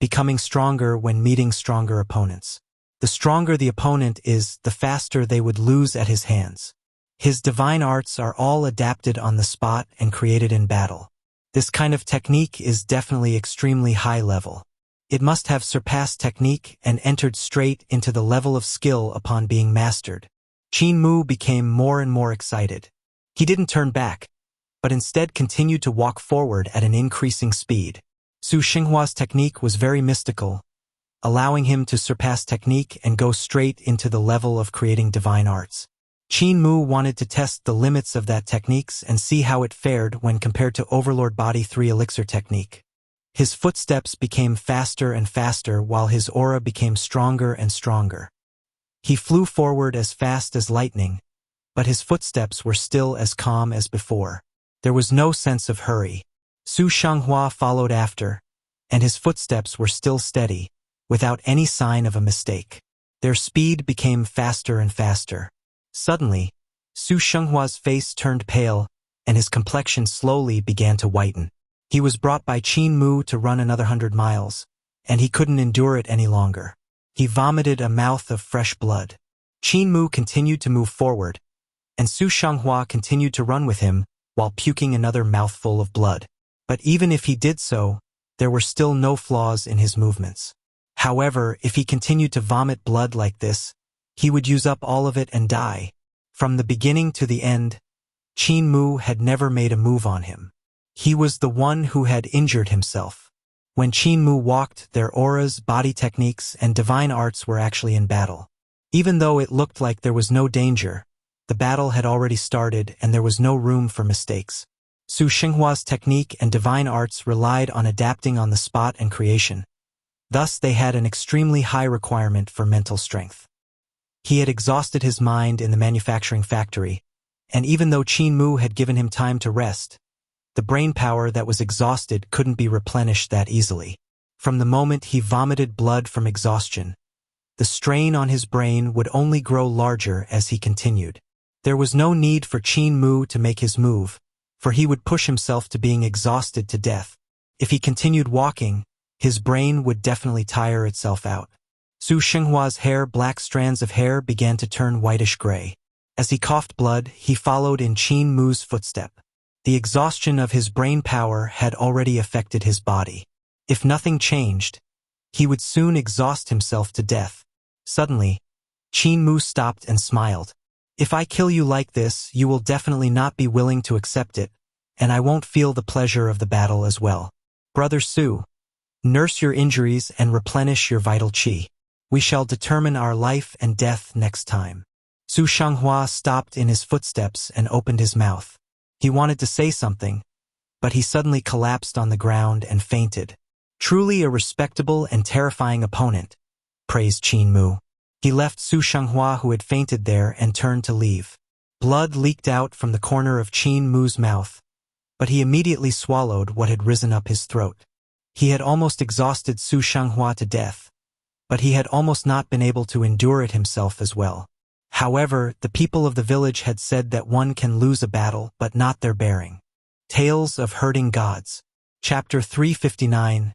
becoming stronger when meeting stronger opponents. The stronger the opponent is, the faster they would lose at his hands. His divine arts are all adapted on the spot and created in battle. This kind of technique is definitely extremely high level. It must have surpassed technique and entered straight into the level of skill upon being mastered. Qin Mu became more and more excited. He didn't turn back, but instead continued to walk forward at an increasing speed. Su Xinghua's technique was very mystical, allowing him to surpass technique and go straight into the level of creating divine arts. Qin Mu wanted to test the limits of that techniques and see how it fared when compared to Overlord Body 3 Elixir technique. His footsteps became faster and faster while his aura became stronger and stronger. He flew forward as fast as lightning, but his footsteps were still as calm as before. There was no sense of hurry. Su Xianxia followed after, and his footsteps were still steady, without any sign of a mistake. Their speed became faster and faster. Suddenly, Su Xianxua's face turned pale, and his complexion slowly began to whiten. He was brought by Qin Mu to run another 100 miles, and he couldn't endure it any longer. He vomited a mouth of fresh blood. Qin Mu continued to move forward, and Su Xianxia continued to run with him while puking another mouthful of blood. But even if he did so, there were still no flaws in his movements. However, if he continued to vomit blood like this, he would use up all of it and die. From the beginning to the end, Qin Mu had never made a move on him. He was the one who had injured himself. When Qin Mu walked, their auras, body techniques, and divine arts were actually in battle. Even though it looked like there was no danger, the battle had already started and there was no room for mistakes. Su Xinghua's technique and divine arts relied on adapting on the spot and creation. Thus, they had an extremely high requirement for mental strength. He had exhausted his mind in the manufacturing factory, and even though Qin Mu had given him time to rest, the brain power that was exhausted couldn't be replenished that easily. From the moment he vomited blood from exhaustion, the strain on his brain would only grow larger as he continued. There was no need for Qin Mu to make his move, for he would push himself to being exhausted to death. If he continued walking, his brain would definitely tire itself out. Su Xinghua's hair, black strands of hair, began to turn whitish-gray. As he coughed blood, he followed in Qin Mu's footstep. The exhaustion of his brain power had already affected his body. If nothing changed, he would soon exhaust himself to death. Suddenly, Qin Mu stopped and smiled. If I kill you like this, you will definitely not be willing to accept it, and I won't feel the pleasure of the battle as well. Brother Su, nurse your injuries and replenish your vital qi. We shall determine our life and death next time. Su Xianxia stopped in his footsteps and opened his mouth. He wanted to say something, but he suddenly collapsed on the ground and fainted. Truly a respectable and terrifying opponent, praised Qin Mu. He left Su Xianxia, who had fainted there, and turned to leave. Blood leaked out from the corner of Qin Mu's mouth, but he immediately swallowed what had risen up his throat. He had almost exhausted Su Xianxia to death, but he had almost not been able to endure it himself as well. However, the people of the village had said that one can lose a battle but not their bearing. Tales of Hurting Gods. Chapter 359.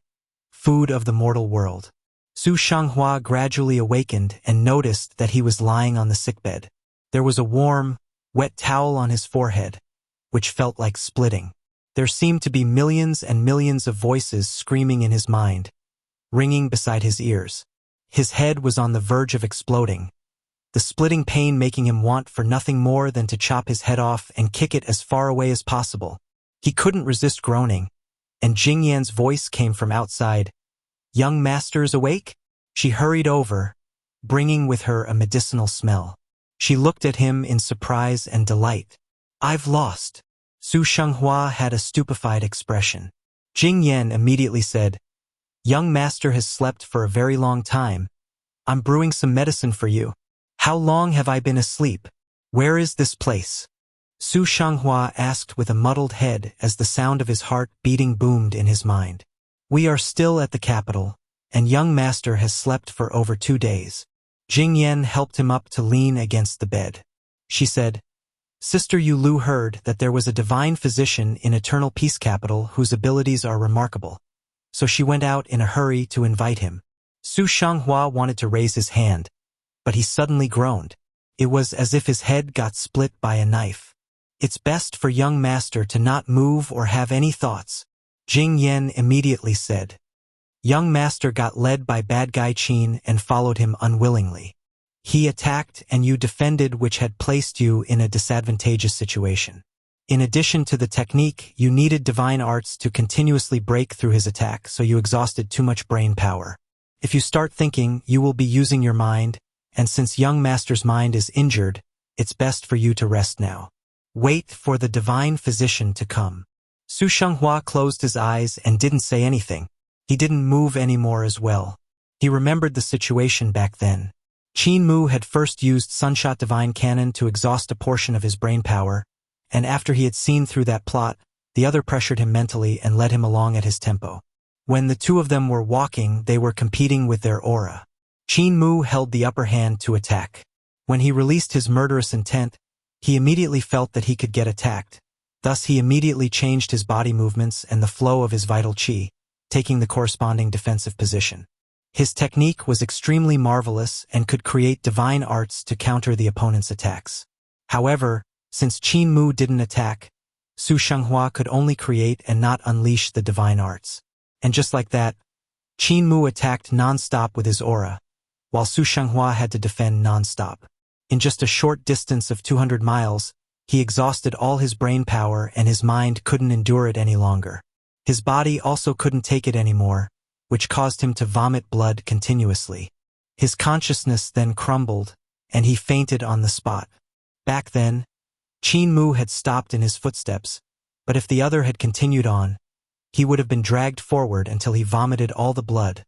Food of the Mortal World. Su Xianxia gradually awakened and noticed that he was lying on the sickbed. There was a warm, wet towel on his forehead, which felt like splitting. There seemed to be millions and millions of voices screaming in his mind, ringing beside his ears. His head was on the verge of exploding, the splitting pain making him want for nothing more than to chop his head off and kick it as far away as possible. He couldn't resist groaning, and Jing Yan's voice came from outside. "Young masters awake?" She hurried over, bringing with her a medicinal smell. She looked at him in surprise and delight. "I've lost." Su Xianxia had a stupefied expression. Jing Yan immediately said, "Young master has slept for a very long time. I'm brewing some medicine for you." "How long have I been asleep? Where is this place?" Su Xianxia asked with a muddled head as the sound of his heart beating boomed in his mind. "We are still at the capital, and young master has slept for over 2 days." Jing Yan helped him up to lean against the bed. She said, "Sister Yu Lu heard that there was a divine physician in Eternal Peace Capital whose abilities are remarkable, so she went out in a hurry to invite him." Su Xianxia wanted to raise his hand, but he suddenly groaned. It was as if his head got split by a knife. "It's best for young master to not move or have any thoughts," Jing Yan immediately said. "Young master got led by bad guy Qin and followed him unwillingly. He attacked and you defended, which had placed you in a disadvantageous situation. In addition to the technique, you needed divine arts to continuously break through his attack, so you exhausted too much brain power. If you start thinking, you will be using your mind, and since young master's mind is injured, it's best for you to rest now. Wait for the divine physician to come." Su Xianxia closed his eyes and didn't say anything. He didn't move anymore as well. He remembered the situation back then. Qin Mu had first used Sunshot Divine Cannon to exhaust a portion of his brain power, and after he had seen through that plot, the other pressured him mentally and led him along at his tempo. When the two of them were walking, they were competing with their aura. Qin Mu held the upper hand to attack. When he released his murderous intent, he immediately felt that he could get attacked. Thus he immediately changed his body movements and the flow of his vital qi, taking the corresponding defensive position. His technique was extremely marvelous and could create divine arts to counter the opponent's attacks. However, since Qin Mu didn't attack, Su Xianxia could only create and not unleash the divine arts. And just like that, Qin Mu attacked non-stop with his aura, while Su Xianxia had to defend non-stop. In just a short distance of 200 miles, he exhausted all his brain power and his mind couldn't endure it any longer. His body also couldn't take it anymore, which caused him to vomit blood continuously. His consciousness then crumbled, and he fainted on the spot. Back then, Qin Mu had stopped in his footsteps, but if the other had continued on, he would have been dragged forward until he vomited all the blood,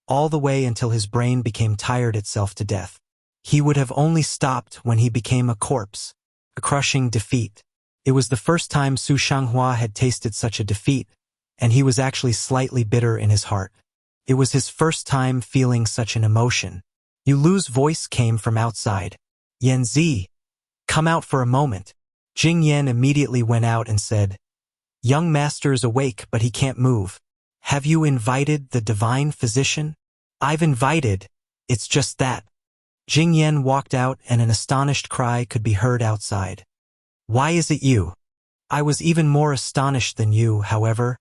all the way until his brain became tired itself to death. He would have only stopped when he became a corpse, a crushing defeat. It was the first time Su Xianxia had tasted such a defeat, and he was actually slightly bitter in his heart. It was his first time feeling such an emotion. Yu Lu's voice came from outside. "Yanzi, come out for a moment." Jing Yan immediately went out and said, "Young master is awake, but he can't move. Have you invited the divine physician?" "I've invited. It's just that." Jing Yan walked out and an astonished cry could be heard outside. "Why is it you?" I was even more astonished than you, however.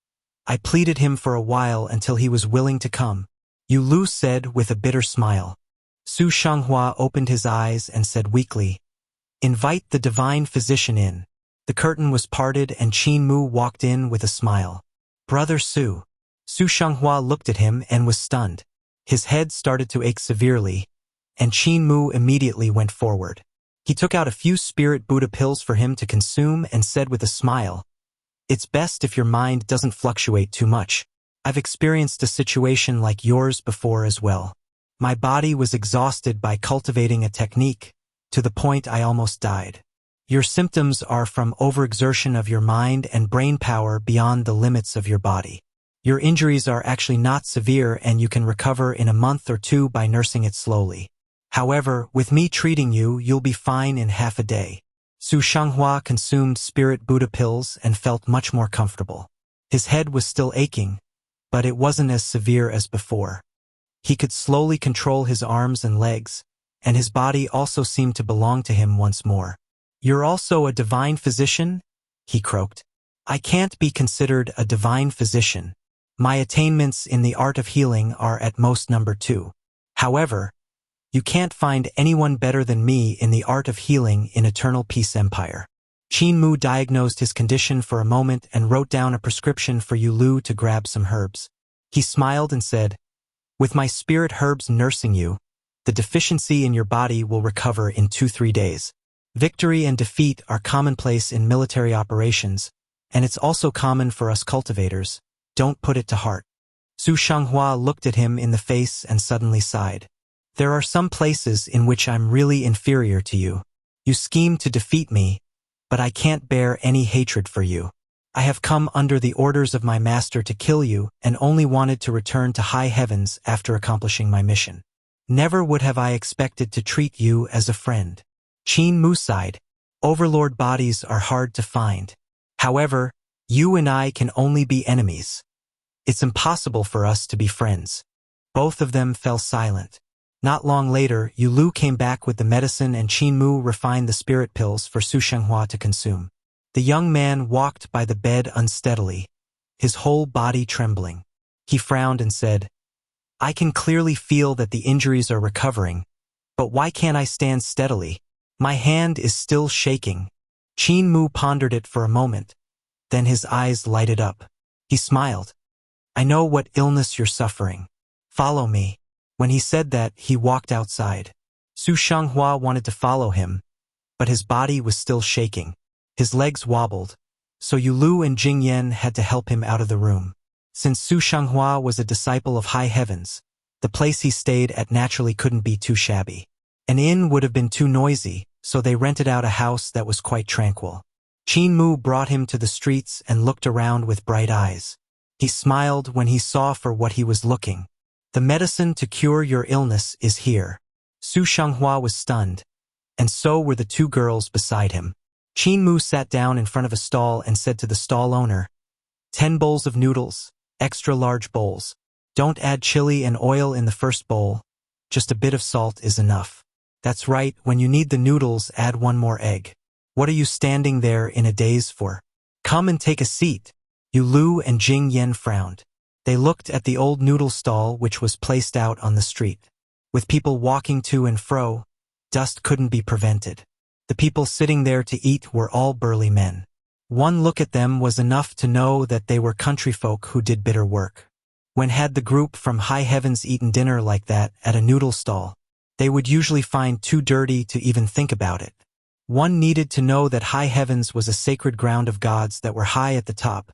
I pleaded him for a while until he was willing to come, Yu Lu said with a bitter smile. Su Xianxia opened his eyes and said weakly, "Invite the divine physician in." The curtain was parted and Qin Mu walked in with a smile. "Brother Su." Su Xianxia looked at him and was stunned. His head started to ache severely, and Qin Mu immediately went forward. He took out a few spirit Buddha pills for him to consume and said with a smile, "It's best if your mind doesn't fluctuate too much. I've experienced a situation like yours before as well." My body was exhausted by cultivating a technique, to the point I almost died. Your symptoms are from overexertion of your mind and brain power beyond the limits of your body. Your injuries are actually not severe and you can recover in a month or two by nursing it slowly. However, with me treating you, you'll be fine in half a day. Su Xianxia consumed spirit Buddha pills and felt much more comfortable. His head was still aching, but it wasn't as severe as before. He could slowly control his arms and legs, and his body also seemed to belong to him once more. "You're also a divine physician?" he croaked. "I can't be considered a divine physician. My attainments in the art of healing are at most number 2. However, you can't find anyone better than me in the art of healing in Eternal Peace Empire." Qin Mu diagnosed his condition for a moment and wrote down a prescription for Yu Lu to grab some herbs. He smiled and said, "With my spirit herbs nursing you, the deficiency in your body will recover in 2-3 days. Victory and defeat are commonplace in military operations, and it's also common for us cultivators. Don't put it to heart." Su Xianxia looked at him in the face and suddenly sighed. "There are some places in which I'm really inferior to you. You scheme to defeat me, but I can't bear any hatred for you. I have come under the orders of my master to kill you and only wanted to return to high heavens after accomplishing my mission. Never would have I expected to treat you as a friend." Qin Mu sighed. "Overlord bodies are hard to find. However, you and I can only be enemies. It's impossible for us to be friends." Both of them fell silent. Not long later, Yu Lu came back with the medicine and Qin Mu refined the spirit pills for Su Xianxia to consume. The young man walked by the bed unsteadily, his whole body trembling. He frowned and said, "I can clearly feel that the injuries are recovering, but why can't I stand steadily? My hand is still shaking." Qin Mu pondered it for a moment, then his eyes lighted up. He smiled. "I know what illness you're suffering. Follow me." When he said that, he walked outside. Su Xianxia wanted to follow him, but his body was still shaking. His legs wobbled, so Yu Lu and Jing Yan had to help him out of the room. Since Su Xianxia was a disciple of high heavens, the place he stayed at naturally couldn't be too shabby. An inn would have been too noisy, so they rented out a house that was quite tranquil. Qin Mu brought him to the streets and looked around with bright eyes. He smiled when he saw for what he was looking. "The medicine to cure your illness is here." Su Xianxia was stunned, and so were the 2 girls beside him. Qin Mu sat down in front of a stall and said to the stall owner, 10 bowls of noodles, extra large bowls. Don't add chili and oil in the first bowl, just a bit of salt is enough. That's right, when you need the noodles, add 1 more egg. What are you standing there in a daze for? Come and take a seat." Yu Lu and Jing Yan frowned. They looked at the old noodle stall which was placed out on the street. With people walking to and fro, dust couldn't be prevented. The people sitting there to eat were all burly men. One look at them was enough to know that they were country folk who did bitter work. When had the group from high heavens eaten dinner like that at a noodle stall? They would usually find too dirty to even think about it. One needed to know that high heavens was a sacred ground of gods that were high at the top,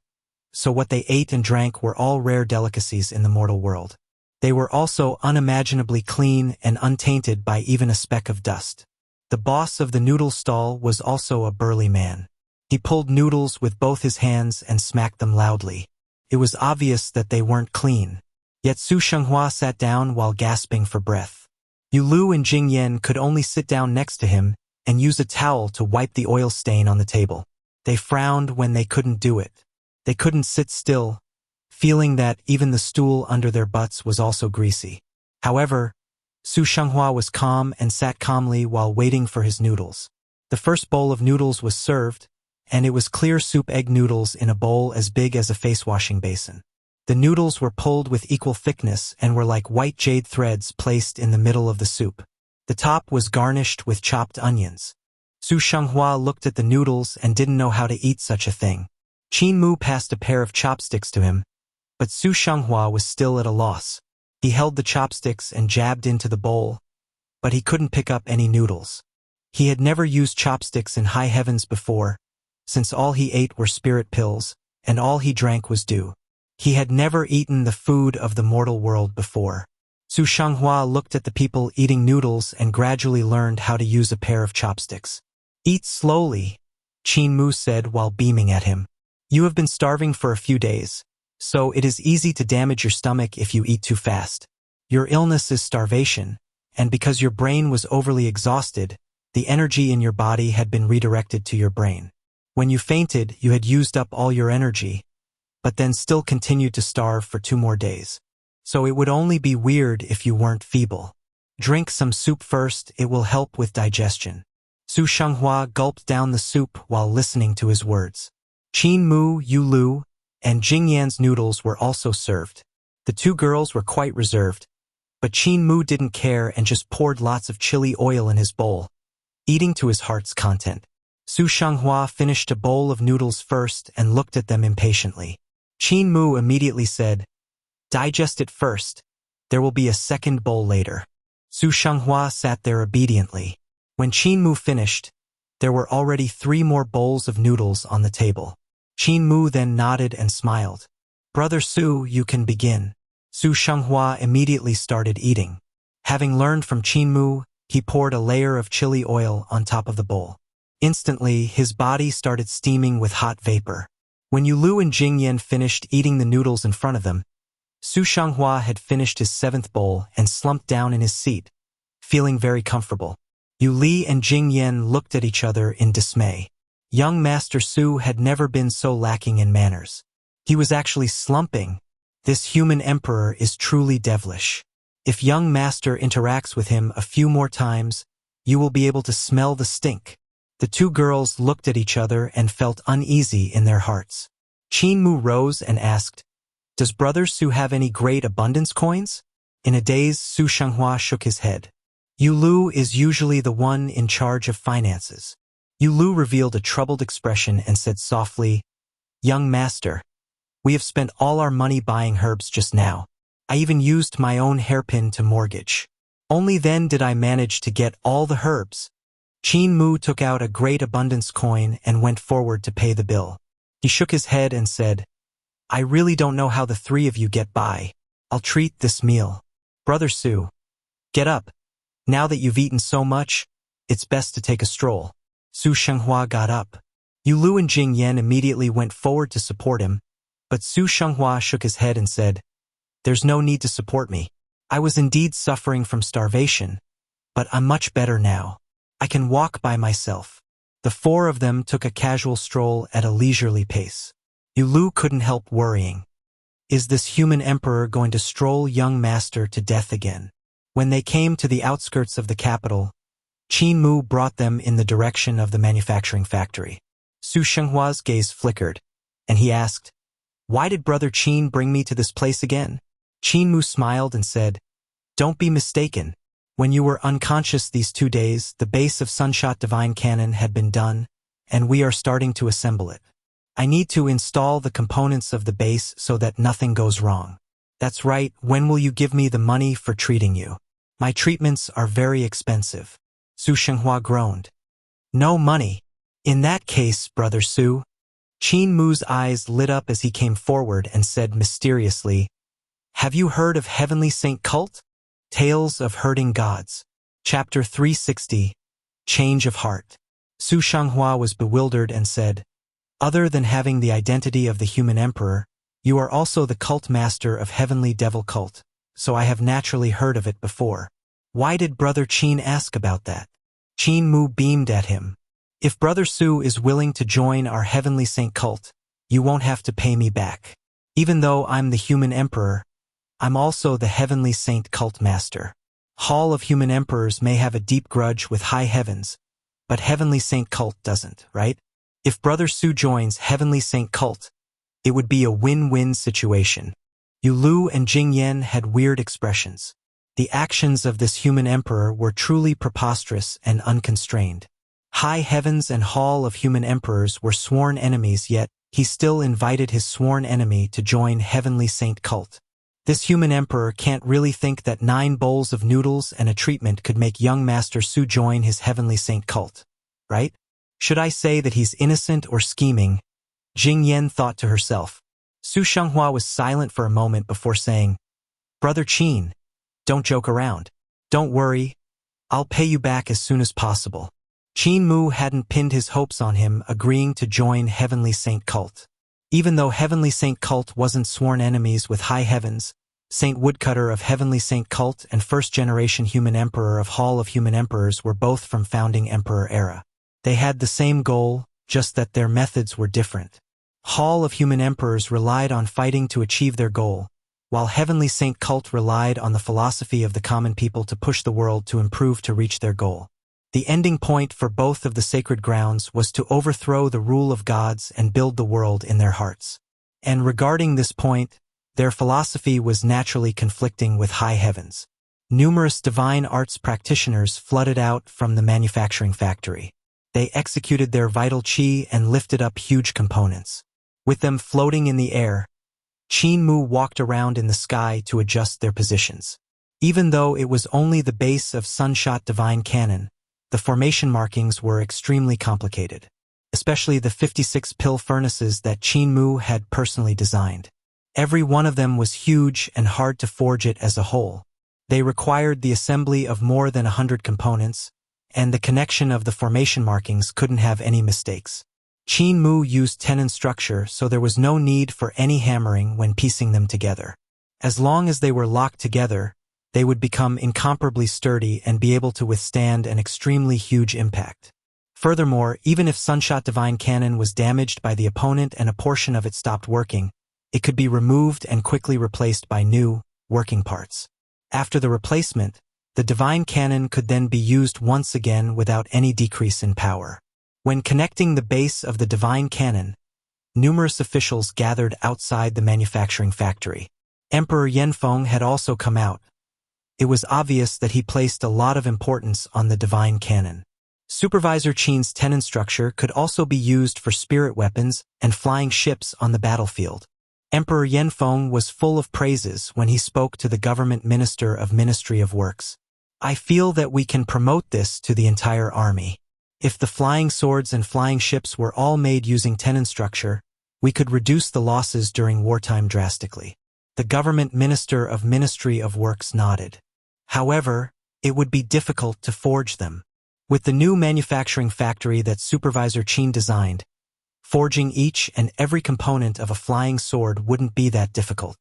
so what they ate and drank were all rare delicacies in the mortal world. They were also unimaginably clean and untainted by even a speck of dust. The boss of the noodle stall was also a burly man. He pulled noodles with both his hands and smacked them loudly. It was obvious that they weren't clean. Yet Su Xianxia sat down while gasping for breath. Yu Lu and Jing Yan could only sit down next to him and use a towel to wipe the oil stain on the table. They frowned when they couldn't do it. They couldn't sit still, feeling that even the stool under their butts was also greasy. However, Su Xianxia was calm and sat calmly while waiting for his noodles. The first bowl of noodles was served, and it was clear soup egg noodles in a bowl as big as a face-washing basin. The noodles were pulled with equal thickness and were like white jade threads placed in the middle of the soup. The top was garnished with chopped onions. Su Xianxia looked at the noodles and didn't know how to eat such a thing. Qin Mu passed a pair of chopsticks to him, but Su Xianxia was still at a loss. He held the chopsticks and jabbed into the bowl, but he couldn't pick up any noodles. He had never used chopsticks in high heavens before, since all he ate were spirit pills, and all he drank was dew. He had never eaten the food of the mortal world before. Su Xianxia looked at the people eating noodles and gradually learned how to use a pair of chopsticks. Eat slowly, Qin Mu said while beaming at him. You have been starving for a few days, so it is easy to damage your stomach if you eat too fast. Your illness is starvation, and because your brain was overly exhausted, the energy in your body had been redirected to your brain. When you fainted, you had used up all your energy, but then still continued to starve for 2 more days. So it would only be weird if you weren't feeble. Drink some soup first, it will help with digestion. Su Xianxia gulped down the soup while listening to his words. Qin Mu, Yu Lu, and Jingyan's noodles were also served. The 2 girls were quite reserved, but Qin Mu didn't care and just poured lots of chili oil in his bowl, eating to his heart's content. Su Xianxia finished a bowl of noodles first and looked at them impatiently. Qin Mu immediately said, "Digest it first. There will be a second bowl later." Su Xianxia sat there obediently. When Qin Mu finished, there were already 3 more bowls of noodles on the table. Qin Mu then nodded and smiled. "Brother Su, you can begin." Su Xianxia immediately started eating. Having learned from Qin Mu, he poured a layer of chili oil on top of the bowl. Instantly, his body started steaming with hot vapor. When Yu Lu and Jingyan finished eating the noodles in front of them, Su Xianxia had finished his 7th bowl and slumped down in his seat, feeling very comfortable. Yu Li and Jingyan looked at each other in dismay. Young Master Su had never been so lacking in manners. He was actually slumping. This human emperor is truly devilish. If young master interacts with him a few more times, you will be able to smell the stink. The 2 girls looked at each other and felt uneasy in their hearts. Qin Mu rose and asked, "Does Brother Su have any great abundance coins?" In a daze, Su Xianxia shook his head. Yu Lu is usually the one in charge of finances. Yu Lu revealed a troubled expression and said softly, "Young master, we have spent all our money buying herbs just now. I even used my own hairpin to mortgage. Only then did I manage to get all the herbs." Qin Mu took out a great abundance coin and went forward to pay the bill. He shook his head and said, "I really don't know how the 3 of you get by. I'll treat this meal. Brother Su, get up. Now that you've eaten so much, it's best to take a stroll." Su Xianxia got up. Yu Lu and Jingyan immediately went forward to support him, but Su Xianxia shook his head and said, "There's no need to support me. I was indeed suffering from starvation, but I'm much better now. I can walk by myself." The 4 of them took a casual stroll at a leisurely pace. Yu Lu couldn't help worrying. Is this human emperor going to stroll young master to death again? When they came to the outskirts of the capital, Qin Mu brought them in the direction of the manufacturing factory. Su Xianhua's gaze flickered, and he asked, "Why did Brother Qin bring me to this place again?" Qin Mu smiled and said, "Don't be mistaken. When you were unconscious these 2 days, the base of Sunshot Divine Cannon had been done, and we are starting to assemble it. I need to install the components of the base so that nothing goes wrong." "That's right. When will you give me the money for treating you? My treatments are very expensive." Su Xianxia groaned. "No money. In that case, Brother Su." Qin Mu's eyes lit up as he came forward and said mysteriously, "Have you heard of Heavenly Saint Cult? Tales of Hurting Gods." Chapter 360, Change of Heart. Su Xianxia was bewildered and said, "Other than having the identity of the human emperor, you are also the cult master of Heavenly Devil Cult, so I have naturally heard of it before. Why did Brother Qin ask about that?" Qin Mu beamed at him. "If Brother Su is willing to join our Heavenly Saint Cult, you won't have to pay me back. Even though I'm the human emperor, I'm also the Heavenly Saint Cult Master. Hall of Human Emperors may have a deep grudge with High Heavens, but Heavenly Saint Cult doesn't, right? If Brother Su joins Heavenly Saint Cult, it would be a win-win situation." Yu Lu and Jingyan had weird expressions. The actions of this human emperor were truly preposterous and unconstrained. High Heavens and Hall of Human Emperors were sworn enemies, yet he still invited his sworn enemy to join Heavenly Saint Cult. This human emperor can't really think that 9 bowls of noodles and a treatment could make young Master Su join his Heavenly Saint Cult, right? Should I say that he's innocent or scheming? Jingyan thought to herself. Su Xianxia was silent for a moment before saying, "Brother Qin, Don't joke around. Don't worry, I'll pay you back as soon as possible. Qin Mu hadn't pinned his hopes on him agreeing to join Heavenly Saint Cult. Even though Heavenly Saint Cult wasn't sworn enemies with High Heavens, Saint Woodcutter of Heavenly Saint Cult and first-generation Human Emperor of Hall of Human Emperors were both from founding Emperor era. They had the same goal, just that their methods were different. Hall of Human Emperors relied on fighting to achieve their goal, while Heavenly Saint Cult relied on the philosophy of the common people to push the world to improve to reach their goal. The ending point for both of the sacred grounds was to overthrow the rule of gods and build the world in their hearts. And regarding this point, their philosophy was naturally conflicting with High Heavens. Numerous divine arts practitioners flooded out from the manufacturing factory. They executed their vital qi and lifted up huge components. With them floating in the air, Qin Mu walked around in the sky to adjust their positions. Even though it was only the base of Sunshot Divine Cannon, the formation markings were extremely complicated, especially the 56 pill furnaces that Qin Mu had personally designed. Every one of them was huge and hard to forge it as a whole. They required the assembly of more than 100 components, and the connection of the formation markings couldn't have any mistakes. Qin Mu used tenon structure, so there was no need for any hammering when piecing them together. As long as they were locked together, they would become incomparably sturdy and be able to withstand an extremely huge impact. Furthermore, even if Sunshot Divine Cannon was damaged by the opponent and a portion of it stopped working, it could be removed and quickly replaced by new, working parts. After the replacement, the Divine Cannon could then be used once again without any decrease in power. When connecting the base of the Divine Cannon, numerous officials gathered outside the manufacturing factory. Emperor Yanfeng had also come out. It was obvious that he placed a lot of importance on the Divine Cannon. Supervisor Qin's tenon structure could also be used for spirit weapons and flying ships on the battlefield. Emperor Yanfeng was full of praises when he spoke to the government minister of Ministry of Works. I feel that we can promote this to the entire army. If the flying swords and flying ships were all made using tenon structure, we could reduce the losses during wartime drastically. The government minister of Ministry of Works nodded. However, it would be difficult to forge them. With the new manufacturing factory that Supervisor Qin designed, forging each and every component of a flying sword wouldn't be that difficult.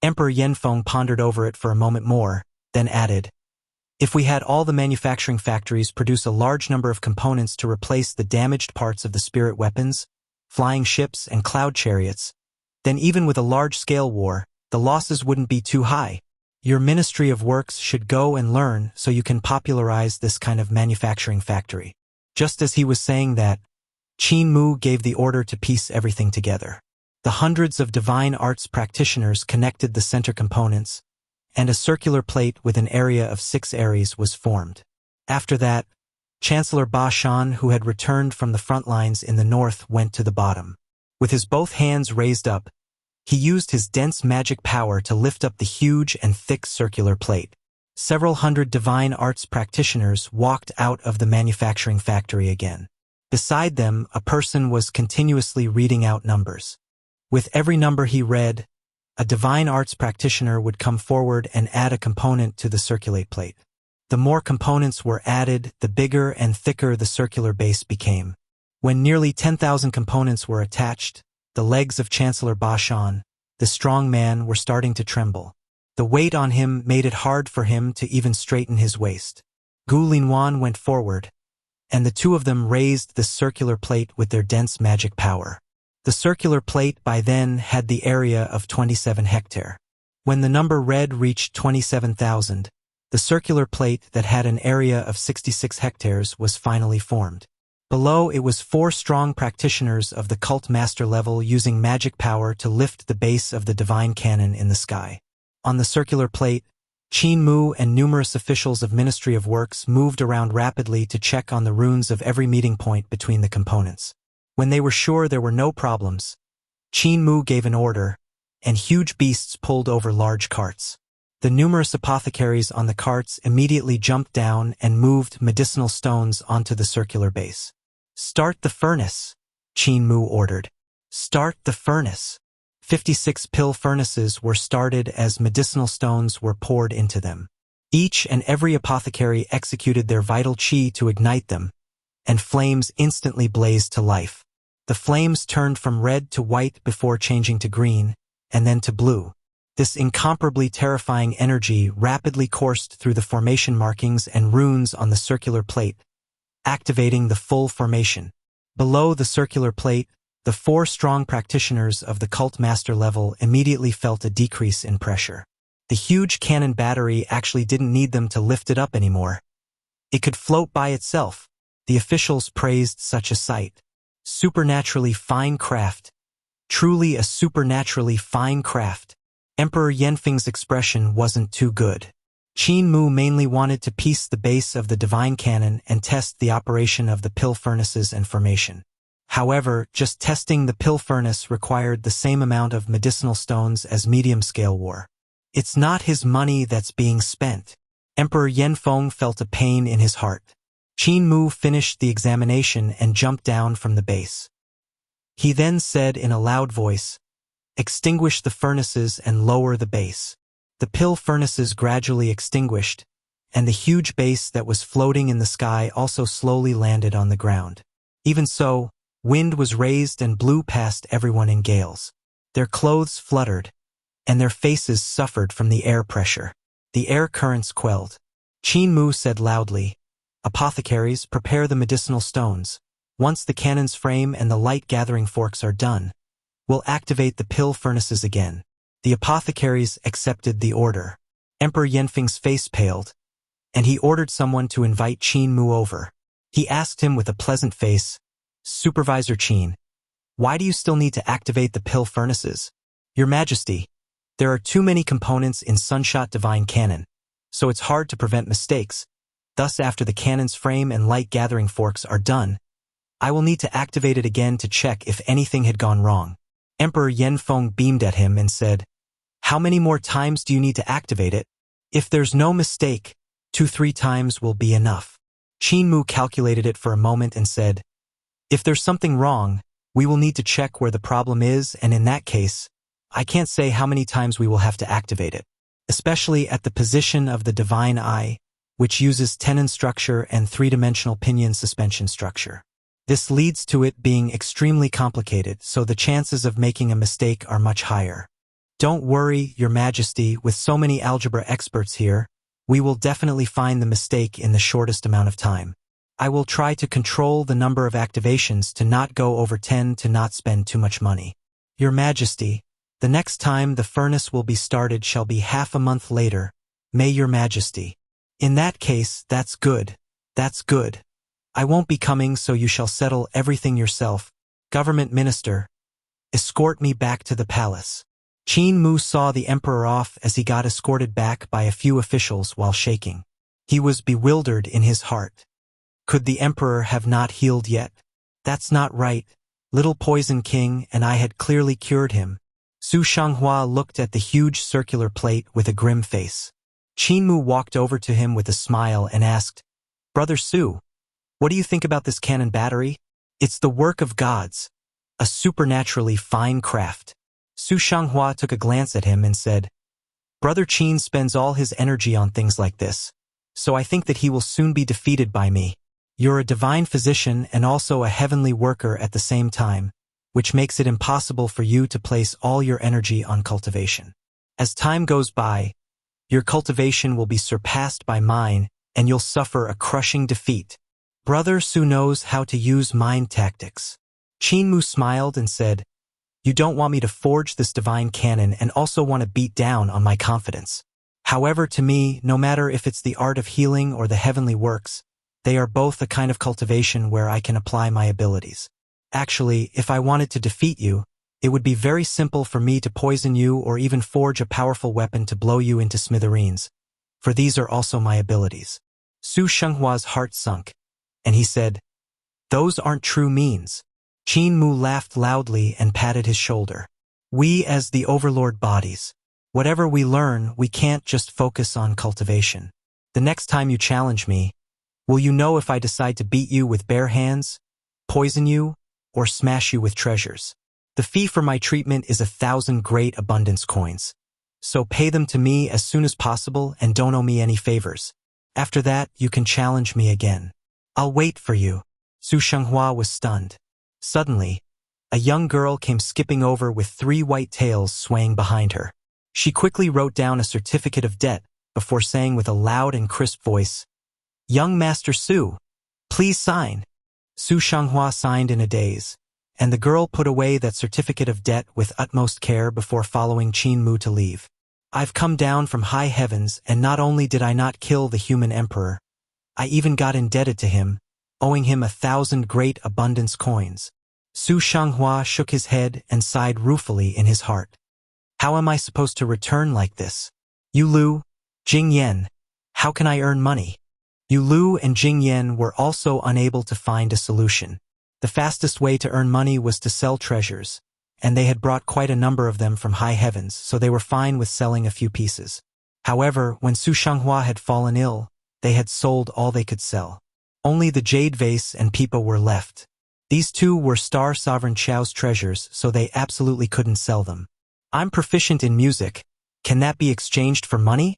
Emperor Yanfeng pondered over it for a moment more, then added, if we had all the manufacturing factories produce a large number of components to replace the damaged parts of the spirit weapons, flying ships, and cloud chariots, then even with a large-scale war, the losses wouldn't be too high. Your Ministry of Works should go and learn so you can popularize this kind of manufacturing factory. Just as he was saying that, Qin Mu gave the order to piece everything together. The hundreds of divine arts practitioners connected the center components, and a circular plate with an area of 6 areas was formed. After that, Chancellor Ba Shan, who had returned from the front lines in the north, went to the bottom. With his both hands raised up, he used his dense magic power to lift up the huge and thick circular plate. Several hundred divine arts practitioners walked out of the manufacturing factory again. Beside them, a person was continuously reading out numbers. With every number he read, a divine arts practitioner would come forward and add a component to the circulate plate. The more components were added, the bigger and thicker the circular base became. When nearly 10,000 components were attached, the legs of Chancellor Ba Shan, the strong man, were starting to tremble. The weight on him made it hard for him to even straighten his waist. Gu Linwan went forward, and the two of them raised the circular plate with their dense magic power. The circular plate by then had the area of 27 hectare. When the number read reached 27,000, the circular plate that had an area of 66 hectares was finally formed. Below it was 4 strong practitioners of the cult master level using magic power to lift the base of the divine cannon in the sky. On the circular plate, Qin Mu and numerous officials of Ministry of Works moved around rapidly to check on the runes of every meeting point between the components. When they were sure there were no problems, Qin Mu gave an order, and huge beasts pulled over large carts. The numerous apothecaries on the carts immediately jumped down and moved medicinal stones onto the circular base. "Start the furnace," Qin Mu ordered. "Start the furnace." 56 pill furnaces were started as medicinal stones were poured into them. Each and every apothecary executed their vital qi to ignite them, and flames instantly blazed to life. The flames turned from red to white before changing to green, and then to blue. This incomparably terrifying energy rapidly coursed through the formation markings and runes on the circular plate, activating the full formation. Below the circular plate, the 4 strong practitioners of the cult master level immediately felt a decrease in pressure. The huge cannon battery actually didn't need them to lift it up anymore. It could float by itself. The officials praised such a sight. Supernaturally fine craft. Truly a supernaturally fine craft. Emperor Yanfeng's expression wasn't too good. Qin Mu mainly wanted to piece the base of the divine cannon and test the operation of the pill furnaces and formation. However, just testing the pill furnace required the same amount of medicinal stones as medium-scale war. It's not his money that's being spent. Emperor Yanfeng felt a pain in his heart. Qin Mu finished the examination and jumped down from the base. He then said in a loud voice, "Extinguish the furnaces and lower the base." The pill furnaces gradually extinguished, and the huge base that was floating in the sky also slowly landed on the ground. Even so, wind was raised and blew past everyone in gales. Their clothes fluttered, and their faces suffered from the air pressure. The air currents quelled. Qin Mu said loudly, "Apothecaries, prepare the medicinal stones. Once the cannon's frame and the light-gathering forks are done, we'll activate the pill furnaces again." The apothecaries accepted the order. Emperor Yanfeng's face paled, and he ordered someone to invite Qin Mu over. He asked him with a pleasant face, "Supervisor Qin, why do you still need to activate the pill furnaces?" "Your Majesty, there are too many components in Sunshot Divine Cannon, so it's hard to prevent mistakes. Thus, after the cannon's frame and light-gathering forks are done, I will need to activate it again to check if anything had gone wrong." Emperor Yanfeng beamed at him and said, "How many more times do you need to activate it? If there's no mistake, 2-3 times will be enough." Qin Mu calculated it for a moment and said, "If there's something wrong, we will need to check where the problem is, and in that case, I can't say how many times we will have to activate it, especially at the position of the divine eye, which uses tenon structure and 3-dimensional pinion suspension structure. This leads to it being extremely complicated, so the chances of making a mistake are much higher. Don't worry, Your Majesty, with so many algebra experts here, we will definitely find the mistake in the shortest amount of time. I will try to control the number of activations to not go over 10 to not spend too much money. Your Majesty, the next time the furnace will be started shall be half a month later, may Your Majesty. In that case, that's good. That's good. I won't be coming, so you shall settle everything yourself. Government Minister, escort me back to the palace." Qin Mu saw the emperor off as he got escorted back by a few officials while shaking. He was bewildered in his heart. Could the emperor have not healed yet? That's not right. Little Poison King and I had clearly cured him. Su Xianxia looked at the huge circular plate with a grim face. Qin Mu walked over to him with a smile and asked, "Brother Su, what do you think about this cannon battery? It's the work of gods, a supernaturally fine craft." Su Xianxia took a glance at him and said, "Brother Qin spends all his energy on things like this, so I think that he will soon be defeated by me. You're a divine physician and also a heavenly worker at the same time, which makes it impossible for you to place all your energy on cultivation. As time goes by, your cultivation will be surpassed by mine, and you'll suffer a crushing defeat. Brother Su knows how to use mind tactics." Qin Mu smiled and said, "You don't want me to forge this divine cannon and also want to beat down on my confidence. However, to me, no matter if it's the art of healing or the heavenly works, they are both a kind of cultivation where I can apply my abilities. Actually, if I wanted to defeat you, it would be very simple for me to poison you or even forge a powerful weapon to blow you into smithereens, for these are also my abilities." Su Xianghua's heart sunk, and he said, "Those aren't true means." Qin Mu laughed loudly and patted his shoulder. "We as the overlord bodies, whatever we learn, we can't just focus on cultivation. The next time you challenge me, will you know if I decide to beat you with bare hands, poison you, or smash you with treasures? The fee for my treatment is 1,000 great abundance coins. So pay them to me as soon as possible and don't owe me any favors. After that, you can challenge me again. I'll wait for you. Su Xianxia was stunned. Suddenly, a young girl came skipping over with 3 white tails swaying behind her. She quickly wrote down a certificate of debt before saying with a loud and crisp voice, "Young Master Su, please sign." Su Xianxia signed in a daze, and the girl put away that certificate of debt with utmost care before following Qin Mu to leave. "I've come down from high heavens, and not only did I not kill the human emperor, I even got indebted to him, owing him 1,000 great abundance coins." Su Xianxia shook his head and sighed ruefully in his heart. "How am I supposed to return like this? Yu Lu, Jing Yan, how can I earn money?" Yu Lu and Jing Yan were also unable to find a solution. The fastest way to earn money was to sell treasures, and they had brought quite a number of them from high heavens, so they were fine with selling a few pieces. However, when Su Xianxia had fallen ill, they had sold all they could sell. Only the jade vase and pipa were left. These 2 were Star Sovereign Qiao's treasures, so they absolutely couldn't sell them. "I'm proficient in music. Can that be exchanged for money?"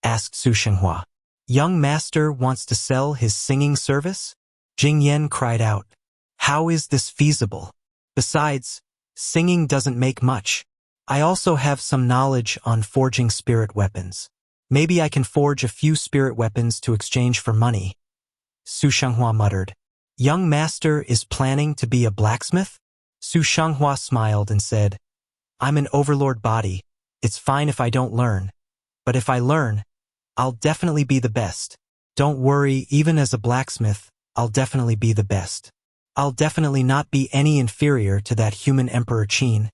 asked Su Xianxia. "Young master wants to sell his singing service?" Jing Yan cried out. "How is this feasible? Besides, singing doesn't make much. I also have some knowledge on forging spirit weapons. Maybe I can forge a few spirit weapons to exchange for money." Su Xianxia muttered. "Young master is planning to be a blacksmith?" Su Xianxia smiled and said, "I'm an overlord body. It's fine if I don't learn. But if I learn, I'll definitely be the best. Don't worry, even as a blacksmith, I'll definitely be the best. I'll definitely not be any inferior to that human Emperor Qin,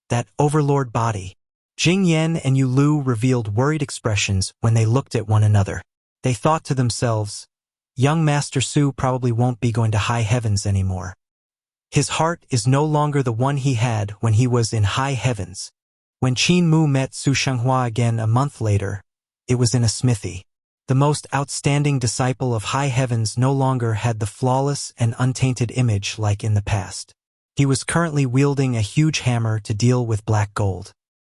that overlord body." Jing Yan and Yu Lu revealed worried expressions when they looked at one another. They thought to themselves, "Young Master Su probably won't be going to high heavens anymore. His heart is no longer the one he had when he was in high heavens." When Qin Mu met Su Xianxia again a month later, it was in a smithy. The most outstanding disciple of high heavens no longer had the flawless and untainted image like in the past. He was currently wielding a huge hammer to deal with black gold.